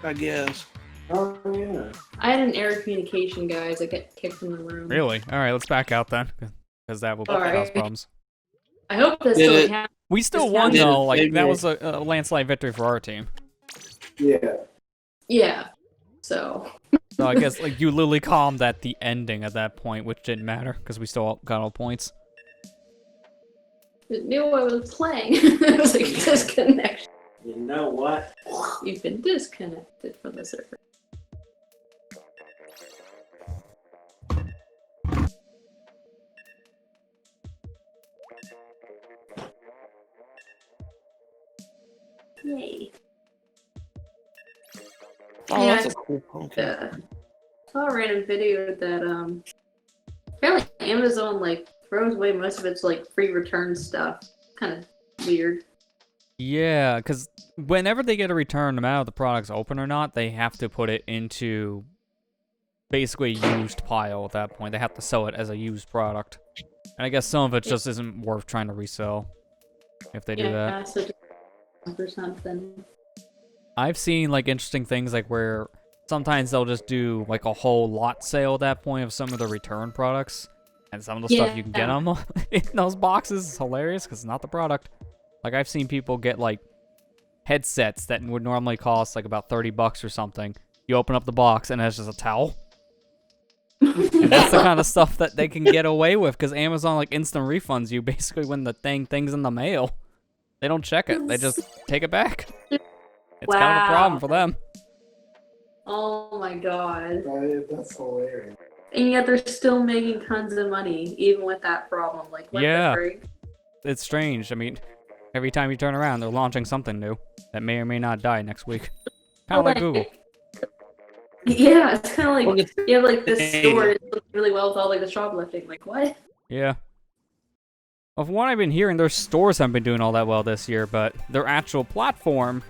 I guess. Oh, yeah. I had an error communication, guys. I get kicked from the room. Really? Alright, let's back out then. Because that will Alright. cause problems. I hope this Did still it- counts. We still Just won, did it though. Like, maybe- that was a landslide victory for our team. Yeah. Yeah. So. So I guess, like, you literally calmed at the ending at that point, which didn't matter, because we still got all points. It knew I was playing. It was like disconnection. You know what? You've been disconnected from the server. Yay. Oh, Yeah, that's a cool pumpkin. saw a random video that apparently Amazon like throws away most of its like free return stuff. Kind of weird. Yeah, because whenever they get a return, no matter if the product's open or not, they have to put it into basically a used pile at that point. They have to sell it as a used product. And I guess some of it just isn't worth trying to resell if they do that. So or something. I've seen like interesting things like where sometimes they'll just do like a whole lot sale at that point of some of the return products. And some of the stuff you can get them in those boxes is hilarious because it's not the product. Like I've seen people get like headsets that would normally cost like about $30 or something. You open up the box and it's just a towel. And that's the kind of stuff that they can get away with because Amazon like instant refunds you basically when the thing's in the mail. They don't check it. They just take it back. It's kind of a problem for them. Oh my god. That's hilarious. And yet they're still making tons of money, even with that problem. Like, what Yeah. the freak? It's strange. I mean, every time you turn around, they're launching something new that may or may not die next week. Kind of like Google. Yeah, it's kind of like, Well, it's- you have like this store that's doing really well with all like the shoplifting. Like, what? Yeah. Well, from what I've been hearing, their stores haven't been doing all that well this year, but their actual platform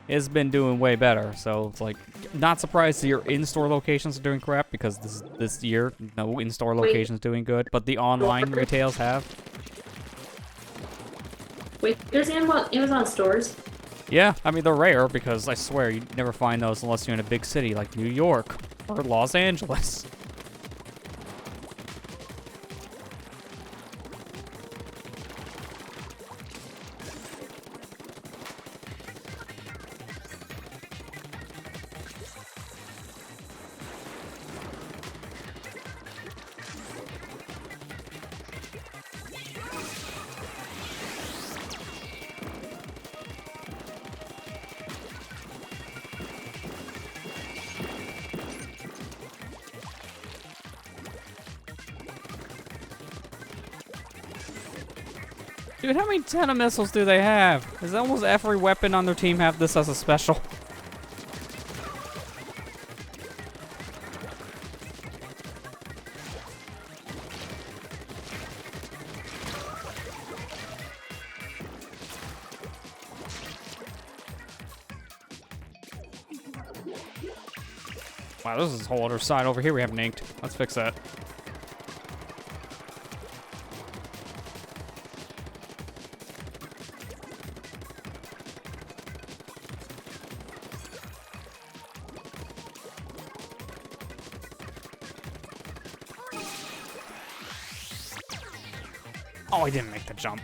has been doing way better. So it's like, not surprised that your in-store locations are doing crap because this year, no in-store locations doing good, but the online retails have. Wait, there's Amazon stores? Yeah, I mean, they're rare because I swear you never find those unless you're in a big city like New York or Los Angeles. Dude, how many ton of missiles do they have? Does almost every weapon on their team have this as a special? Wow, this is a whole other side over here we haven't inked. Let's fix that. Oh, I didn't make the jump.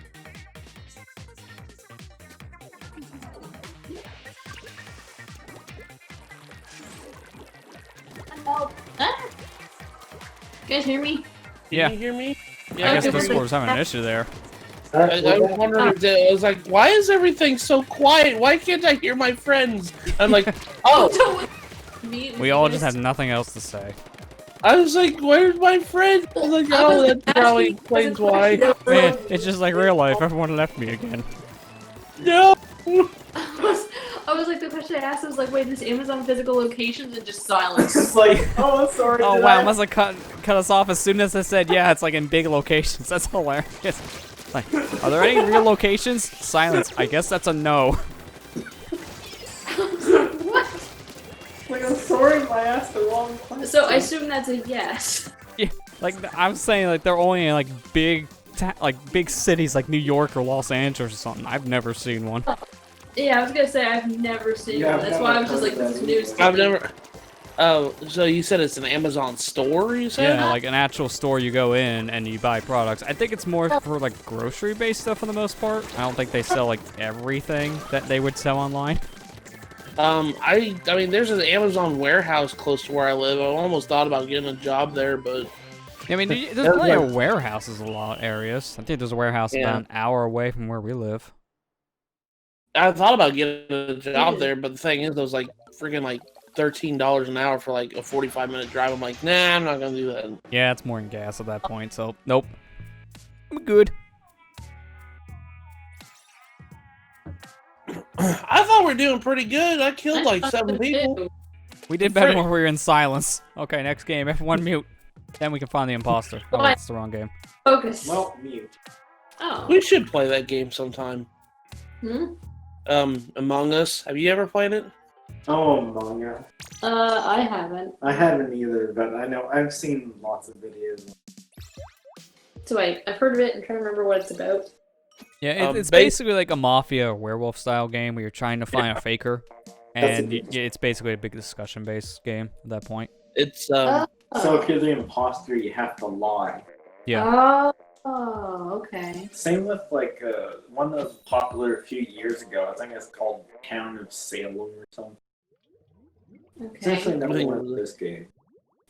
Ah! You guys hear me? Yeah. Can you hear me? I guess Okay. Discord's having an issue there. I was wondering, I was like, why is everything so quiet? Why can't I hear my friends? I'm like, oh, We all just have nothing else to say. I was like, where's my friend? I was like, oh, that probably explains why. Man, it's just like real life. Everyone left me again. No. I was like, the question I asked was like, wait, this Amazon physical locations and just silence. It's like, oh, sorry. Oh did wow, I- must have cut us off as soon as I said, yeah, it's like in big locations. That's hilarious. Like, are there any real locations? Silence. I guess that's a no. What? Like, I'm sorry if I asked the wrong question. So I assume that's a yes. Yeah, like I'm saying, like they're only in like big cities like New York or Los Angeles or something. I've never seen one. Yeah, I was gonna say I've never seen Yeah, one. I've That's why I never was just like, heard this is that news. I've never. Oh, so you said it's an Amazon store? You said? Yeah, like an actual store you go in and you buy products. I think it's more for like grocery-based stuff for the most part. I don't think they sell like everything that they would sell online. I mean, there's an Amazon warehouse close to where I live. I almost thought about getting a job there, but I mean, there's plenty of warehouses in a lot of areas. I think there's a warehouse about an hour away from where we live. I thought about getting a job there. But the thing is, it was like freaking like $13 an hour for like a 45-minute drive. I'm like, nah, I'm not gonna do that. Yeah, it's more than gas at that point, so nope. I'm good. I thought we were doing pretty good. I killed like 7 people. We did better when we were in silence. Okay, next game. F1 mute. Then we can find the imposter. Oh, What? that's the wrong game. Focus. Well, mute. Oh. We should play that game sometime. Hmm? Among Us. Have you ever played it? Oh, manga. I haven't. I haven't either, but I know I've seen lots of videos. So wait, I've heard of it and trying to remember what it's about. Yeah, Um, it's ba- basically like a mafia or werewolf style game where you're trying to find a faker. That's And a- it's basically a big discussion based game at that point. It's So if you're the imposter, you have to lie. Yeah. Oh, okay. Same with like one that was popular a few years ago. I think it's called Town of Salem or something. It's Okay. actually never I think went it was with this game.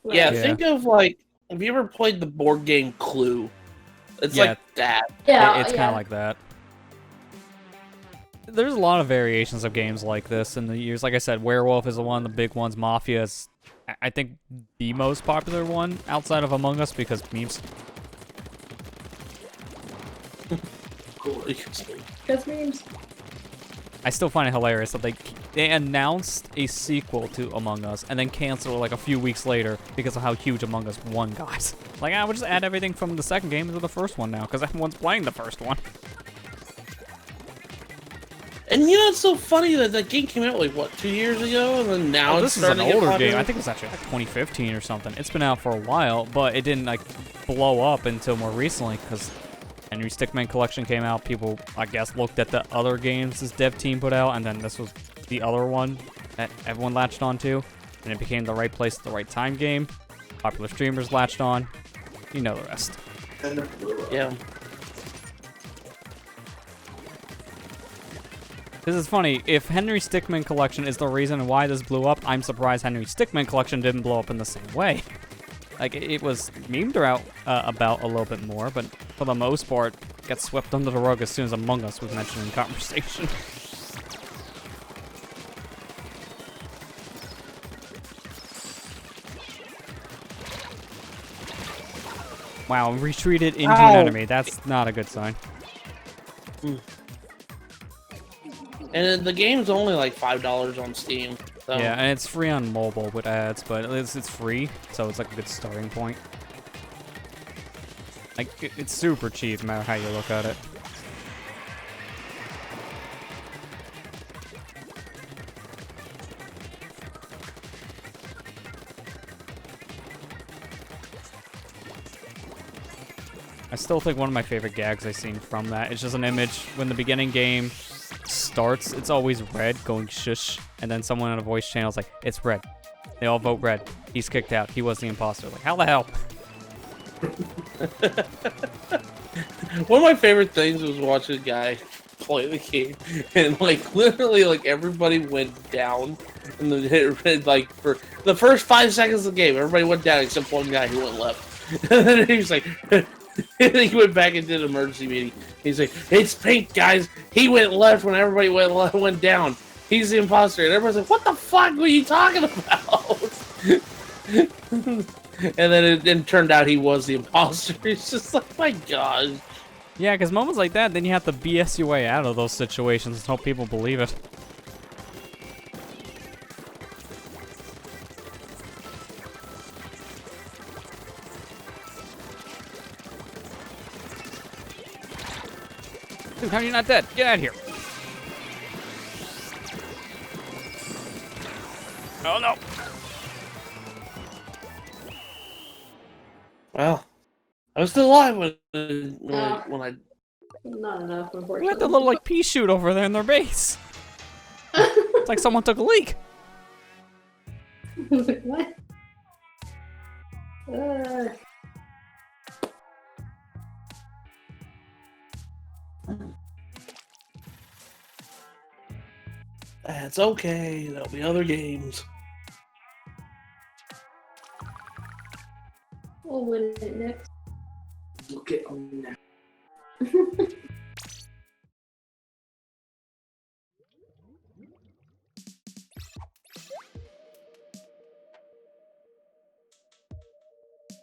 Yeah, Right. Yeah. think of like, have you ever played the board game Clue? It's Yeah. like that. Yeah, It's kind yeah. of like that. There's a lot of variations of games like this in the years. Like I said, Werewolf is the one of the big ones. Mafia is, I think, the most popular one outside of Among Us because memes. Because memes. I still find it hilarious that they announced a sequel to Among Us and then canceled it like a few weeks later because of how huge Among Us 1 got. Like, I would just add everything from the second game into the first one now because everyone's playing the first one. And you know, it's so funny that that game came out like what 2 years ago, and then now Oh, it's this is an starting to get older popular? game. I think it's actually like 2015 or something. It's been out for a while, but it didn't like blow up until more recently because Henry Stickmin Collection came out. People, I guess, looked at the other games this dev team put out, and then this was the other one that everyone latched onto, and it became the right place at the right time game. Popular streamers latched on. You know the rest. And it blew up. Yeah. This is funny. If Henry Stickmin Collection is the reason why this blew up, I'm surprised Henry Stickmin Collection didn't blow up in the same way. Like, it was memed about a little bit more, but for the most part, got swept under the rug as soon as Among Us was mentioned in conversation. Wow, retreated into an Ow. enemy. That's not a good sign. And the game's only like $5 on Steam. So. Yeah, and it's free on mobile with ads, but it's free, so it's like a good starting point. Like, it's super cheap no matter how you look at it. I still think one of my favorite gags I've seen from that is just an image when the beginning game starts, it's always red going shush, and then someone on a voice channel is like, it's red. They all vote red. He's kicked out. He was the imposter. Like, how the hell? One of my favorite things was watching a guy play the game, and like literally, like everybody went down, and like for the first 5 seconds of the game, everybody went down except one guy who went left. And then he was like, he went back and did an emergency meeting. He's like, "It's pink, guys. He went left when everybody went down. He's the imposter." And everybody's like, "What the fuck were you talking about?" And then it turned out he was the imposter. It's just like, my gosh. Yeah, because moments like that, then you have to BS your way out of those situations and hope people believe it. Dude, how are you not dead? Get out of here. Oh no. Well, I was still alive when I. Not enough, We unfortunately. had the little like pea shoot over there in their base. It's like someone took a leak. I was like, what? That's okay. There'll be other games. We'll win it next. Look at me now.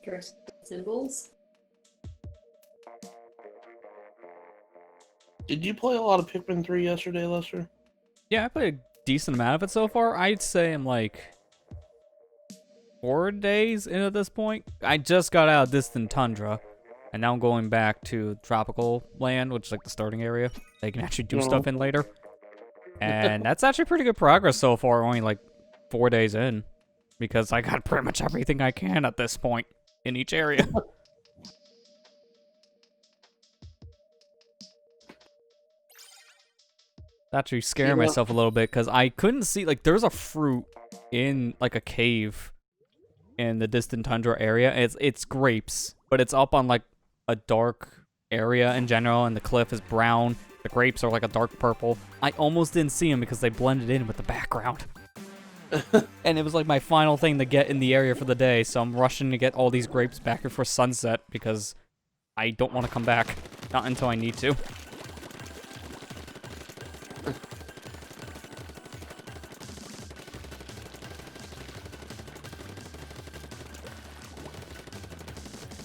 Dress symbols. Did you play a lot of Pikmin 3 yesterday, Lester? Yeah, I played a decent amount of it so far. I'd say I'm like 4 days into this point. I just got out of Distant Tundra, and now I'm going back to Tropical Land, which is like the starting area. They can actually do stuff in later. And that's actually pretty good progress so far, only like 4 days in. Because I got pretty much everything I can at this point in each area. Actually scaring myself a little bit because I couldn't see, like, there's a fruit in like a cave in the Distant Tundra area. It's grapes, but it's up on like a dark area in general, and the cliff is brown. The grapes are like a dark purple. I almost didn't see them because they blended in with the background. And it was like my final thing to get in the area for the day, so I'm rushing to get all these grapes back before sunset because I don't want to come back. Not until I need to.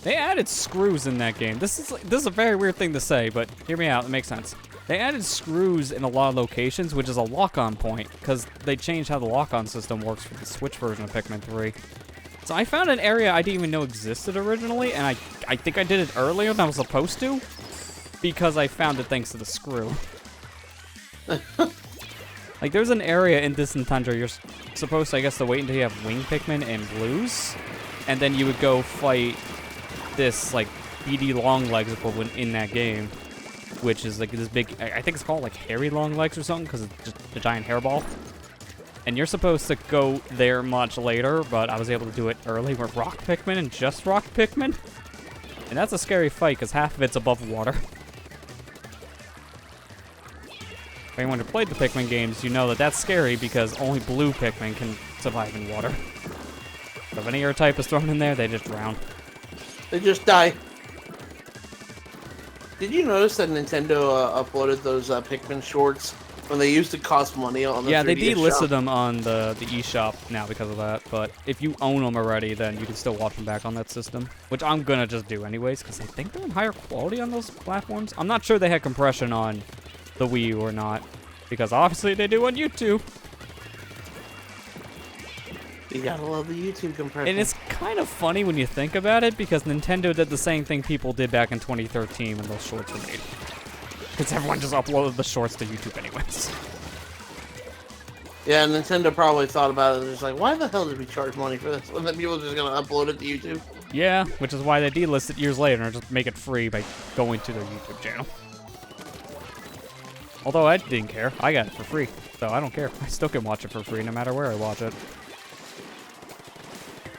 They added screws in that game. This is a very weird thing to say, but hear me out. It makes sense. They added screws in a lot of locations, which is a lock-on point, because they changed how the lock-on system works for the Switch version of Pikmin 3. So I found an area I didn't even know existed originally, and I think I did it earlier than I was supposed to, because I found it thanks to the screw. Like, there's an area in Distant Tundra you're supposed to, I guess, to wait until you have wing Pikmin and blues, and then you would go fight this, like, beady Longlegs equivalent in that game, which is, like, this big, I think it's called, like, hairy Longlegs or something, because it's just a giant hairball. And you're supposed to go there much later, but I was able to do it early with Rock Pikmin and just Rock Pikmin. And that's a scary fight, because half of it's above water. If anyone who played the Pikmin games, you know that that's scary, because only blue Pikmin can survive in water. So if any other type is thrown in there, they just drown. They just die. Did you notice that Nintendo uploaded those Pikmin shorts when they used to cost money on the 3DS they delisted shop? them on the eShop now because of that, but if you own them already, then you can still watch them back on that system, which I'm gonna just do anyways, because I think they're in higher quality on those platforms. I'm not sure they had compression on the Wii U or not, because obviously they do on YouTube. You gotta love the YouTube compression. And it's kind of funny when you think about it, because Nintendo did the same thing people did back in 2013 when those shorts were made. Because everyone just uploaded the shorts to YouTube anyways. Yeah, Nintendo probably thought about it and was like, why the hell did we charge money for this? And then people are just gonna upload it to YouTube. Yeah, which is why they delisted years later and just make it free by going to their YouTube channel. Although I didn't care. I got it for free, so I don't care. I still can watch it for free no matter where I watch it.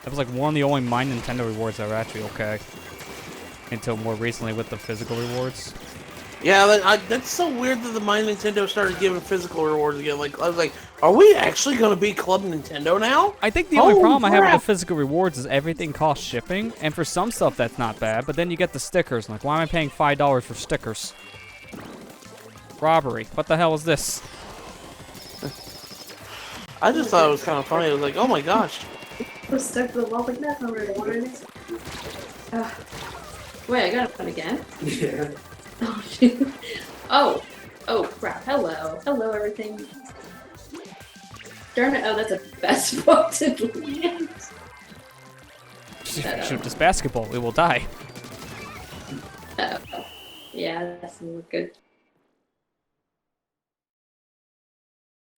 That was like one of the only My Nintendo rewards that were actually okay. Until more recently with the physical rewards. Yeah, that's so weird that the My Nintendo started giving physical rewards again. Like, I was like, are we actually going to be Club Nintendo now? I think the only problem I have with crap. the physical rewards is everything costs shipping, and for some stuff that's not bad, but then you get the stickers. Like, why am I paying $5 for stickers? Robbery. What the hell is this? I just thought it was kind of funny. I was like, oh my gosh. Was stuck to the wall like that. Wait, I got it again. Yeah. Oh shoot. Oh crap. Hello everything. Darn it. Oh, that's a best spot to land. Shoot this basketball. We will die. Uh-oh. Yeah, that doesn't look good.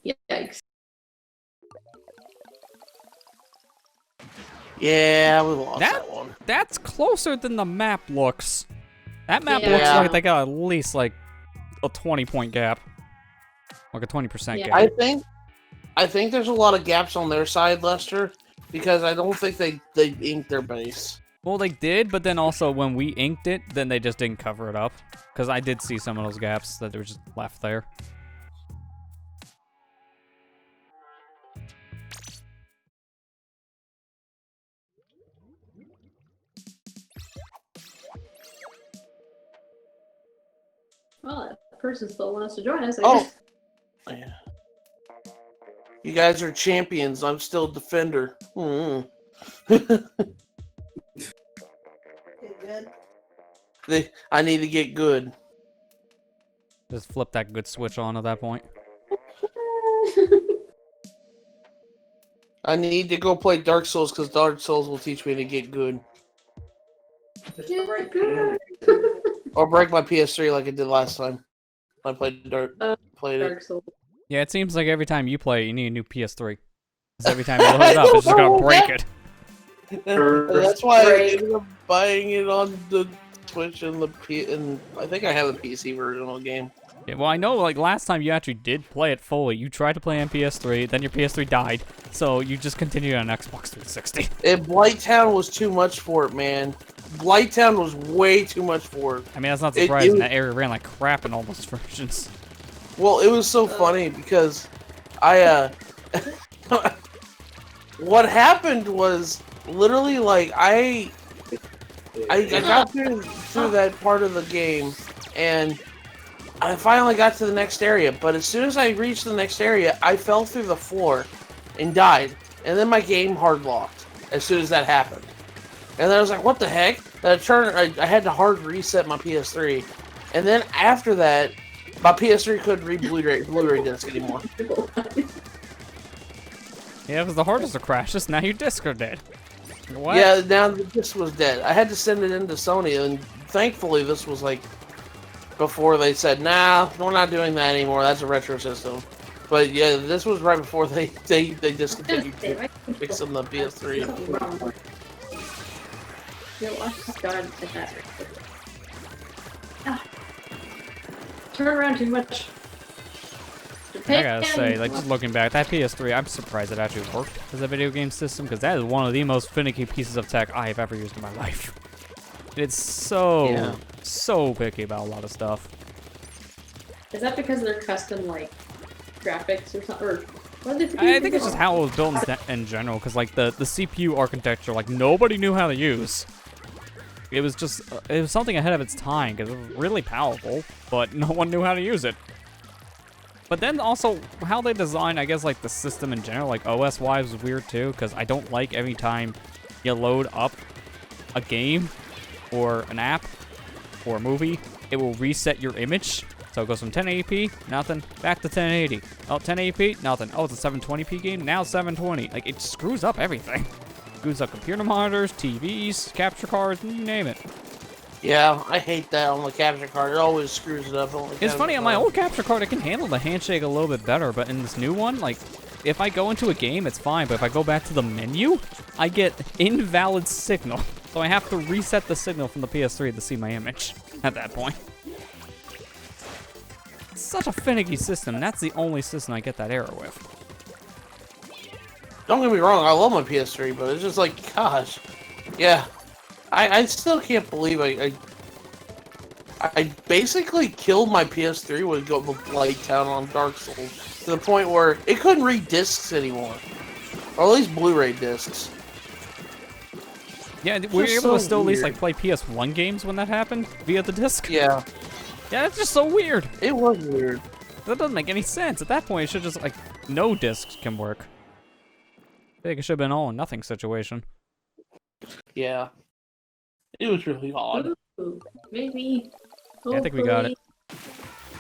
Yikes. Yeah, we lost that one. That's closer than the map looks. That map Yeah. looks like they got at least like a 20-point gap. Like a 20% Yeah. gap. I think there's a lot of gaps on their side, Lester, because I don't think they inked their base. Well, they did, but then also when we inked it, then they just didn't cover it up. Because I did see some of those gaps that were just left there. Well, that person still wants to join us. I Oh. guess. Yeah. You guys are champions. I'm still a defender. I need to get good. Just flip that good switch on at that point. I need to go play Dark Souls because Dark Souls will teach me to get good. Or break my PS3 like I did last time. I played Dark Souls. Yeah, it seems like every time you play, you need a new PS3. Because every time you load it up, it's just gonna break it. That's why I ended up buying it on the Switch and and I think I have the PC version of the game. Yeah, well, I know, like, last time you actually did play it fully. You tried to play on PS3, then your PS3 died, so you just continued on Xbox 360. Blighttown was too much for it, man. Blighttown was way too much for it. I mean, that's not It surprising. was- That area ran like crap in all those versions. Well, it was so funny because I what happened was literally like I got through that part of the game and I finally got to the next area, but as soon as I reached the next area, I fell through the floor and died. And then my game hard locked as soon as that happened. And then I was like, what the heck? And I had to hard reset my PS3. And then after that, my PS3 couldn't read Blu-ray disc anymore. Yeah, because the hard disk crashes. Now your discs are dead. What? Yeah, now the disc was dead. I had to send it into Sony, and thankfully this was like before they said, nah, we're not doing that anymore. That's a retro system. But yeah, this was right before they discontinued fixing the PS3. Yo, I died at that. Ah. Turn around too much. I gotta say, like, just looking back, that PS3, I'm surprised it actually worked as a video game system, because that is one of the most finicky pieces of tech I have ever used in my life. It's so, so picky about a lot of stuff. Is that because they're custom, like, graphics or something? Or what did I think it's just how it was built in general, because, like, the CPU architecture, like, nobody knew how to use. It was just, it was something ahead of its time, because it was really powerful, but no one knew how to use it. But then also, how they design, I guess, like, the system in general, like, OS-wise was weird, too, because I don't like every time you load up a game, or an app, or a movie, it will reset your image. So it goes from 1080p, nothing, back to 1080. Oh, 1080p, nothing. Oh, it's a 720p game, now 720. Like, it screws up everything. Screws up computer monitors, TVs, capture cards, you name it. Yeah, I hate that on the capture card. It always screws it up. It's funny, on my old capture card, I can handle the handshake a little bit better, but in this new one, like, if I go into a game, it's fine, but if I go back to the menu, I get invalid signal. So I have to reset the signal from the PS3 to see my image at that point. It's such a finicky system. That's the only system I get that error with. Don't get me wrong, I love my PS3, but it's just like, gosh. Yeah. I still can't believe I basically killed my PS3 with Blighttown on Dark Souls to the point where it couldn't read discs anymore, or at least Blu-ray discs. Yeah, were you able to still at least like play PS1 games when that happened via the disc? Yeah, Yeah, that's just so weird. it was weird. That doesn't make any sense. At that point, it should just like no discs can work. I think it should have been all or nothing situation. Yeah, it was really odd. Ooh, maybe. Yeah, I think we got it.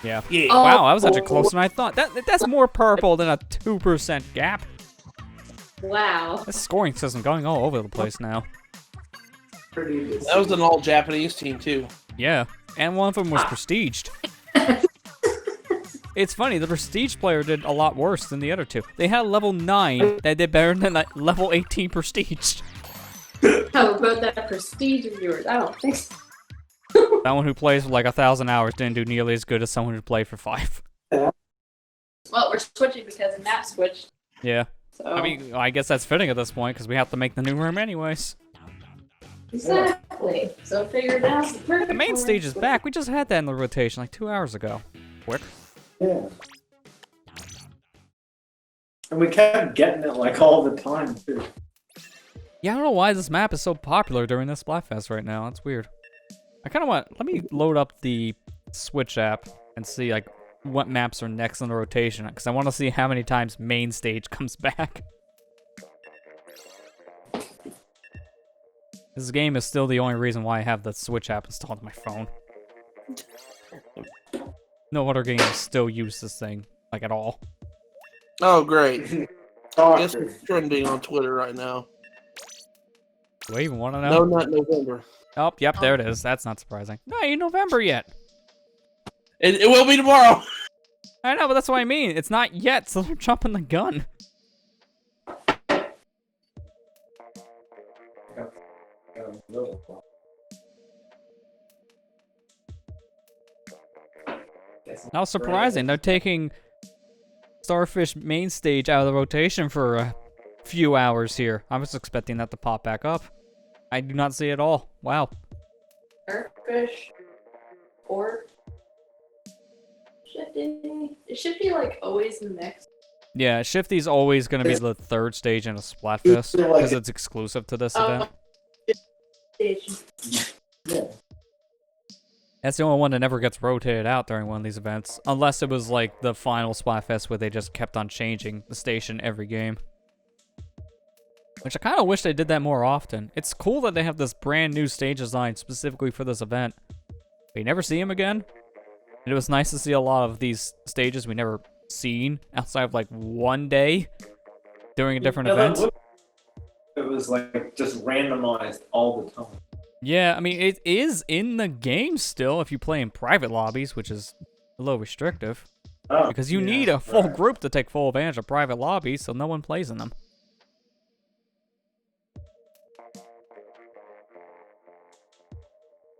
Yeah. Yeah. Oh. Wow, that was actually closer than I thought. That's more purple than a 2% gap. Wow. This scoring system going all over the place now. That was an all-Japanese team too. Yeah, and one of them was prestiged. It's funny, the prestige player did a lot worse than the other two. They had level 9 that did better than that level 18 prestige. How about that prestige of yours? I don't think so. Someone who plays for like 1,000 hours didn't do nearly as good as someone who played for 5. Well, we're switching because Matt switched. Yeah. So. I mean, I guess that's fitting at this point, because we have to make the new room anyways. Exactly. So figure it out. The main stage is back. We just had that in the rotation like 2 hours ago. Quick. Yeah. And we kept getting it like all the time too. Yeah, I don't know why this map is so popular during this Splatfest right now. That's weird. I kind of want... Let me load up the Switch app and see, like, what maps are next in the rotation, because I want to see how many times main stage comes back. This game is still the only reason why I have the Switch app installed on my phone. No other games still use this thing, like, at all. Oh, great. Guess Doctor. it's trending on Twitter right now. Do I even want to know? No, not November. Oh, yep, there it is. That's not surprising. No, ain't November yet. It will be tomorrow. I know, but that's what I mean. It's not yet, so they're jumping the gun. Now, surprising. They're taking Starfish main stage out of the rotation for a few hours here. I was expecting that to pop back up. I do not see it at all. Wow. Airfish. Or. Shifty. Is Shifty like always in the mix? Yeah, Shifty's always going to be the third stage in a Splatfest because it's exclusive to this event. Yeah. That's the only one that never gets rotated out during one of these events, unless it was like the final Splatfest where they just kept on changing the station every game. Which I kind of wish they did that more often. It's cool that they have this brand new stage design specifically for this event. But you never see them again. And it was nice to see a lot of these stages we never seen outside of like one day during a different event. It was like just randomized all the time. Yeah, I mean, it is in the game still if you play in private lobbies, which is a little restrictive. Oh, Because you yeah, need a full right. group to take full advantage of private lobbies, so no one plays in them.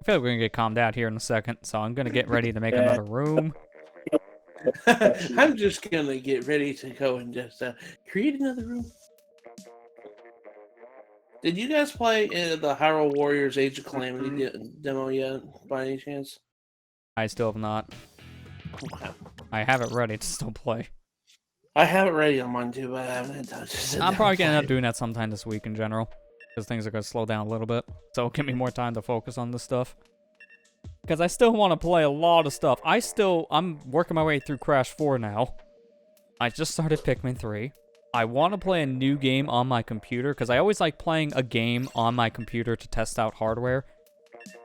I feel like we're gonna get calmed out here in a second, so I'm gonna get ready to make Yeah. another room. I'm just gonna get ready to go and just create another room. Did you guys play the Hyrule Warriors Age of Calamity demo yet, by any chance? I still have not. Wow. I have it ready to still play. I have it ready on mine too, but I haven't had time to sit I'm down probably and gonna end play up it. doing that sometime this week in general, because things are gonna slow down a little bit, so it'll give me more time to focus on this stuff. Because I still want to play a lot of stuff. I'm working my way through Crash 4 now. I just started Pikmin 3. I want to play a new game on my computer, because I always like playing a game on my computer to test out hardware.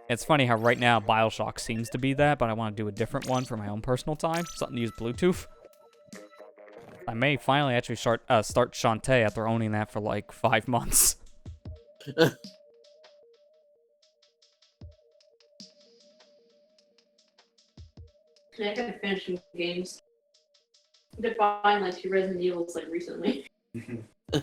It's funny how right now BioShock seems to be that, but I want to do a different one for my own personal time. Something to use Bluetooth. I may finally actually start Shantae after owning that for like 5 months. Yeah, I gotta finish some games. I did find like 2 Resident Evils like recently.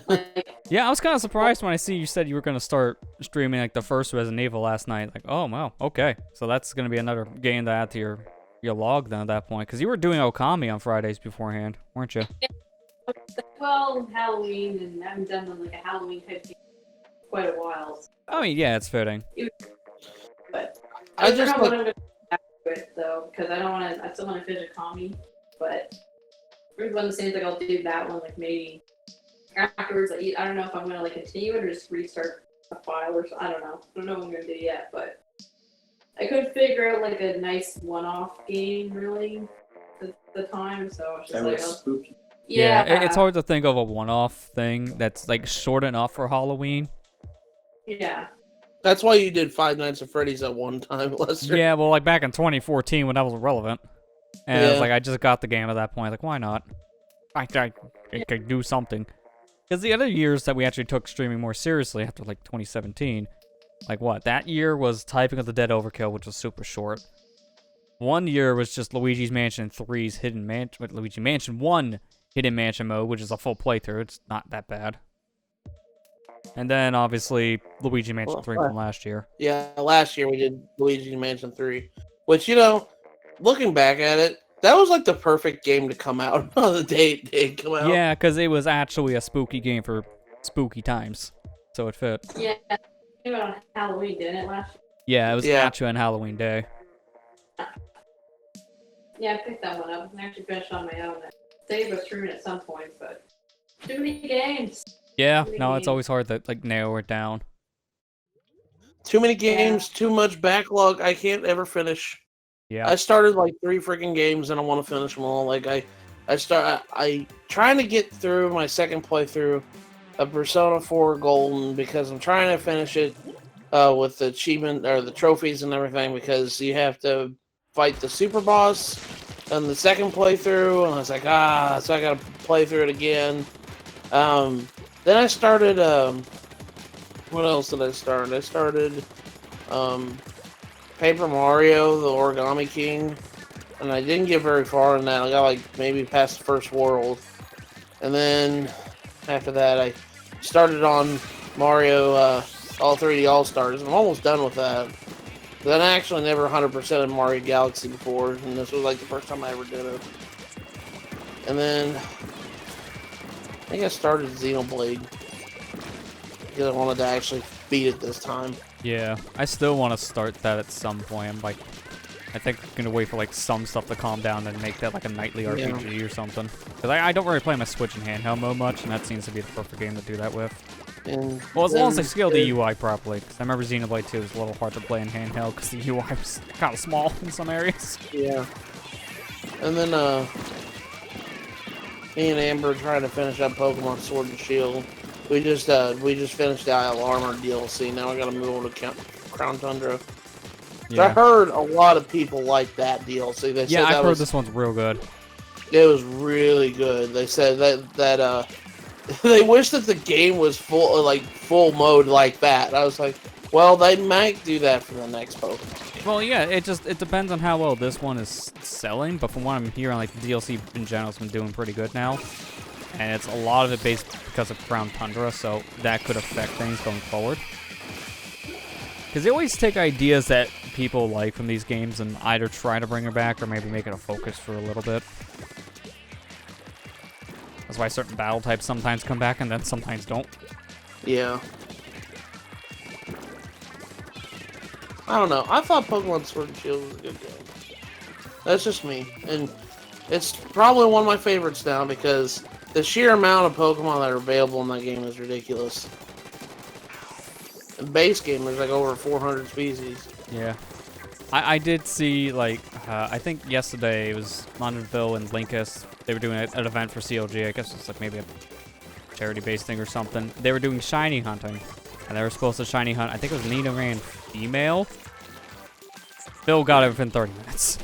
Like, Yeah, I was kind of surprised when I see you said you were going to start streaming like the first Resident Evil last night. Like, oh, wow, okay. So that's going to be another game to add to your log then at that point. Because you were doing Okami on Fridays beforehand, weren't you? well, Halloween, and I haven't done like a Halloween type game in quite a while. So. I mean, yeah, it's fitting. But I I just just like- want to go back to it though, because I don't want to. I still want to finish Okami, but one of the same like I'll do that one like maybe afterwards. Like, I don't know if I'm gonna like continue it or just restart a file or something. I don't know. I don't know what I'm gonna do yet, but I could figure out like a nice one-off game really at the time. So I was just That like, was spooky. It's hard to think of a one-off thing that's like short enough for Halloween. Yeah. That's why you did Five Nights at Freddy's at one time, Lester. Yeah, well, like back in 2014 when that was relevant. And I was Yeah. like, I just got the game at that point. Like, why not? I could do something. Because the other years that we actually took streaming more seriously after like 2017, like what? That year was Typing of the Dead Overkill, which was super short. One year was just Luigi's Mansion 3's Hidden Mansion, Luigi Mansion 1 Hidden Mansion mode, which is a full playthrough. It's not that bad. And then obviously Luigi Mansion 3 from last year. Yeah, last year we did Luigi Mansion 3, which, you know, looking back at it, that was like the perfect game to come out on the day it did come out. Yeah, because it was actually a spooky game for spooky times. So it fit. Yeah. It came out on Halloween, didn't it last Yeah, it was Yeah. actually on Halloween Day. Yeah, I picked that one up and actually finished on my own. I saved a stream at some point, but too many games. Yeah, Really? no, it's always hard to like narrow it down. Too many games, too much backlog. I can't ever finish. Yeah. I started like 3 freaking games and I want to finish them all. Like I trying to get through my second playthrough of Persona 4 Golden because I'm trying to finish it with the achievement or the trophies and everything because you have to fight the super boss on the second playthrough and I was like, so I gotta play through it again. Then I started what else did I start? I started Paper Mario, the Origami King, and I didn't get very far in that. I got like maybe past the first world, and then after that I started on Mario All 3D All Stars, and I'm almost done with that. Then I actually never 100% in Mario Galaxy before, and this was like the first time I ever did it. And then I think I started Xenoblade because I wanted to actually beat it this time. Yeah, I still want to start that at some point. I'm like, I think I'm gonna wait for like some stuff to calm down and make that like a nightly RPG or something. Because I don't really play my Switch in handheld mode much, and that seems to be the perfect game to do that with. And Well, as long as they scale the UI properly. Because I remember Xenoblade 2 was a little hard to play in handheld because the UI was kind of small in some areas. Yeah. And then me and Amber are trying to finish up Pokemon Sword and Shield. We just finished the Isle Armor DLC. Now I gotta move on to Crown Tundra. I heard a lot of people like that DLC. They said I've heard this one's real good. It was really good. They said that they wish that the game was full mode like that. I was like, well, they might do that for the next Pokemon. Well, yeah, it depends on how well this one is selling, but from what I'm hearing, like the DLC in general has been doing pretty good now. And it's a lot of it based because of Crown Tundra, so that could affect things going forward. Because they always take ideas that people like from these games and either try to bring it back or maybe make it a focus for a little bit. That's why certain battle types sometimes come back and then sometimes don't. Yeah. I don't know. I thought Pokemon Sword and Shield was a good game. That's just me. And it's probably one of my favorites now because the sheer amount of Pokemon that are available in that game is ridiculous. The base game, there's like over 400 species. Yeah. I did see, like, I think yesterday it was Mondonville and Linkus. They were doing an event for CLG. I guess it's like maybe a charity-based thing or something. They were doing shiny hunting. And they were supposed to shiny hunt. I think it was Nina ran female. Phil got it within 30 minutes.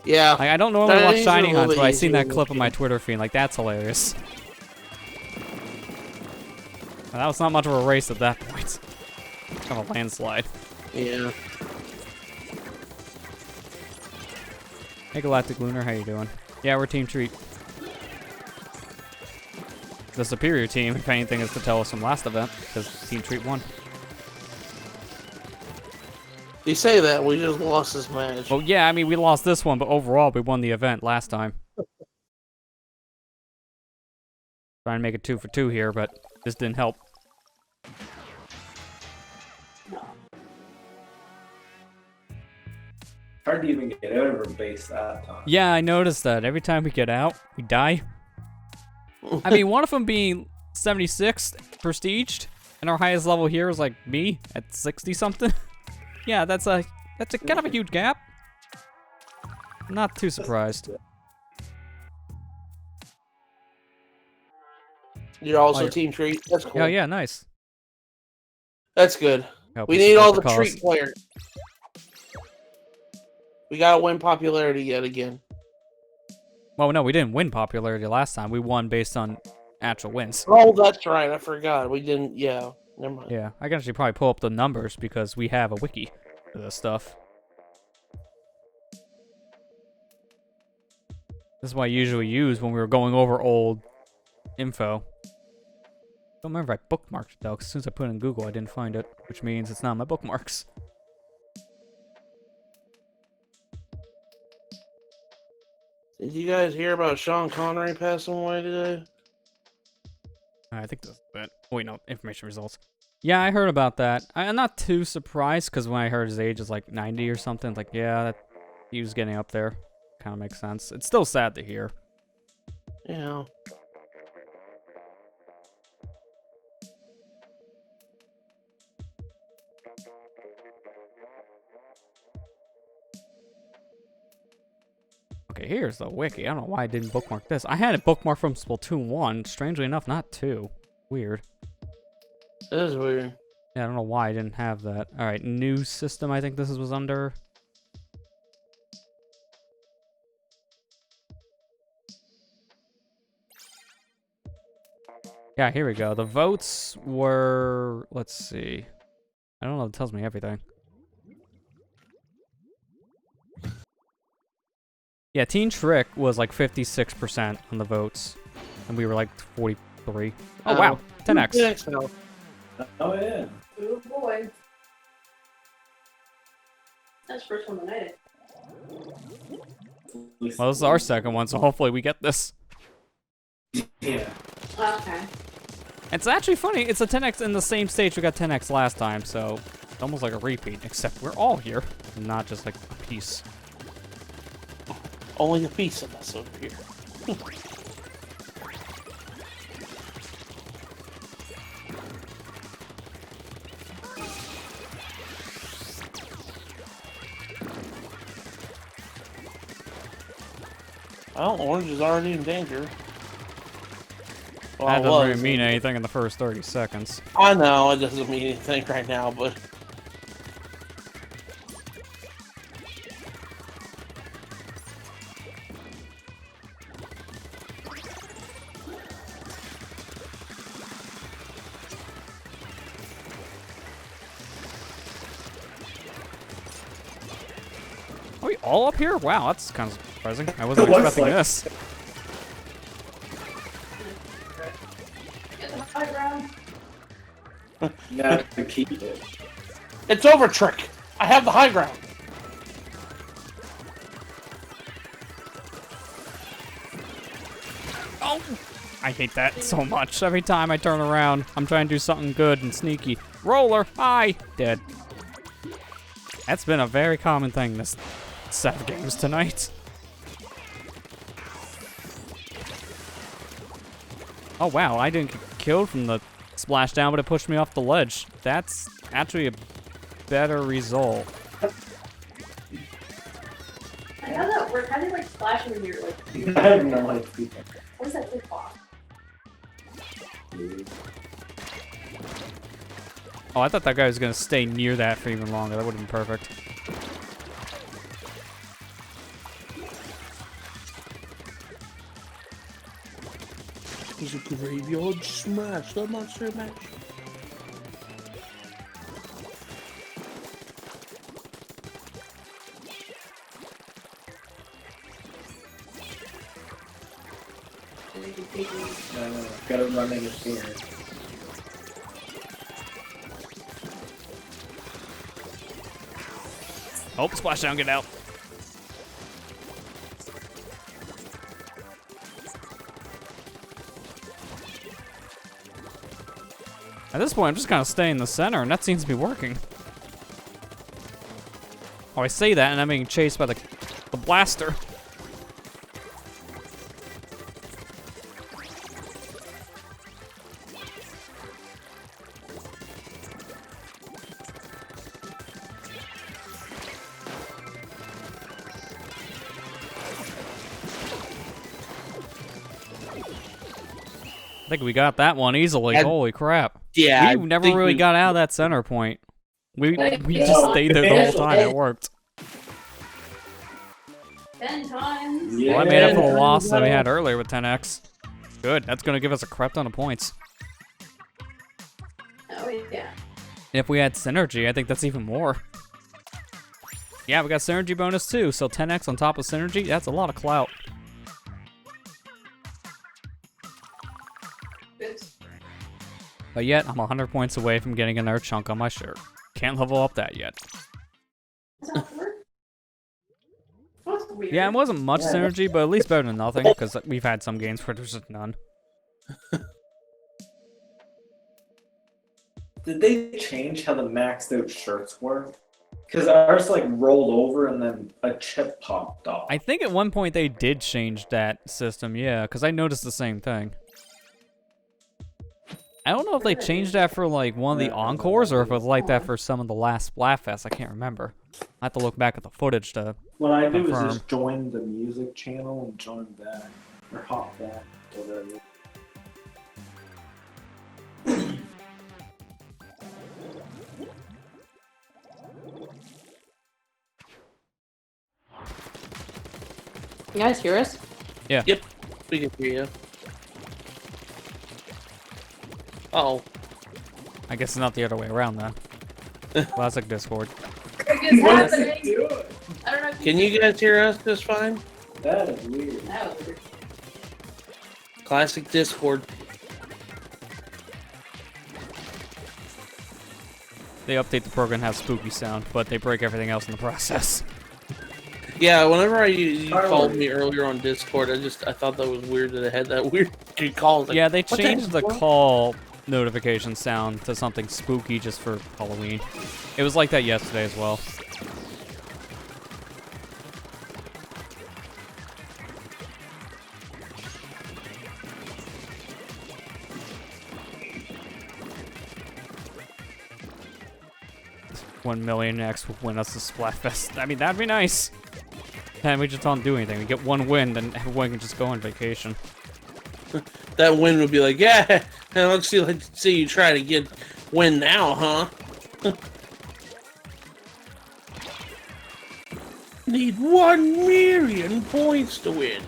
Yeah. Like, I don't normally watch shiny hunts, but I seen that easier clip on my Twitter feed. Like, that's hilarious. That was not much of a race at that point. Kind of a landslide. Yeah. Hey, Galactic Lunar, how you doing? Yeah, we're Team Treat. The superior team, if anything, is to tell us from last event, because Team Treat won. You say that, we just lost this match. Well, yeah, I mean, we lost this one, but overall, we won the event last time. Trying to make it 2 for 2 here, but this didn't help. Hard to even get out of her base that time. Yeah, I noticed that. Every time we get out, we die. I mean, one of them being 76 prestiged, and our highest level here is like me at 60 something. Yeah, that's a kind of a huge gap. Not too surprised. You're also Team Treat. That's cool. Oh yeah, nice. That's good. We need all the Treat players. We gotta win popularity yet again. Well, no, we didn't win popularity last time. We won based on actual wins. Oh, that's right. I forgot. We didn't. Yeah. Never mind. Yeah, I can actually probably pull up the numbers because we have a wiki for this stuff. This is what I usually use when we were going over old info. Don't remember if I bookmarked it though, because as soon as I put it in Google, I didn't find it, which means it's not in my bookmarks. Did you guys hear about Sean Connery passing away today? I think that's it. Wait, no, information results. Yeah, I heard about that. I'm not too surprised, because when I heard his age is like 90 or something, like, yeah, he was getting up there. Kind of makes sense. It's still sad to hear. Yeah. Okay, here's the wiki. I don't know why I didn't bookmark this. I had it bookmarked from Splatoon 1. Strangely enough, not 2. Weird. That is weird. Yeah, I don't know why I didn't have that. Alright, new system I think this was under. Yeah, here we go. The votes were... Let's see. I don't know, it tells me everything. Yeah, Teen Trick was like 56% on the votes. And we were like 43. Oh, wow. 10x. 10x now. Oh, yeah. Oh boy. That's the first one tonight. Well, this is our second one, so hopefully we get this. Yeah. Okay. It's actually funny. It's a 10x in the same stage we got 10x last time, so it's almost like a repeat, except we're all here, not just like a piece. Only a piece of us over here. Well, Orange is already in danger. Well, That it doesn't really was. mean anything in the first 30 seconds. I know it doesn't mean anything right now, but Are we all up here? Wow, that's kind of surprising. I wasn't It looks expecting like- this. Get the high ground. Now to keep it. it's over, Trick. I have the high ground. Oh! I hate that so much. Every time I turn around, I'm trying to do something good and sneaky. Roller! Hi! Dead. That's been a very common thing this set of games tonight. Oh wow, I didn't get killed from the splashdown, but it pushed me off the ledge. That's actually a better result. How does that work? How do you like splash when you're like, I have no idea. what is that flip off? Oh, I thought that guy was gonna stay near that for even longer. That would have been perfect. It's a graveyard smash, the monster mash. No, gotta run interference. Oh, splashdown, get out. At this point, I'm just gonna stay in the center, and that seems to be working. Oh, I say that, and I'm being chased by the blaster. I think we got that one easily. And- Holy crap. Yeah, We never really got out of that center point. We just stayed there the whole time. It worked. 10 times. Yeah. Well, I made up for the loss that we had earlier with 10x. Good. That's going to give us a crap ton of points. Oh, yeah. If we had synergy, I think that's even more. Yeah, we got synergy bonus too. So 10x on top of synergy, that's a lot of clout. Oops. But yet, I'm 100 points away from getting another chunk on my shirt. Can't level up that yet. Does that work? That's weird. Yeah, it wasn't much synergy, but at least better than nothing, because we've had some games where there's just none. Did they change how the maxed out shirts work? Because ours like rolled over and then a chip popped off. I think at one point they did change that system, yeah, because I noticed the same thing. I don't know if they changed that for like one of the Encores or if it was like that for some of the last Splatfest. I can't remember. I have to look back at the footage to. What I do is Confirm. just join the music channel and join back. Or hop back, whatever. You guys hear us? Yep, we can hear you. Oh, I guess it's not the other way around then. Classic Discord. It's What is happening. it doing? I don't know. If can you guys hear us just fine? That is weird. That was weird. Classic Discord. They update the program, have spooky sound, but they break everything else in the process. Yeah, whenever you called me earlier on Discord, I thought that was weird that it had that weird call. I was like, Yeah, they what the changed the heck? call notification sound to something spooky just for Halloween. It was like that yesterday as well. $1 million X will win us the Splatfest. I mean, that'd be nice. And we just don't do anything. We get one win, then everyone can just go on vacation. That win would be like, yeah, let's see you try to get win now, huh? Need 1 million points to win.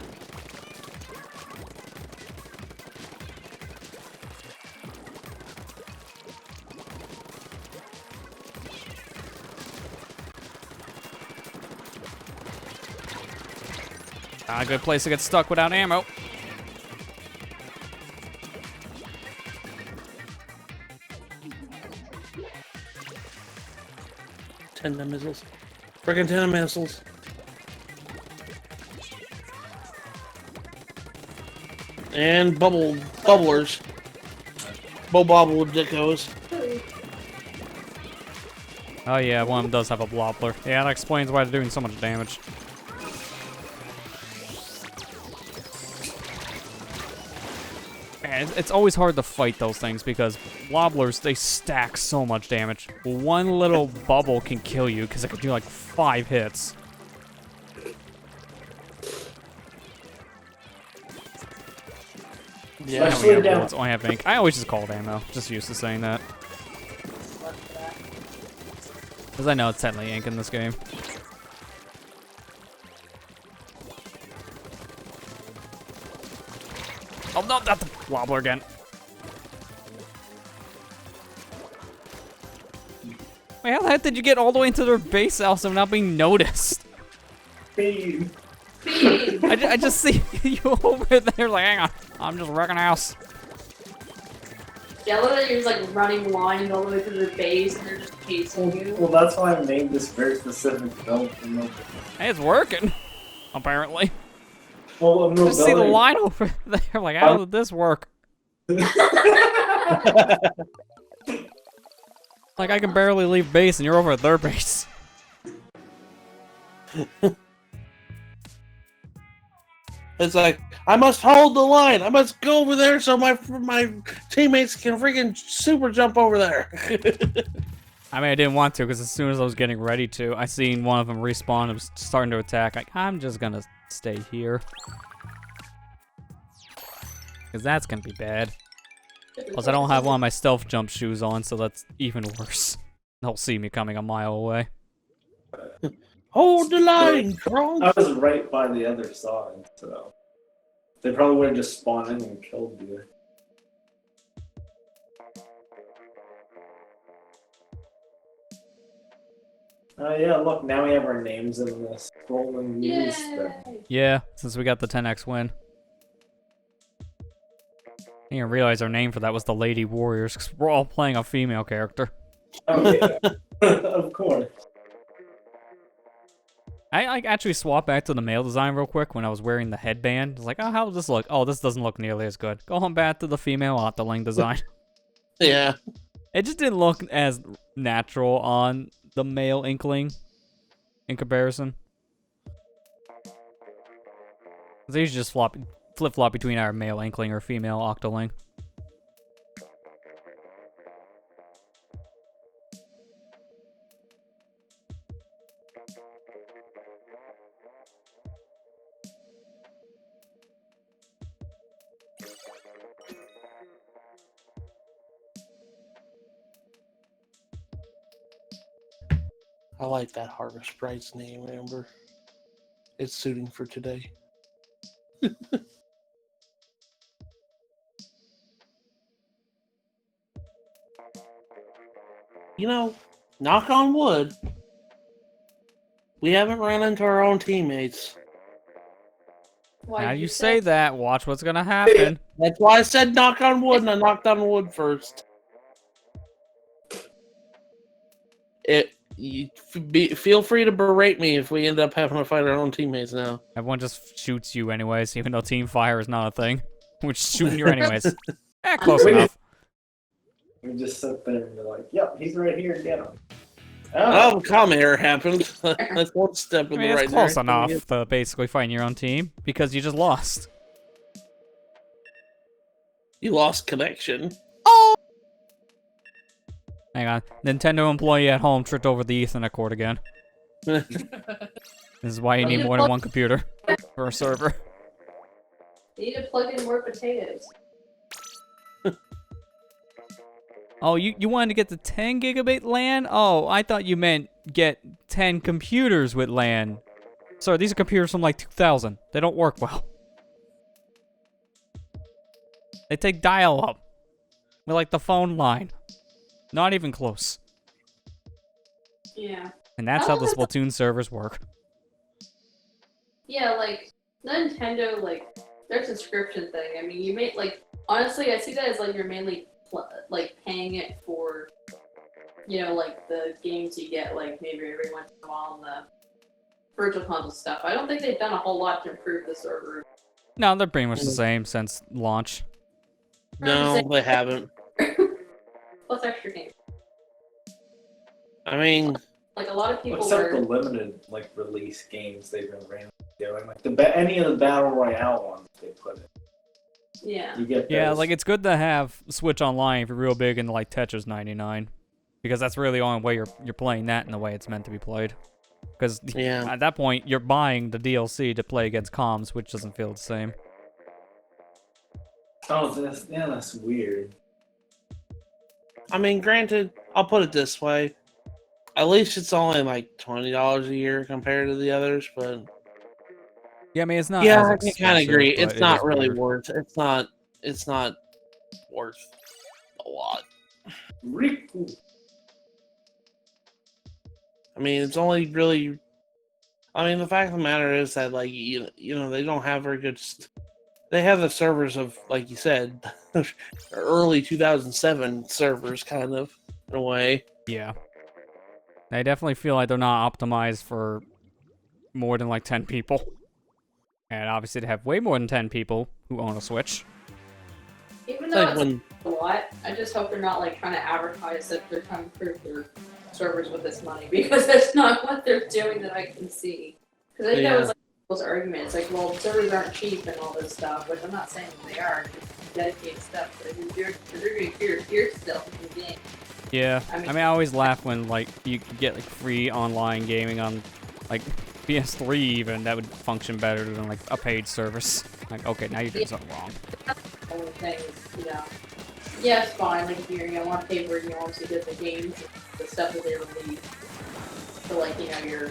Not a good place to get stuck without ammo. Tender missiles. Freaking tender missiles. And bubblers. Bobble dickos. Oh yeah, one of them does have a blobbler. Yeah, that explains why they're doing so much damage. Man, it's always hard to fight those things because wobblers, they stack so much damage. One little bubble can kill you because it can do like 5 hits. Yeah, Especially down. Bullets, I have ink. I always just call it ammo. Just used to saying that. Because I know it's technically ink in this game. Oh no, not the wobbler again. Wait, how the heck did you get all the way into their base house without being noticed? Speed. I just see you over there like, hang on, I'm just wrecking house. Yeah, I love that you're just like running lines all the way through their base and they're just chasing you. Well, that's why I made this very specific build for mobility. Hey, it's working, apparently. Well, Just see the line over there, like, how did this work? Like, I can barely leave base and you're over at their base. It's like, I must hold the line. I must go over there so my teammates can freaking super jump over there. I mean, I didn't want to because as soon as I was getting ready to, I seen one of them respawn and was starting to attack. Like, I'm just gonna stay here. Because that's gonna be bad. Plus, I don't have one of my stealth jump shoes on, so that's even worse. They'll see me coming a mile away. Hold the line, Kronk. I was right by the other side, so they probably would have just spawned in and killed you. Yeah, look, now we have our names in this scrolling news thing. Yeah, since we got the 10x win. I didn't realize our name for that was the Lady Warriors, because we're all playing a female character. Oh, yeah. Of course. I like actually swapped back to the male design real quick when I was wearing the headband. I was like, oh, how does this look? Oh, this doesn't look nearly as good. Go on back to the female Octoling design. Yeah. It just didn't look as natural on the male Inkling in comparison. They usually just flip-flop between our male Inkling or female Octoling. I like that Harvest Sprite's name, Amber. It's suiting for today. You know, knock on wood, we haven't run into our own teammates. Why Now did you say say that, watch what's gonna happen. That's why I said knock on wood, and I knocked on wood first. Feel free to berate me if we end up having to fight our own teammates now. Everyone just shoots you anyways, even though team fire is not a thing. We're just shooting you anyways. Close enough. We just sit there and be like, "Yep, he's right here. Get him." Oh, calm air happened. That's one step in I mean, the right it's close direction. enough to basically find your own team because you just lost. You lost connection. Hang on. Nintendo employee at home tripped over the Ethernet cord again. This is why you need more than one computer for a server. You need to plug in more potatoes. Oh, you wanted to get the 10 gigabit LAN? Oh, I thought you meant get 10 computers with LAN. Sorry, these are computers from like 2000. They don't work well. They take dial-up. They're like the phone line. Not even close. Yeah. And that's how the Splatoon servers work. Yeah, like Nintendo, like their subscription thing. I mean, you may like honestly, I see that as like you're mainly like paying it for, you know, like the games you get like maybe every once in a while on the virtual console stuff. I don't think they've done a whole lot to improve the server. No, they're pretty much the same since launch. No, they haven't. Plus extra games. I mean, Like a lot of people Except were. the limited like release games they've been randomly doing, like any of the battle royale ones they put in. Yeah. You get Yeah, those. like it's good to have Switch Online if you're real big into like Tetris 99, because that's really the only way you're playing that in the way it's meant to be played. Because yeah. at that point you're buying the DLC to play against comms, which doesn't feel the same. Oh, that's weird. I mean, granted, I'll put it this way. At least it's only like $20 a year compared to the others, but Yeah, I mean it's not. yeah, as I can kind expensive, of agree. but It's it not is really weird. worth. It's not worth a lot. Riku. I mean, it's only really. I mean, the fact of the matter is that like you know they don't have very good. They have the servers of, like you said, early 2007 servers, kind of in a way. Yeah, I definitely feel like they're not optimized for more than like 10 people, and obviously they have way more than 10 people who own a Switch. Even It's though like it's when a lot, I just hope they're not like trying to advertise that they're trying to improve their servers with this money, because that's not what they're doing that I can see. Because I think that was like those arguments, like, well, servers aren't cheap and all this stuff, which I'm not saying they are. Just dedicated stuff. But if you're doing peer stuff in the game. Yeah, I mean- I always laugh when like you could get like free online gaming on like PS3 even. That would function better than like a paid service. Like, okay, now you're doing something wrong. The only thing is, you know, yeah, it's fine. Like if you want to pay for it, you obviously get the games, the stuff that they release. So like, you know, your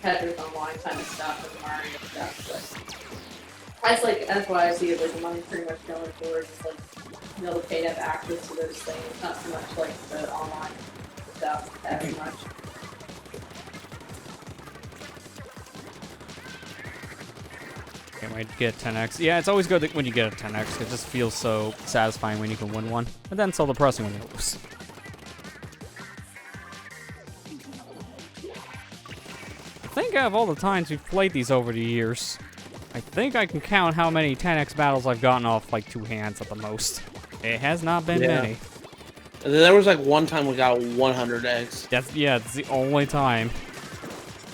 Tetris Online kind of stuff and Mario stuff. But that's why I see it like the money pretty much going towards is like, you know, the pay to have access to those things, not so much like the online stuff as much. Okay, might get 10x. Yeah, it's always good when you get a 10x. It just feels so satisfying when you can win one, but then so depressing when you lose. I think out of all the times we've played these over the years, I think I can count how many 10x battles I've gotten off like 2 hands at the most. It has not been many. there was like one time we got a 100x. It's the only time,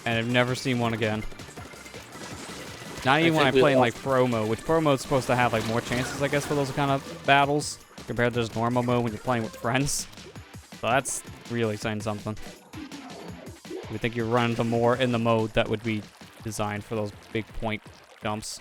and I've never seen one again. Not even when I think we play in like lost. pro mode, which pro mode's supposed to have like more chances, I guess, for those kind of battles compared to just normal mode when you're playing with friends. So that's really saying something. You would think you're running to more in the mode that would be designed for those big point jumps.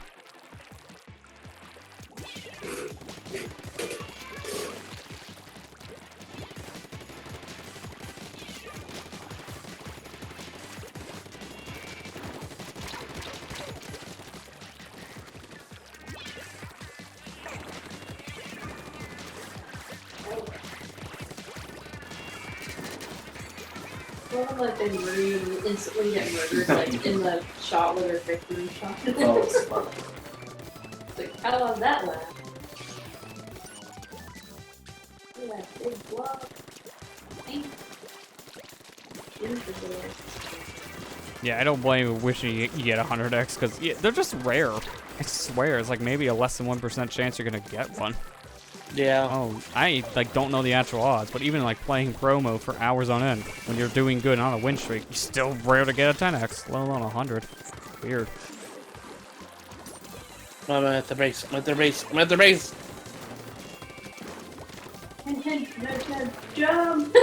Well, like they murder you and you instantly get murdered, like in the shot with their victory shot. Oh, it's fun. It's like, how long that last? Yeah, big block. Yeah, I don't blame you wishing you get 100x, because they're just rare. I swear, it's like maybe a less than 1% chance you're gonna get one. Yeah. Oh, I like don't know the actual odds, but even like playing promo for hours on end, when you're doing good on a win streak, you still rare to get a 10x, let alone 100. Weird. I'm at the base. I'm at their base. I'm at their base. Jump!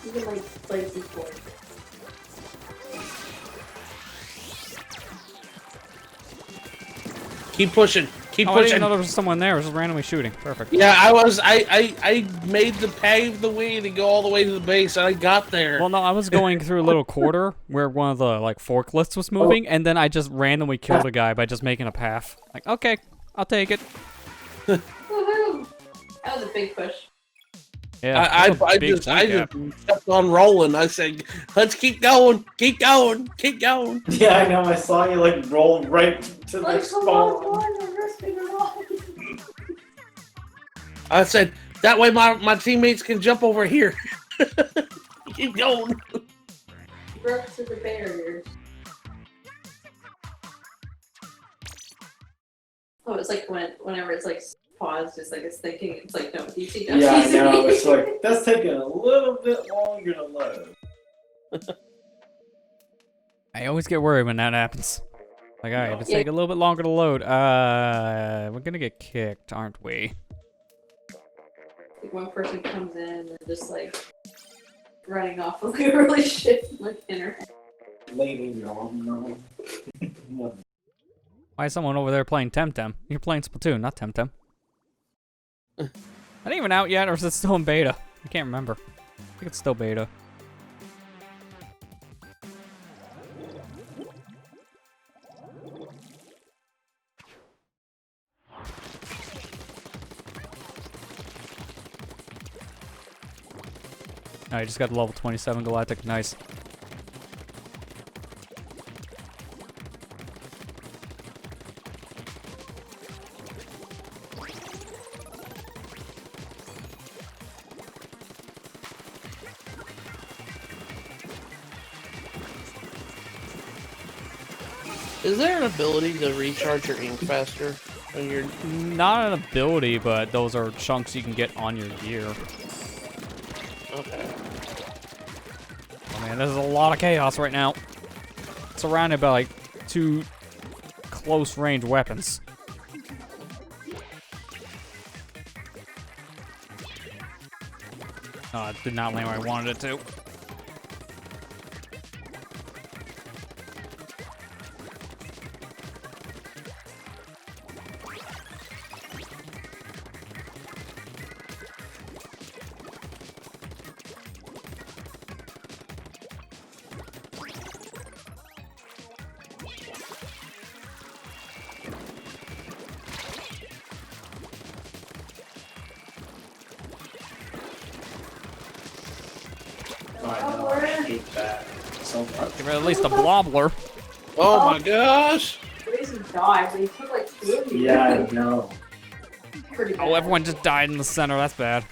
You can like play C4. Keep pushing. Keep Oh, I didn't pushing. know there was someone there. It was just randomly shooting. Perfect. Yeah, I made the pave the way to go all the way to the base, and I got there. Well, no, I was going through a little quarter where one of the like forklifts was moving, and then I just randomly killed a guy by just making a path. Like, okay, I'll take it. Woohoo! That was a big push. Yeah, I that's a big just point gap. kept on rolling. I said, "Let's keep going, keep going, keep going." Yeah, I know. I saw you like roll right to the Like, come spawn. on, we're risking it all. I said that way my teammates can jump over here. Keep going. Broke to the barriers. Oh, it's like whenever it's like paused, it's like it's thinking. It's like no, DC. Yeah, I know. It's like that's taking a little bit longer to load. I always get worried when that happens. Like, alright, if it's Yeah. taking a little bit longer to load, we're gonna get kicked, aren't we? Like one person comes in and just like running off with like a really shit like internet. Lady, no. Why is someone over there playing Temtem? You're playing Splatoon, not Temtem. That ain't even out yet, or is it still in beta? I can't remember. I think it's still beta. I just got the level 27 Galactic. Nice. Is there an ability to recharge your ink faster when you're? Not an ability, but those are chunks you can get on your gear. Okay. Oh man, there's a lot of chaos right now. Surrounded by like 2 close range weapons. Oh, it did not land where I wanted it to. I know. I hate that so much. Give it at least a blobbler. Oh my gosh! Raisin died, but he took like 2 of these. Yeah, I know. Pretty bad. Oh, everyone just died in the center. That's bad.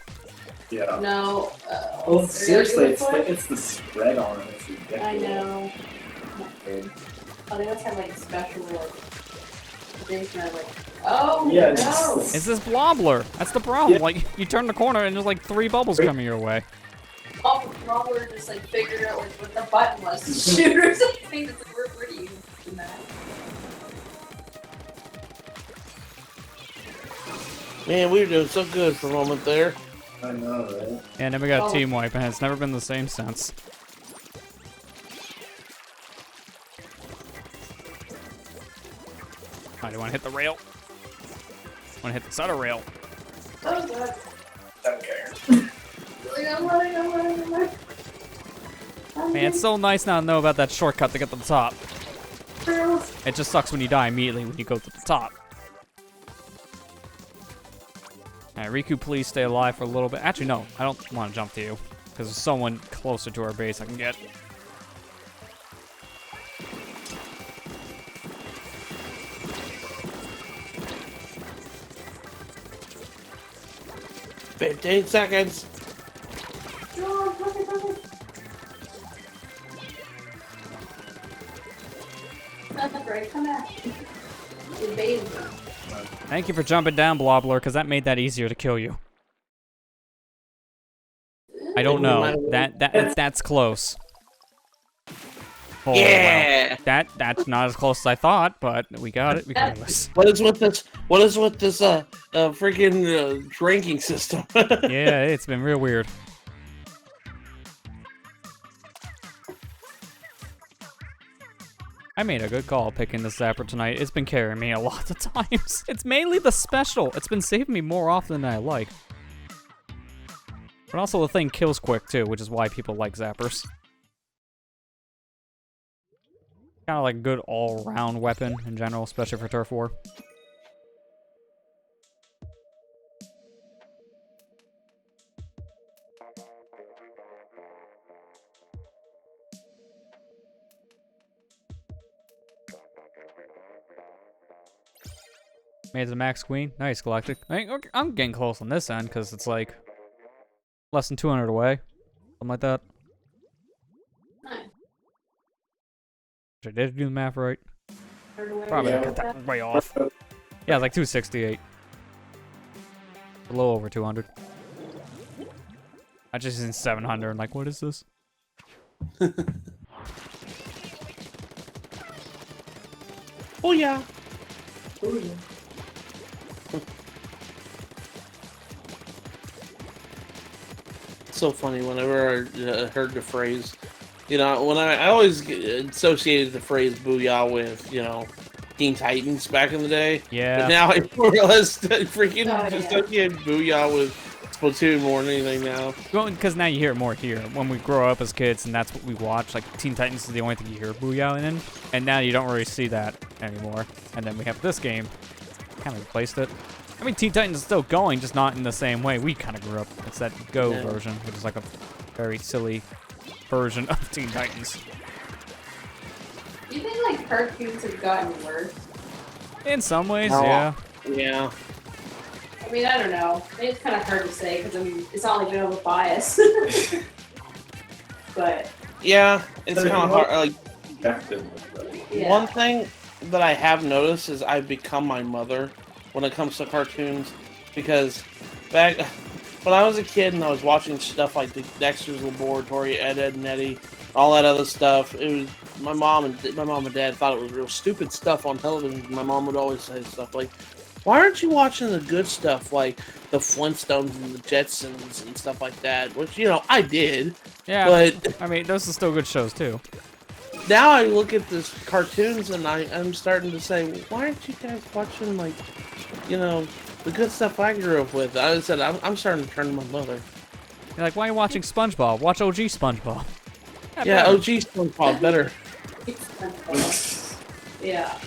Yeah. No. Well, seriously, it's the spread on it. It's ridiculous. I know. Not good. Oh, they must have like special like things that like. Oh Yeah, no! It's this blobbler. That's the problem. Yeah. Like, you turn the corner and there's like 3 bubbles coming your way. Oh, Robert just like figured out like what the button was to shoot or something. It's like we're pretty in that. Man, we were doing so good for a moment there. I know, right? And then we got Oh. a team wipe, and it's never been the same since. I do want to hit the rail. Want to hit the center rail. Oh god. Don't care. I'm running. Man, it's so nice now to know about that shortcut to get to the top. It just sucks when you die immediately when you go to the top. Alright, Riku, please stay alive for a little bit. Actually, no, I don't want to jump to you. Because there's someone closer to our base I can get. "15 seconds." Thank you for jumping down, Blobler, because that made that easier to kill you. I don't know. That's close. Oh, Yeah. well. That's not as close as I thought, but we got it regardless. What is with this? What is with this? Freaking drinking system. Yeah, it's been real weird. I made a good call picking the Zapper tonight. It's been carrying me a lot of times. It's mainly the special. It's been saving me more often than I like. But also the thing kills quick too, which is why people like Zappers. Kind of like a good all-round weapon in general, especially for Turf War. Made it to Max Queen. Nice, Galactic. I'm getting close on this end because it's like less than 200 away. Something like that. Nice. I did do the math right. Probably Probably Yeah. got that way off. Yeah, it's like 268. A little over 200. I just seen 700 and like, what is this? Oh yeah. It's so funny whenever I heard the phrase, when I always associated the phrase "booyah" with Teen Titans back in the day. Yeah. But now I more or less freaking Oh, yeah. associate Booyah with Splatoon more than anything now. Well, because now you hear it more here. When we grow up as kids and that's what we watch, like Teen Titans is the only thing you hear Booyah in. And now you don't really see that anymore. And then we have this game. Kind of replaced it. I mean, Teen Titans is still going, just not in the same way we kind of grew up. It's that Go Yeah. version, which is like a very silly version of Teen Titans. Do you think like cartoons have gotten worse? In some ways, No. yeah. Yeah. I mean, I don't know. It's kind of hard to say because I mean, it's not like you have a bias. But Yeah, it's So, kind of you know- hard. Like, yeah. one thing that I have noticed is I've become my mother when it comes to cartoons, because back when I was a kid and I was watching stuff like the Dexter's Laboratory, Ed, Ed and Eddie, all that other stuff, it was my mom and dad thought it was real stupid stuff on television. My mom would always say stuff like, "Why aren't you watching the good stuff like the Flintstones and the Jetsons and stuff like that?" Which I did, Yeah, but I mean, those are still good shows, too. now I look at this cartoons and I'm starting to say, why aren't you guys watching the good stuff I grew up with? I said I'm starting to turn to my mother. You're like, why are you watching SpongeBob? Watch OG SpongeBob. Yeah, better. OG SpongeBob better. Yeah.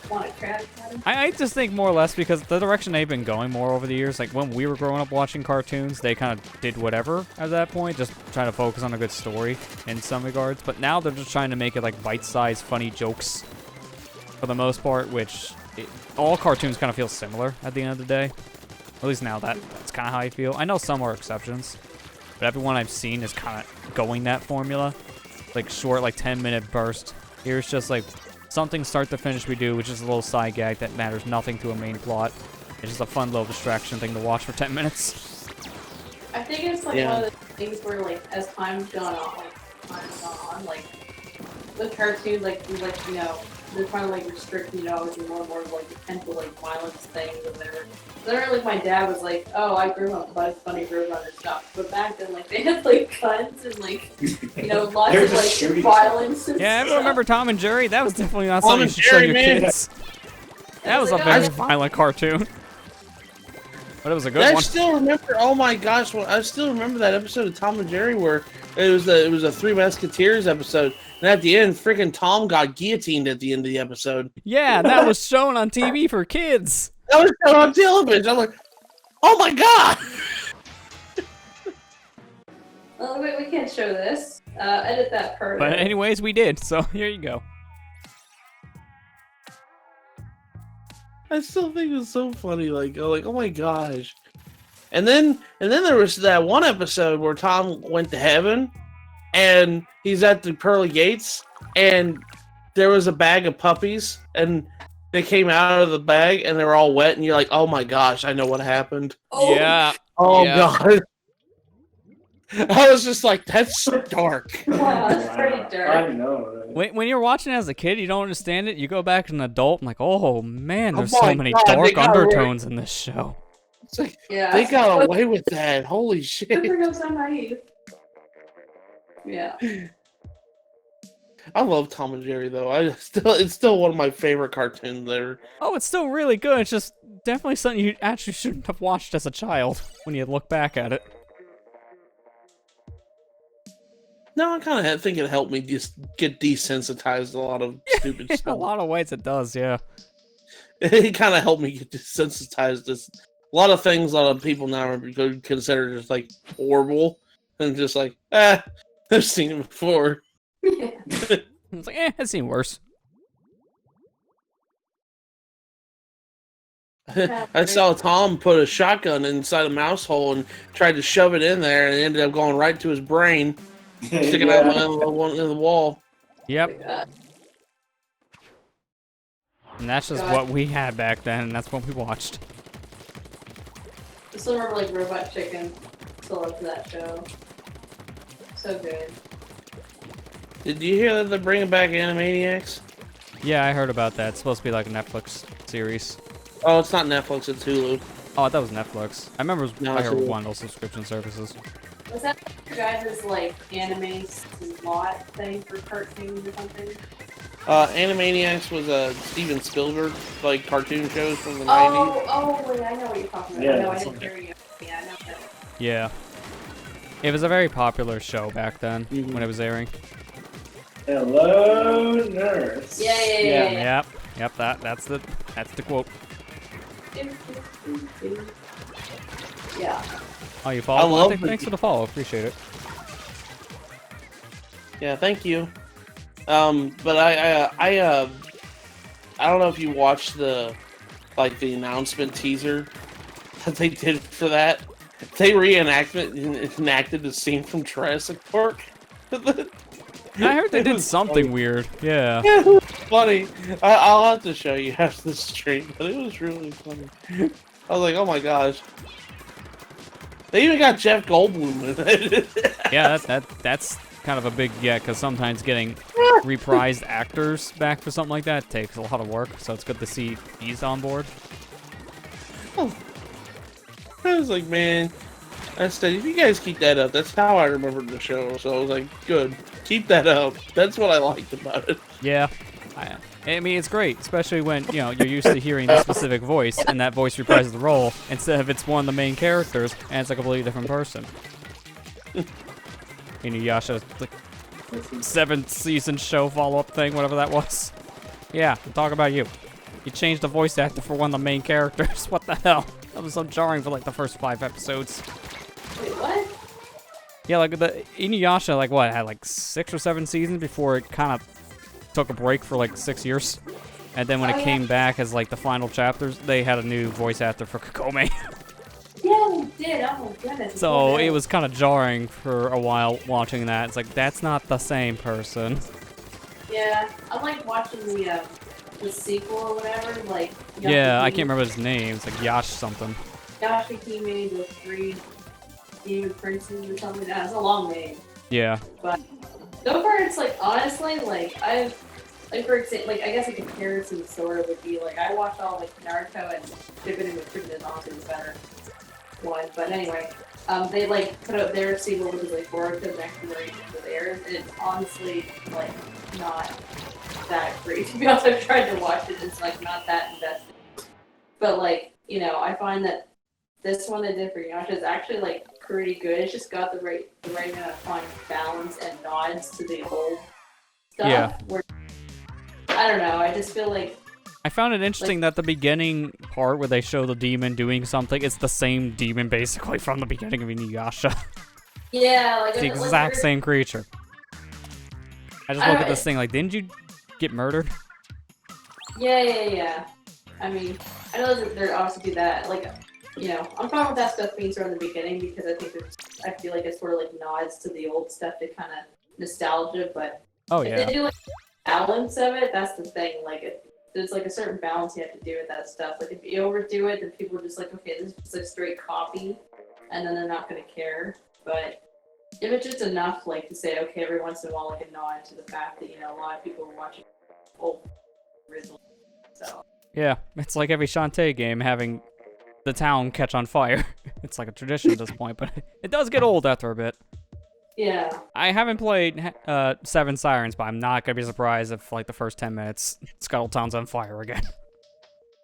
Want a Krabby Patty? I just think more or less because the direction they've been going more over the years, like when we were growing up watching cartoons, they kind of did whatever at that point, just trying to focus on a good story in some regards. But now they're just trying to make it like bite-sized, funny jokes for the most part, which all cartoons kind of feel similar at the end of the day. At least now that's kind of how I feel. I know some are exceptions, but everyone I've seen is kind of going that formula. Like short, like 10-minute burst. Here's just like something start to finish we do, which is a little side gag that matters nothing to a main plot. It's just a fun little distraction thing to watch for 10 minutes. I think it's like Yeah. one of the things where like as time's gone on, like with cartoons, like they're trying to like restrict, obviously more and more like potential like violence things and whatever. Then like my dad was like, "Oh, I grew up Bugs Bunny grew up and stuff," but back then like they had like guns and like lots They're of just like shooting violence. And Yeah, everyone stuff. remember Tom and Jerry? That was definitely not Tom something you and should show Jerry, your man. kids. That was a like, very I- violent cartoon. But it was a good I one. still remember. Oh my gosh! I still remember that episode of Tom and Jerry where it was a Three Musketeers episode, and at the end, freaking Tom got guillotined at the end of the episode. Yeah, that was shown on TV for kids. That was shown on television. I'm like, oh my god! Oh wait, we can't show this. Edit that part. But out. anyways, we did. So here you go. I still think it's so funny. Like, oh my gosh! And then there was that one episode where Tom went to heaven, and he's at the pearly gates, and there was a bag of puppies, and they came out of the bag and they were all wet, and you're like, oh my gosh, I know what happened. Yeah. Oh Yeah. god. I was just like, that's so dark. Wow, that's pretty I dark. know, right? When you're watching as a kid, you don't understand it. You go back as an adult, I'm like, oh man, there's Oh my so many God, they dark got away. undertones in this show. It's like, Yeah. they got away with that. Holy shit. I'm so naive. Yeah. I love Tom and Jerry though. It's still one of my favorite cartoons there. Oh, it's still really good. It's just definitely something you actually shouldn't have watched as a child when you look back at it. No, I kind of think it helped me just get desensitized to a lot of stupid In a stuff. lot of ways, it does, yeah. It kind of helped me get desensitized to a lot of things. A lot of people now would consider just like horrible, and just like, I've seen it before. Yeah. It's like, I've seen worse. I saw Tom put a shotgun inside a mouse hole and tried to shove it in there, and it ended up going right to his brain, sticking out one of the wall. Yep. Uh, And that's just God. what we had back then, and that's what we watched. I still remember like Robot Chicken. Still loved that show. So good. Did you hear that they're bringing back Animaniacs? Yeah, I heard about that. It's supposed to be like a Netflix series. Oh, it's not Netflix, it's Hulu. Oh, I thought it was Netflix. I remember No, I it's heard Hulu. one of those subscription services. Was that your guys' like anime slot thing for cartoons or something? Animaniacs was a Steven Spielberg like cartoon shows from the 90s. Oh, wait, I know what you're talking about. Yeah, No, I that's didn't okay. hear you. Yeah, I know that. Yeah. It was a very popular show back then Mhm. when it was airing. Hello, nurse. Yeah. Yep, that's the quote. Yeah. Oh, you I follow? love Thanks for the follow. Appreciate it. Yeah, thank you. But I don't know if you watched the announcement teaser that they did for that. They enacted the scene from Jurassic Park. I heard they did something weird. Yeah. Yeah, it was funny. I'll have to show you after the stream, but it was really funny. I was like, oh my gosh. They even got Jeff Goldblum in it. Yeah, that's kind of a big because sometimes getting reprised actors back for something like that takes a lot of work. So it's good to see he's on board. I was like, man, I said, if you guys keep that up, that's how I remembered the show. So I was like, good, keep that up. That's what I liked about it. Yeah. I mean, it's great, especially when, you're used to hearing the specific voice, and that voice reprises the role, instead of it's one of the main characters, and it's a completely different person. Inuyasha's like 7th season show follow-up thing, whatever that was. Yeah, I'm talking about you. You changed the voice actor for one of the main characters. What the hell? That was so jarring for like the first 5 episodes. Wait, what? Yeah, like the Inuyasha, like what, had like 6 or 7 seasons before it kind of took a break for like 6 years. And then when it came back as like the final chapters, they had a new voice actor for Kakome. Yeah, we did. Oh my goodness. So it was kind of jarring for a while watching that. It's like, that's not the same person. Yeah, I like watching the sequel or whatever. Like. Yeah, I can't remember his name. It's like Yash something. Yashikime, the 3 demon princes or something. That's a long name. Yeah. But so far, it's like honestly, like I've, like for example, like I guess a comparison sort of would be like I watched all like Naruto and Shippuden with Shippuden is honestly the better one. But anyway, they like put out their sequel which is like Boruto next generation of theirs, and it's honestly like not that great. To be honest, I've tried to watch it, it's like not that invested. But like I find that this one they did for Yasha is actually like pretty good. It's just got the right amount of fun balance and nods to the old stuff. Yeah. Where, I don't know. I just feel like I found it interesting that the beginning part where they show the demon doing something, it's the same demon basically from the beginning of Inuyasha. yeah, like It's the exact same creature. I just look at this thing like, didn't you get murdered? Yeah. I mean, I know that there obviously that like. I'm fine with that stuff being sort of in the beginning because I feel like it's sort of like nods to the old stuff to kind of nostalgia, but Oh if yeah. they do like balance of it, that's the thing. Like there's like a certain balance you have to do with that stuff. Like if you overdo it, then people are just like, okay, this is just a straight copy, and then they're not gonna care. But if it's just enough, like to say, okay, every once in a while, like a nod to the fact that a lot of people are watching old original. So Yeah, it's like every Shantae game having the town catch on fire. It's like a tradition at this point, but it does get old after a bit. yeah, I haven't played Seven Sirens, but I'm not gonna be surprised if like the first 10 minutes, Scuttletown's on fire again.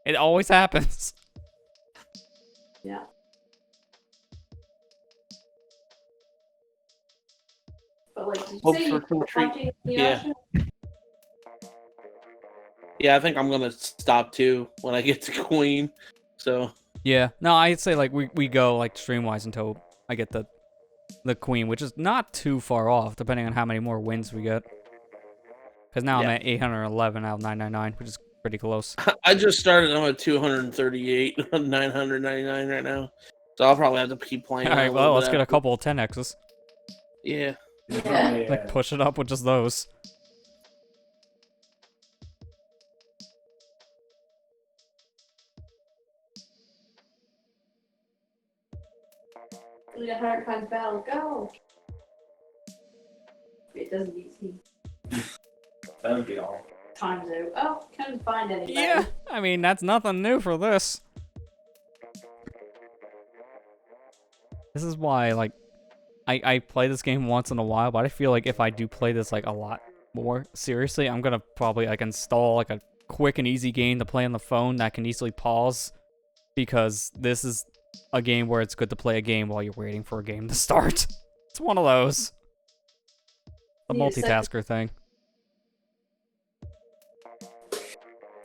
It always happens. yeah. But like, did you Hope say for you some were treat. watching the Yeah. ocean? Yeah, I think I'm gonna stop too when I get to Queen. So Yeah, no, I'd say like we go like stream-wise until I get the queen, which is not too far off, depending on how many more wins we get. Because now I'm Yeah. at 811 out of 999, which is pretty close. I just started. I'm at 238, 999 right now. So I'll probably have to keep playing. All that right, a well, little let's bit get a after. couple of 10x's. Yeah. Yeah. Like push it up with just those. We got 100 times battle. Go. It doesn't use That would be all. times out. Oh, couldn't find anybody. Yeah, I mean, that's nothing new for this. This is why, like, I play this game once in a while, but I feel like if I do play this, like, a lot more seriously, I'm gonna probably, like, install, like, a quick and easy game to play on the phone that can easily pause, because this is a game where it's good to play a game while you're waiting for a game to start. It's one of those. The Need a second. multitasker thing.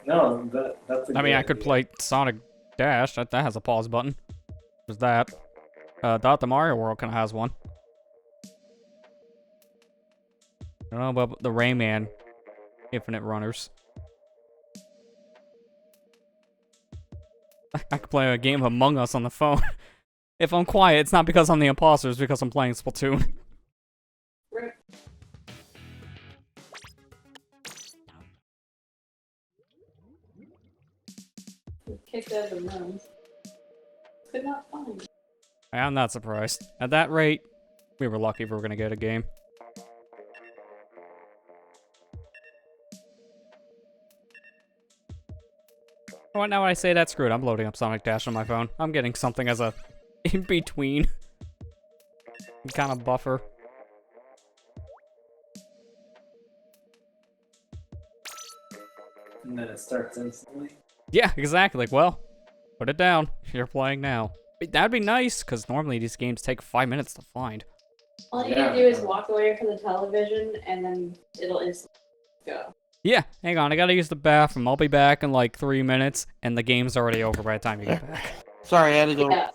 No, that's. I mean, I could play Sonic Dash. That has a pause button. There's that. Dot the Mario World kind of has one. I don't know about the Rayman Infinite Runners. I could play a game of Among Us on the phone. If I'm quiet, it's not because I'm the imposter, it's because I'm playing Splatoon. Rip. Kicked out of the room. Could not find. I'm not surprised. At that rate, we were lucky if we were going to get a game. Oh, now when I say that, screw it. I'm loading up Sonic Dash on my phone. I'm getting something as a in-between kind of buffer. And then it starts instantly. Yeah, exactly. Like, well, put it down. You're playing now. That'd be nice, because normally these games take 5 minutes to find. All you Yeah. need to do is walk away from the television, and then it'll instantly go. Yeah, hang on. I gotta use the bathroom. I'll be back in like 3 minutes, and the game's already over by the time you get back. Sorry, I had to go. Yeah.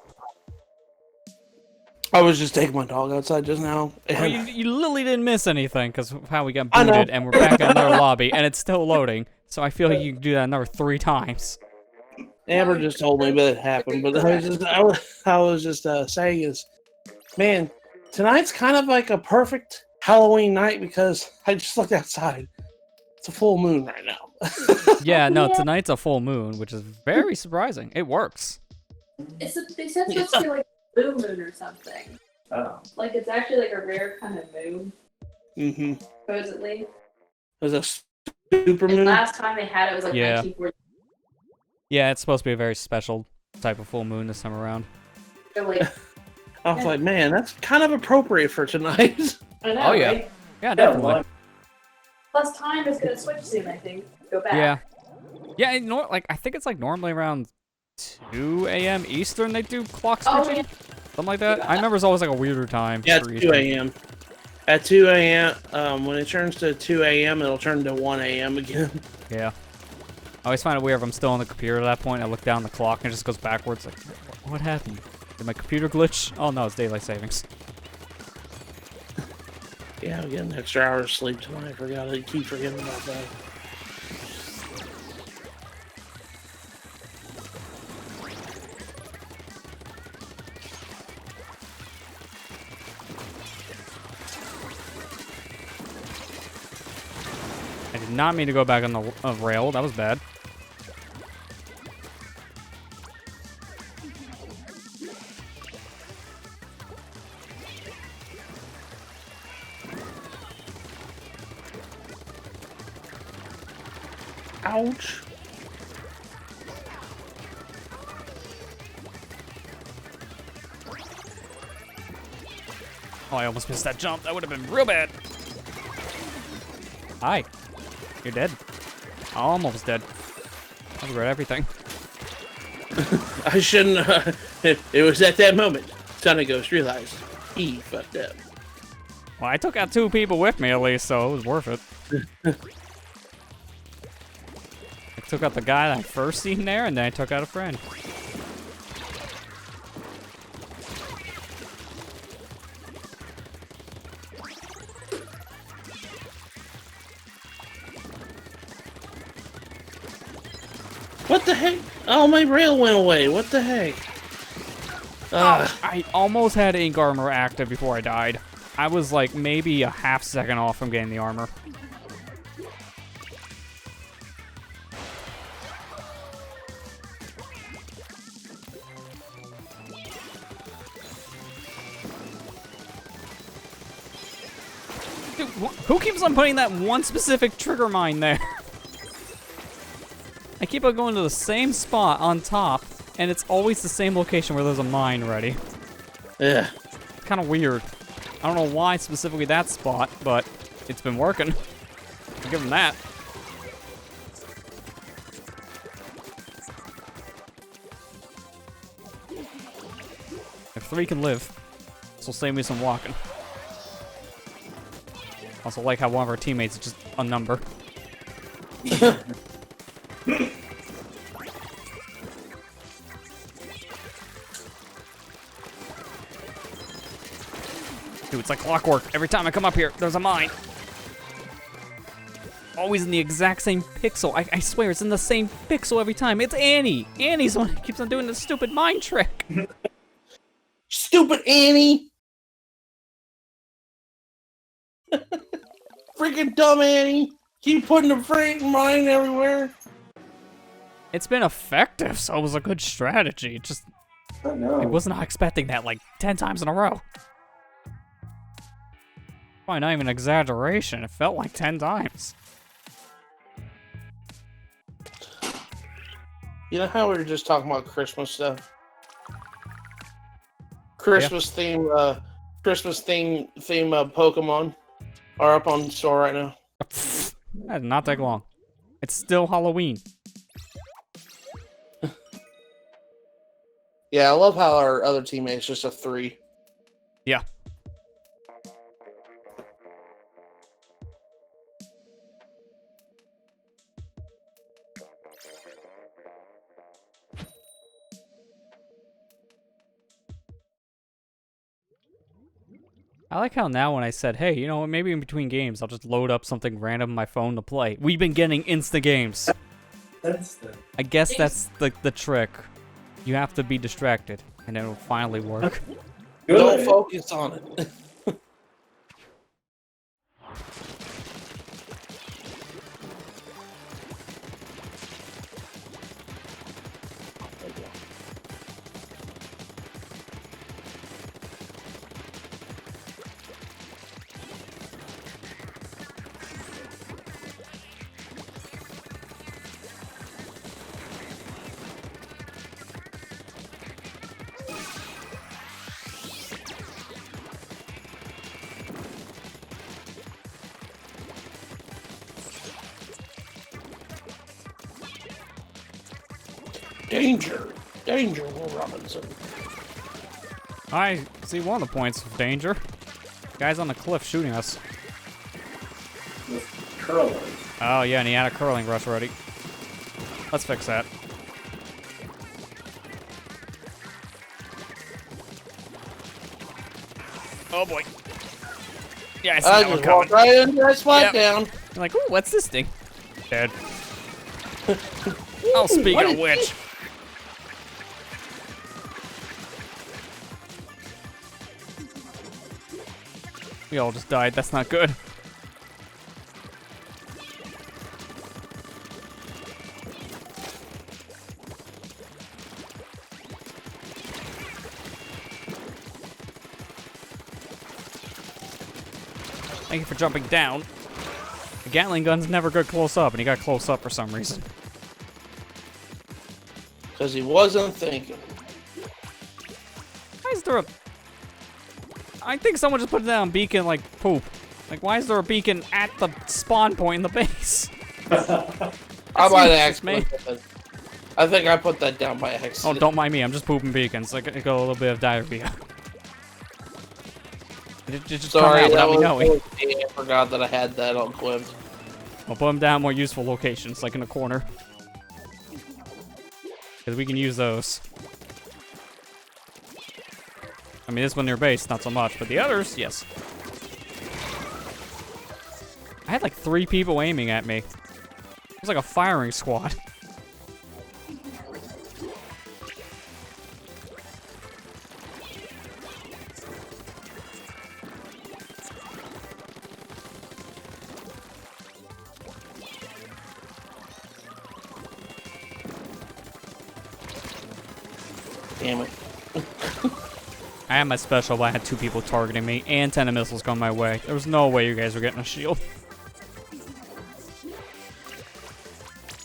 I was just taking my dog outside just now. Well, And you literally didn't miss anything because of how we got I know. booted, and we're back in another lobby, and it's still loading. So I feel like you can do that another 3 times. Amber just told me that it happened, but I was just saying is, man, tonight's kind of like a perfect Halloween night because I just looked outside. It's a full moon right now. Yeah, no, Yeah. tonight's a full moon, which is very surprising. It works. They said it's supposed to be like a blue moon or something. Oh. Like it's actually like a rare kind of moon, Mm-hmm. supposedly. There's a super And moon. last time they had it was like Yeah. 1940. Yeah, it's supposed to be a very special type of full moon this time around. So like, I was like, man, that's kind of appropriate for tonight. I know, Oh, yeah. right? Yeah, definitely. well, Plus time is gonna switch soon, I think. Go back. Yeah. Yeah, like I think it's like normally around 2 a.m. Eastern they do clock Oh, switching. yeah. Something like that. I remember it's always like a weirder time. Yeah, for it's 2 Eastern. a.m. At 2 a.m., when it turns to 2 a.m., it'll turn to 1 a.m. again. Yeah. I always find it weird if I'm still on the computer at that point. I look down the clock and it just goes backwards. Like, what happened? Did my computer glitch? Oh no, it's daylight savings. Yeah, I'm getting an extra hour of sleep tonight. I keep forgetting about that. I did not mean to go back on the rail. That was bad. Ouch. Oh, I almost missed that jump. That would have been real bad. Hi. You're dead. Almost dead. I regret everything. I shouldn't. It was at that moment SonicGhost realized he fucked up. Well, I took out 2 people with me at least, so it was worth it. I took out the guy that I first seen there, and then I took out a friend. What the heck? Oh, my rail went away. What the heck? I almost had ink armor active before I died. I was like maybe a half second off from getting the armor. Dude, who keeps on putting that one specific trigger mine there? I keep on going to the same spot on top, and it's always the same location where there's a mine ready. Yeah. It's kind of weird. I don't know why specifically that spot, but it's been working. I'll give them that. If 3 can live, this will save me some walking. Also like how one of our teammates is just a number. Dude, it's like clockwork. Every time I come up here, there's a mine. Always in the exact same pixel. I swear, it's in the same pixel every time. It's Annie. Annie's the one who keeps on doing this stupid mine trick. Stupid Annie! Freaking dumb Annie! Keep putting the freaking mine everywhere. It's been effective, so it was a good strategy. It just, I know. I was not expecting that like 10 times in a row. Probably not even an exaggeration. It felt like 10 times. You know how we were just talking about Christmas stuff? Christmas theme Pokemon are up on the store right now. That did not take long. It's still Halloween. Yeah, I love how our other teammate's just a 3. Yeah. I like how now when I said, hey, you know what, maybe in between games, I'll just load up something random on my phone to play. We've been getting Insta games. That's the... I guess that's the trick. You have to be distracted, and it'll finally work. Good. Don't focus on it. Danger! Danger, Will Robinson. I see one of the points of danger. Guy's on the cliff shooting us. With curling. Oh yeah, and he had a curling rush ready. Let's fix that. Oh boy. Yeah, I see I that one just coming. walked right into that splat down. I'm like, ooh, what's this thing? Dead. Oh, speaking what of is which. this? We all just died. That's not good. Thank you for jumping down. I Gatling gun's never good close up, and he got close up for some reason. Because he wasn't thinking. Why is there a... I think someone just put down beacon like poop. Like, why is there a beacon at the spawn point in the base? I might useless, accidentally put that. I think I put that down by Oh, accident. don't mind me. I'm just pooping beacons. Like, I got a little bit of diarrhea. Just Sorry, come out that without me knowing. was I forgot that I had that on clip. I'll put them down more useful locations, like in a corner. Because we can use those. I mean, this one near base, not so much, but the others, yes. I had like 3 people aiming at me. It was like a firing squad. Damn it. I had my special, but I had 2 people targeting me and 10 missiles coming my way. There was no way you guys were getting a shield.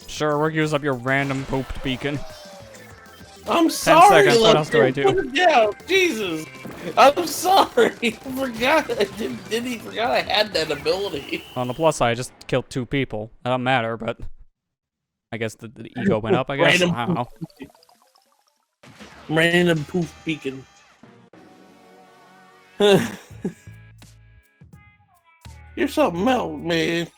Sure, we're using up your random pooped beacon. I'm sorry, 10 seconds, what else do I Lester. do? Put it down. Jesus. I'm sorry. I forgot. I didn't forgot I had that ability. On the plus side, I just killed 2 people. That don't matter, but I guess the ego went up, I guess. Random I don't know. Random poof beacon. You're something else, man.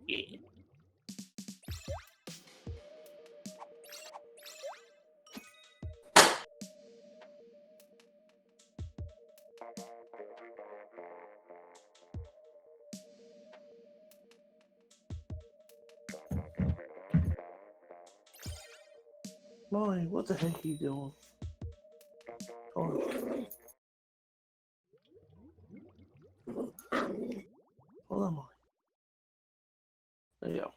Yeah. Molly, what the heck are you doing? Hold on. Hold on, Molly. There you go.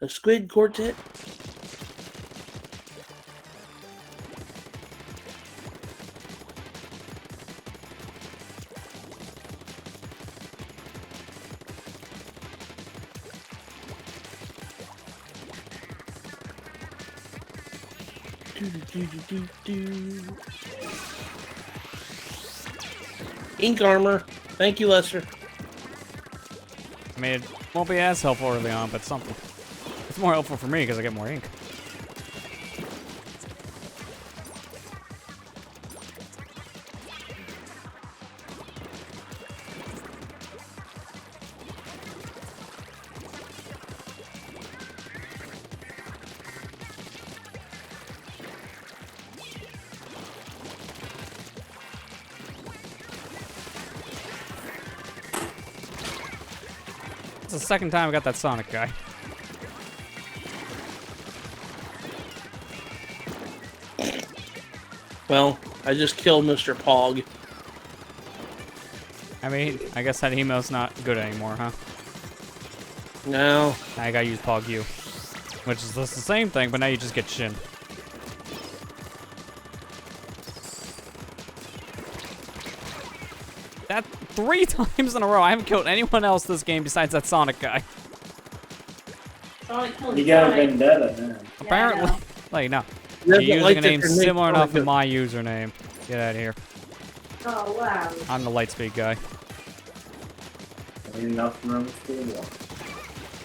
A squid quartet? Ink armor. Thank you, Lester. I mean, it won't be as helpful early on, but something. It's more helpful for me because I get more ink. It's the second time I got that Sonic guy. Well, I just killed Mr. Pog. I mean, I guess that emote's not good anymore, huh? No. I gotta use Pog U. Which is just the same thing, but now you just get Shin. That 3 times in a row. I haven't killed anyone else this game besides that Sonic guy. You got a vendetta, man. Apparently. Like, no. Doesn't You're using like a that name your similar name's enough in Sonic. my username. Get out of here. Oh, wow. I'm the Lightspeed guy. Ain't enough room for one.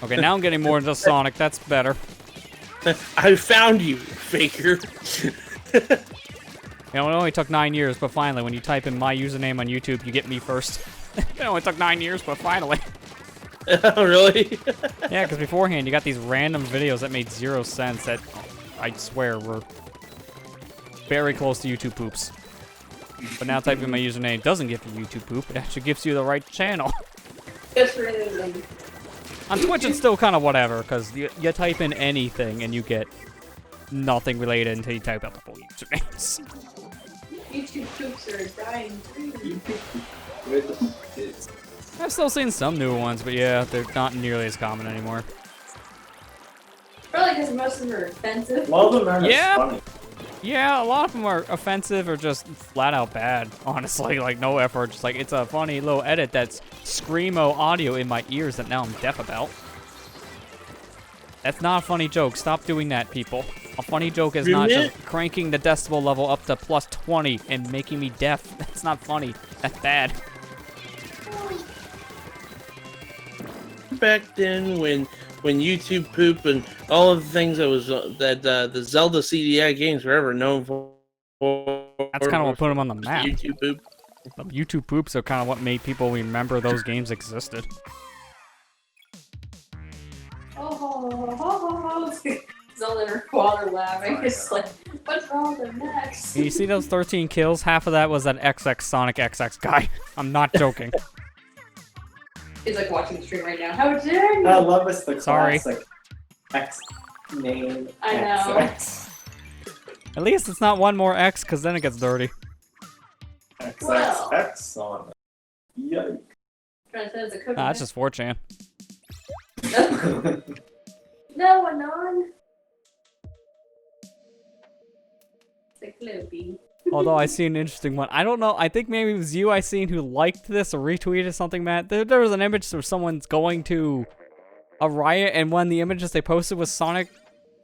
Okay, now I'm getting more into Sonic. That's better. I found you, faker. You know, it only took 9 years, but finally, when you type in my username on YouTube, you get me first. It only took 9 years, but finally. Oh, really? Yeah, because beforehand, you got these random videos that made 0 sense that, I swear, were very close to YouTube poops. But now typing my username doesn't give you YouTube poop. It actually gives you the right channel. Just for anything. On Twitch, it's still kind of whatever, because you type in anything and you get nothing related until you type out the full usernames. YouTube poops are a dying breed. I've still seen some new ones, but yeah, they're not nearly as common anymore. Probably because most of them are offensive. A lot of them aren't Yeah. as funny. Yeah, a lot of them are offensive or just flat out bad, honestly. Like, no effort. Just like, it's a funny little edit that's screamo audio in my ears that now I'm deaf about. That's not a funny joke. Stop doing that, people. A funny joke is not just cranking the decibel level up to plus 20 and making me deaf. That's not funny. That's bad. Back then, when YouTube poop and all of the things that was the Zelda CDI games were ever known for. That's kind of what put them on the map. YouTube poop. The YouTube poops are kind of what made people remember those games existed. Zelda in her quad are laughing. It's like, what's wrong with their necks? You see those 13 kills? Half of that was that XX Sonic XX guy. I'm not joking. He's like watching the stream right now. How dare you? I love it's the Sorry. classic X name. I know. XX. At least it's not one more X, because then it gets dirty. XXX on it. Yikes. Trying to say it's a cookie. Nah, that's just 4chan. No, Anon. It's a Gloopy. Although I see an interesting one. I don't know. I think maybe it was you I seen who liked this or retweeted something, Matt. There was an image of someone's going to a riot, and one of the images they posted was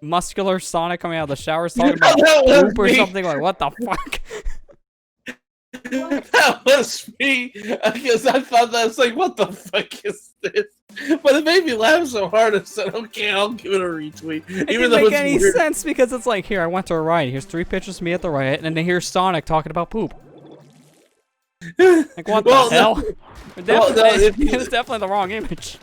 muscular Sonic coming out of the showers talking about poop or something. Like, what the fuck? That was me, because I thought that was like, what the fuck is this? But it made me laugh so hard. I said, okay, I'll give it a retweet. It Even didn't though make it's any weird. sense because it's like, here, I went to a riot. Here's 3 pictures of me at the riot, and then here's Sonic talking about poop. Like, what Well, the hell? well, no, if you- It was definitely the wrong image.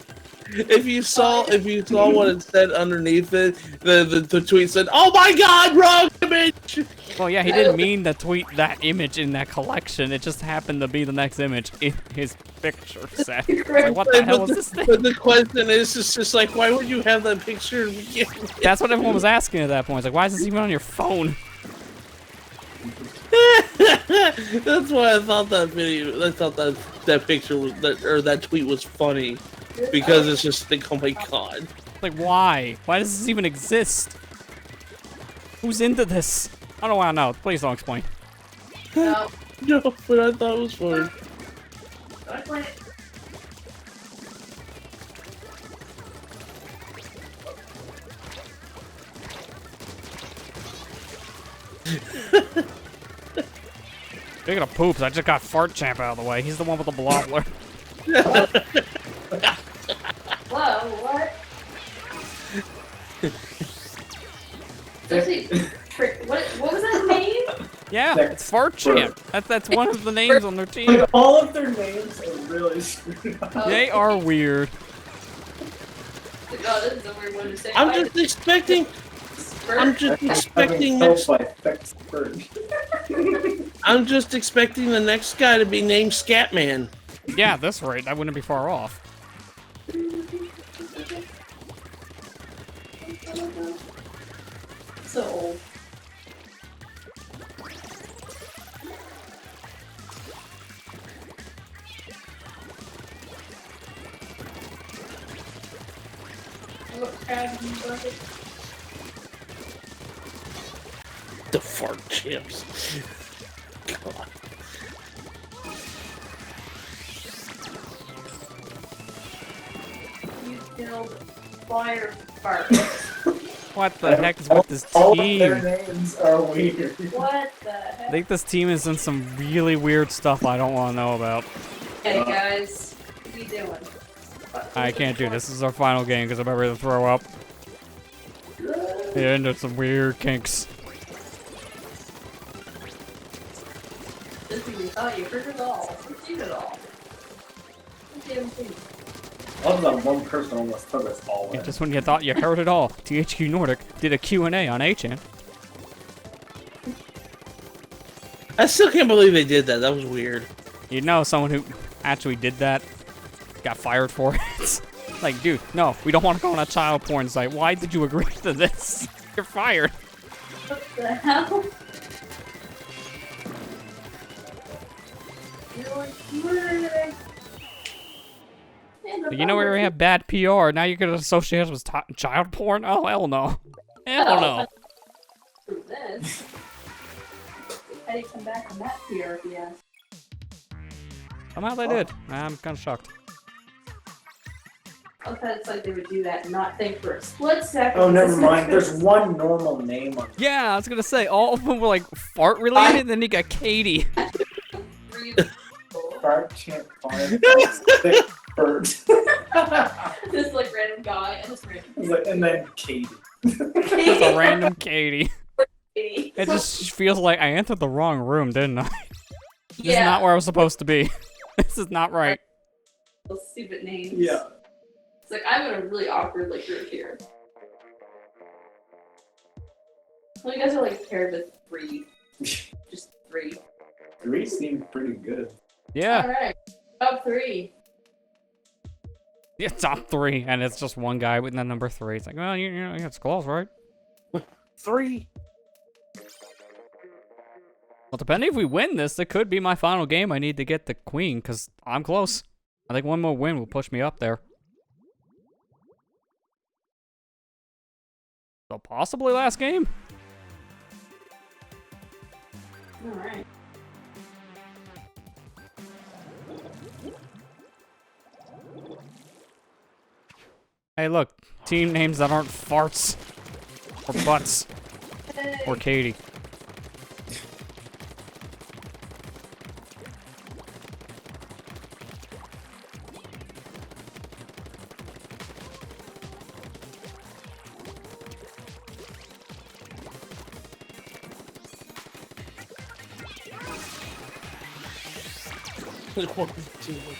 If you saw what it said underneath it, the tweet said, "Oh my God, wrong image." Well, yeah, he didn't mean to tweet that image in that collection. It just happened to be the next image in his picture set. It's like, what the hell is this thing? But the question is just like, why would you have that picture? That's what everyone was asking at that point. It's like, why is this even on your phone? That's why I thought that video. I thought that picture was that tweet was funny, because it's just like, oh my God. Like, why? Why does this even exist? Who's into this? I don't want to know. Please don't explain. No. No, but I thought it was funny. Don't play it. Speaking of poops, I just got Fart Champ out of the way. He's the one with the blobbler. Whoa, what? Seriously, what was that name? Yeah, it's Fart Champ. That's one of the names on their team. Like, all of their names are really screwed up. Oh. They are weird. Oh, this is a weird one to say. I'm just expecting. I'm just expecting next. I'm just expecting the next guy to be named Scatman. Yeah, at this rate, I wouldn't be far off. So old. The fart chips. God. You killed fire fart. What the heck is with this All of their team? names are weird. What the I heck? think this team is in some really weird stuff I don't want to know about. Hey guys, what are you doing? I can't do this. This is our final game because I'm about ready to throw up. Yeah, into some weird kinks. Just when you thought you heard it all, you seen it all. I love that one person almost took us all in. And just when you thought you heard it all, THQ Nordic did a Q&A on 8chan. I still can't believe they did that. That was weird. You know, someone who actually did that got fired for it. Like, dude, no, we don't want to go on a child porn site. Why did you agree to this? You're fired. What the hell? You're like, "What?" You know where we have bad PR, now you're gonna associate us with child porn? Oh, hell no. Hell no. For this. How do you come back on that PRBS? Somehow they did. I'm kind of shocked. I thought it's like they would do that and not think for a split second. Oh, never mind. There's one normal name on Yeah, I was gonna say, all of them were like fart related, and then you got Katie. Fart Champ 5. Bird. This like random guy and this random And then Katie. Just a random Katie. Katie. It just feels like I entered the wrong room, didn't I? This is Yeah. not where I was supposed to be. This is not right. Those stupid names. Yeah. It's like I'm in a really awkward like group here. Well, you guys are like paired with 3. Just 3. 3 seemed pretty good. Yeah. Alright. Top 3. Yeah, top 3, and it's just one guy with the number 3. It's like, well, you know, it's close, right? 3. Well, depending if we win this, it could be my final game. I need to get the queen, because I'm close. I think one more win will push me up there. So possibly last game? Alright. Hey, look. Team names that aren't farts. Or butts. Or Katie.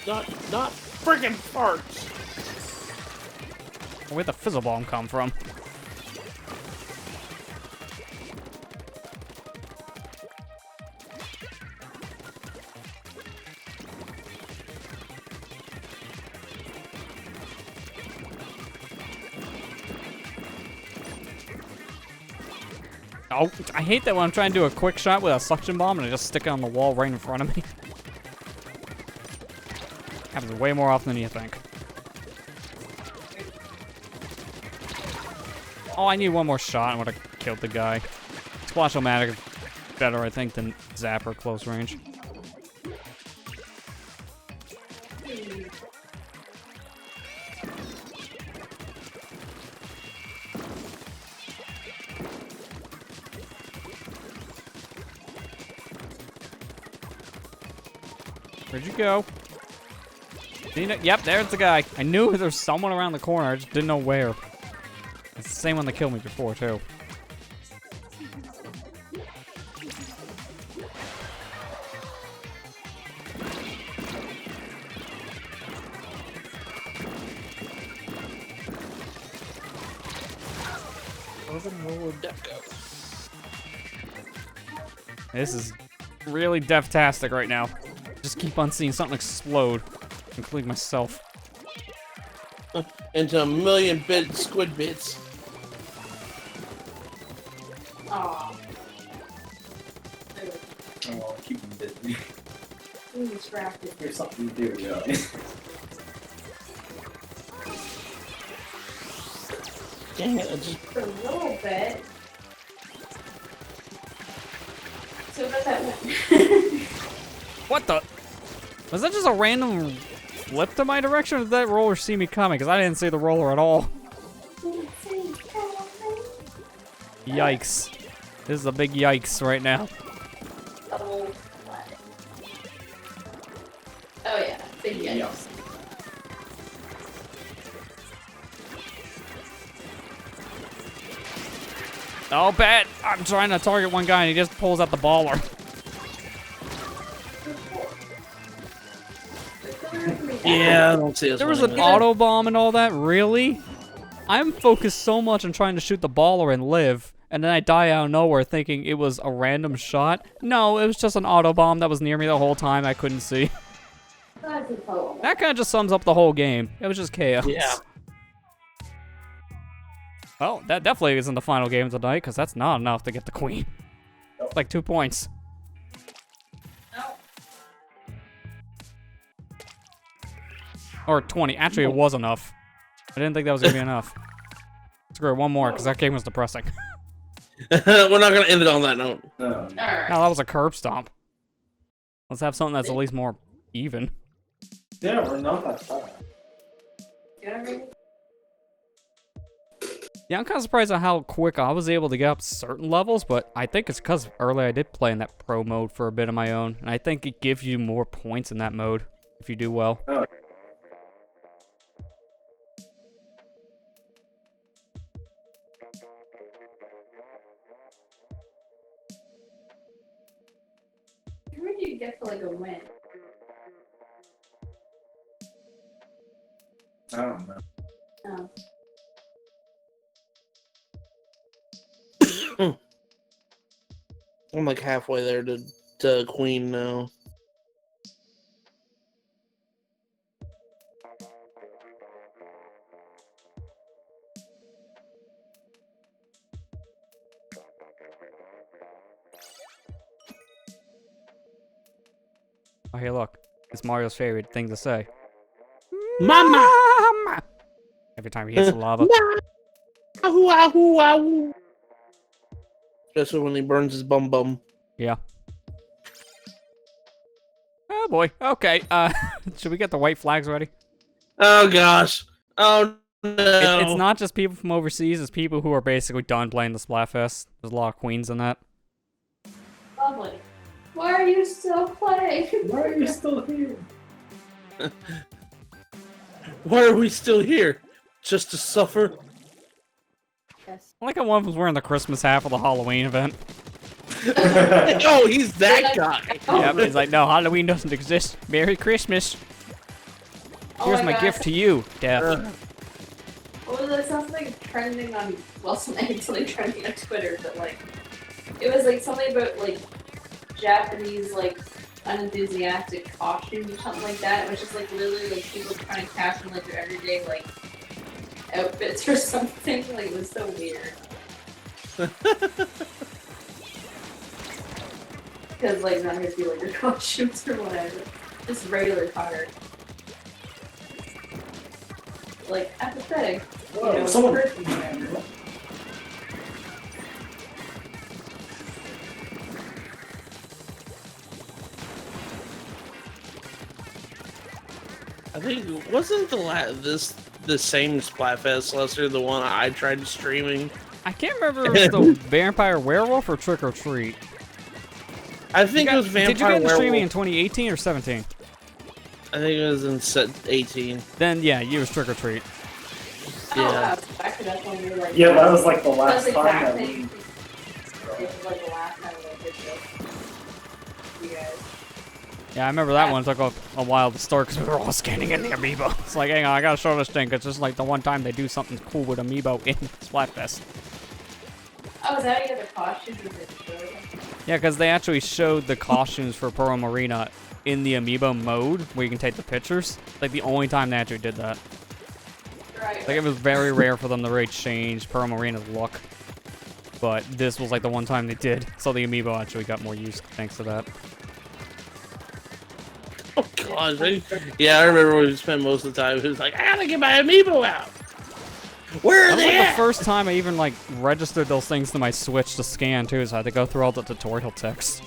Not friggin' farts. Where'd the fizzle bomb come from? Oh, I hate that when I'm trying to do a quick shot with a suction bomb and I just stick it on the wall right in front of me. Happens way more often than you think. Oh, I need one more shot and would have killed the guy. Splash-O-Matic is better, I think, than Zapper close range. Where'd you go? Yep, there's the guy. I knew there was someone around the corner, I just didn't know where. It's the same one that killed me before, too. This is really death-tastic right now. Just keep on seeing something explode, including myself. Into a million-bit squid bits. Aw. Oh, keep them busy. I'm distracted. Here's something to do, yeah. Dang it, I just... For a little bit. So about that one. What the? Was that just a random flip to my direction, or did that roller see me coming? Because I didn't see the roller at all. Yikes. This is a big yikes right now. Oh yeah, big yikes. Oh, bad. I'm trying to target one guy and he just pulls out the baller. Yeah, I don't see us There was an winning. auto bomb and all that, really? I'm focused so much on trying to shoot the baller and live, and then I die out of nowhere thinking it was a random shot. No, it was just an auto bomb that was near me the whole time. I couldn't see. That kind of just sums up the whole game. It was just chaos. Yeah. Well, that definitely isn't the final game of the night, because that's not enough to get the queen. It's like 2 points. Or 20. Actually, it was enough. I didn't think that was going to be enough. Screw it, one more, because that game was depressing. We're not gonna end it on that note. No. No, that was a curb stomp. Let's have something that's at least more even. Yeah, we're not that far. Yeah, I'm kind of surprised at how quick I was able to get up certain levels, but I think it's because earlier I did play in that pro mode for a bit of my own, and I think it gives you more points in that mode if you do well. Oh. Where do you get for like a win? I don't know. Oh. I'm like halfway there to Queen now. Oh, hey, look. It's Mario's favorite thing to say. Mama! Mama! Every time he hits the lava. Ahoo, ahoo, ahoo. Especially when he burns his bum bum. Yeah. Oh, boy. Okay, should we get the white flags ready? Oh gosh. Oh no. It's not just people from overseas, it's people who are basically done playing the Splatfest. There's a lot of queens in that. Lovely. Why are you still playing? Why are you still here? Why are we still here? Just to suffer? Yes. I like how one was wearing the Christmas hat for the Halloween event. Oh, he's that guy. Yeah, but he's like, no, Halloween doesn't exist. Merry Christmas. Here's my gift to you, Death. What was it? Something trending on, well, something trending on Twitter, but like, it was like something about like Japanese like unenthusiastic costumes or something like that. It was just like literally like people trying to cash in like their everyday like outfits or something. Like it was so weird. Because like not gonna be like your costumes or whatever. Just regular attire. Like apathetic. Whoa, You know, someone- person wear. I think wasn't the same Splatfest Lester the one I tried streaming? I can't remember if it was the Vampire Werewolf or Trick or Treat. I think it was Vampire Did you get into Werewolf. streaming in 2018 or 17? I think it was in set 18. Then, yeah, you was Trick or Treat. Oh, Yeah. wow. Actually, that's when we were like. Yeah, that was like the That last was time that exactly. we. It was like the last time we did this. You guys. Yeah, I remember that one took a while to start because we were all scanning in the amiibo. It's like, hang on, I gotta show this thing. It's just like the one time they do something cool with amiibo in Splatfest. Oh, is that any other costumes in the show? Yeah, because they actually showed the costumes for Pearl Marina in the amiibo mode where you can take the pictures. Like the only time they actually did that. Right. Like it was very rare for them to really change Pearl Marina's look. But this was like the one time they did. So the amiibo actually got more use thanks to that. Oh gosh, yeah, I remember we spent most of the time. It was like, I gotta get my amiibo out. Where are That was they like at? the first time I even like registered those things to my Switch to scan too, so I had to go through all the tutorial text.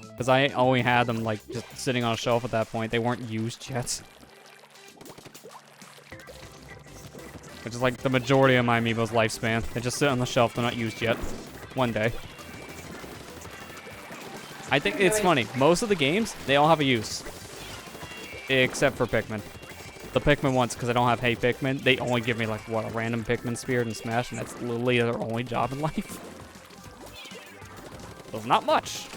Because I only had them like just sitting on a shelf at that point. They weren't used yet. Which is like the majority of my amiibo's lifespan. They just sit on the shelf, they're not used yet. One day. I think it's funny. Most of the games, they all have a use. Except for Pikmin. The Pikmin ones, because I don't have Hey Pikmin, they only give me like, what, a random Pikmin Spirit and Smash, and that's literally their only job in life. So not much.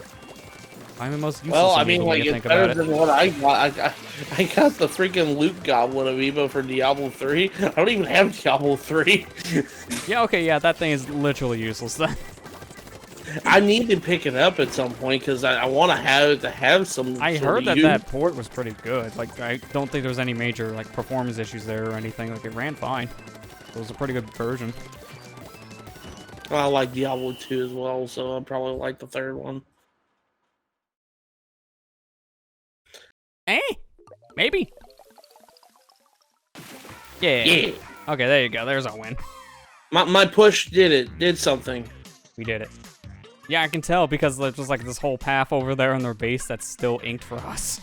I'm the most useless Well, I mean, amiibo when like, you it's think about better it. than what I got. I got the freaking Loot Goblin amiibo for Diablo 3. I don't even have Diablo 3. Yeah, okay, yeah, that thing is literally useless then. I need to pick it up at some point because I want to have some. I sort heard of that use. that port was pretty good. Like, I don't think there was any major, like, performance issues there or anything. Like, it ran fine. It was a pretty good version. I like Diablo 2 as well, so I'll probably like the third one. Eh? Maybe. Yeah. Yeah, Okay, there you go. There's our win. my push did something. We did it. Yeah, I can tell because there's just like this whole path over there on their base that's still inked for us.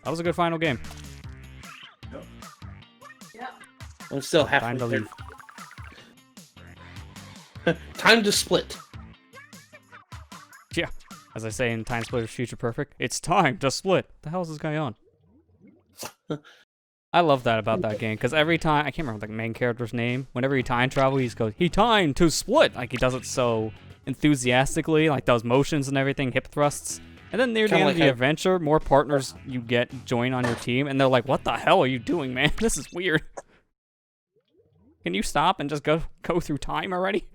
That was a good final game. Yeah. I'm still halfway Time to there. leave. Time to split. Yeah. As I say in Time Splitter's Future Perfect, it's time to split. The hell is this guy on? I love that about that game, because every time, I can't remember the main character's name, whenever he time travels, he goes, he timed to split! Like, he does it so enthusiastically, like those motions and everything, hip thrusts. And then near the Kinda end like of the how- adventure, more partners you get join on your team, and they're like, what the hell are you doing, man? This is weird. Can you stop and just go through time already?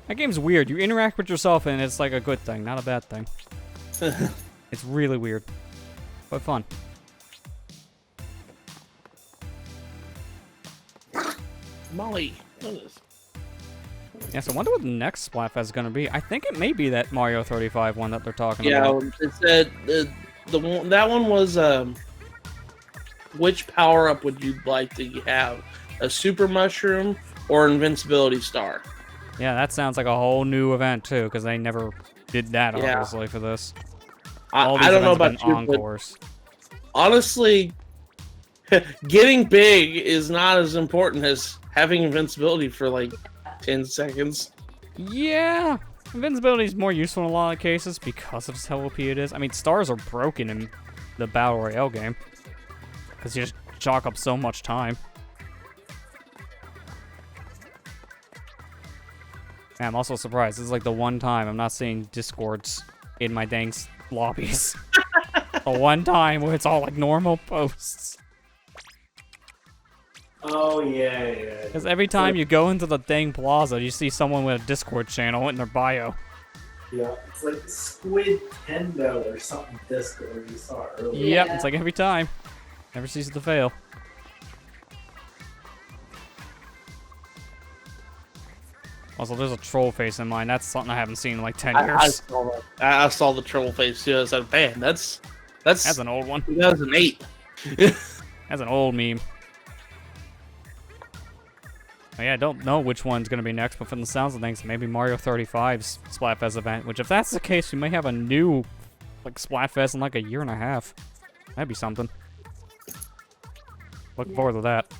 That game's weird. You interact with yourself, and it's like a good thing, not a bad thing. It's really weird. But fun. Molly, what is this? Yeah, so I wonder what the next Splatfest is going to be. I think it may be that Mario 35 one that they're talking Yeah, about. it said the one that one was which power up would you like to have? A super mushroom or invincibility star? Yeah, that sounds like a whole new event, too, because they never did that, Yeah. obviously, for this. I All these don't know events have about been you, but encores. honestly, getting big is not as important as having invincibility for like 10 seconds. Yeah, invincibility is more useful in a lot of cases because of how OP it is. I mean, stars are broken in the Battle Royale game because you just chalk up so much time. Man, I'm also surprised. This is like the one time I'm not seeing Discords in my dang lobbies. The one time where it's all like normal posts. Oh yeah. Because every time you go into the dang plaza, you see someone with a Discord channel in their bio. Yeah, it's like Squid Tendo or something Discord you saw earlier. Yep, Yeah. it's like every time. Never ceases to fail. Also, there's a troll face in mine. That's something I haven't seen in like 10 I years. saw that. I saw the troll face too. I said, "Man, that's That's an old one. 2008." That's an old meme. Oh, yeah, I don't know which one's going to be next, but from the sounds of things, maybe Mario 35's Splatfest event, which if that's the case, we may have a new like Splatfest in like a year and a half. That'd be something. Looking forward to that.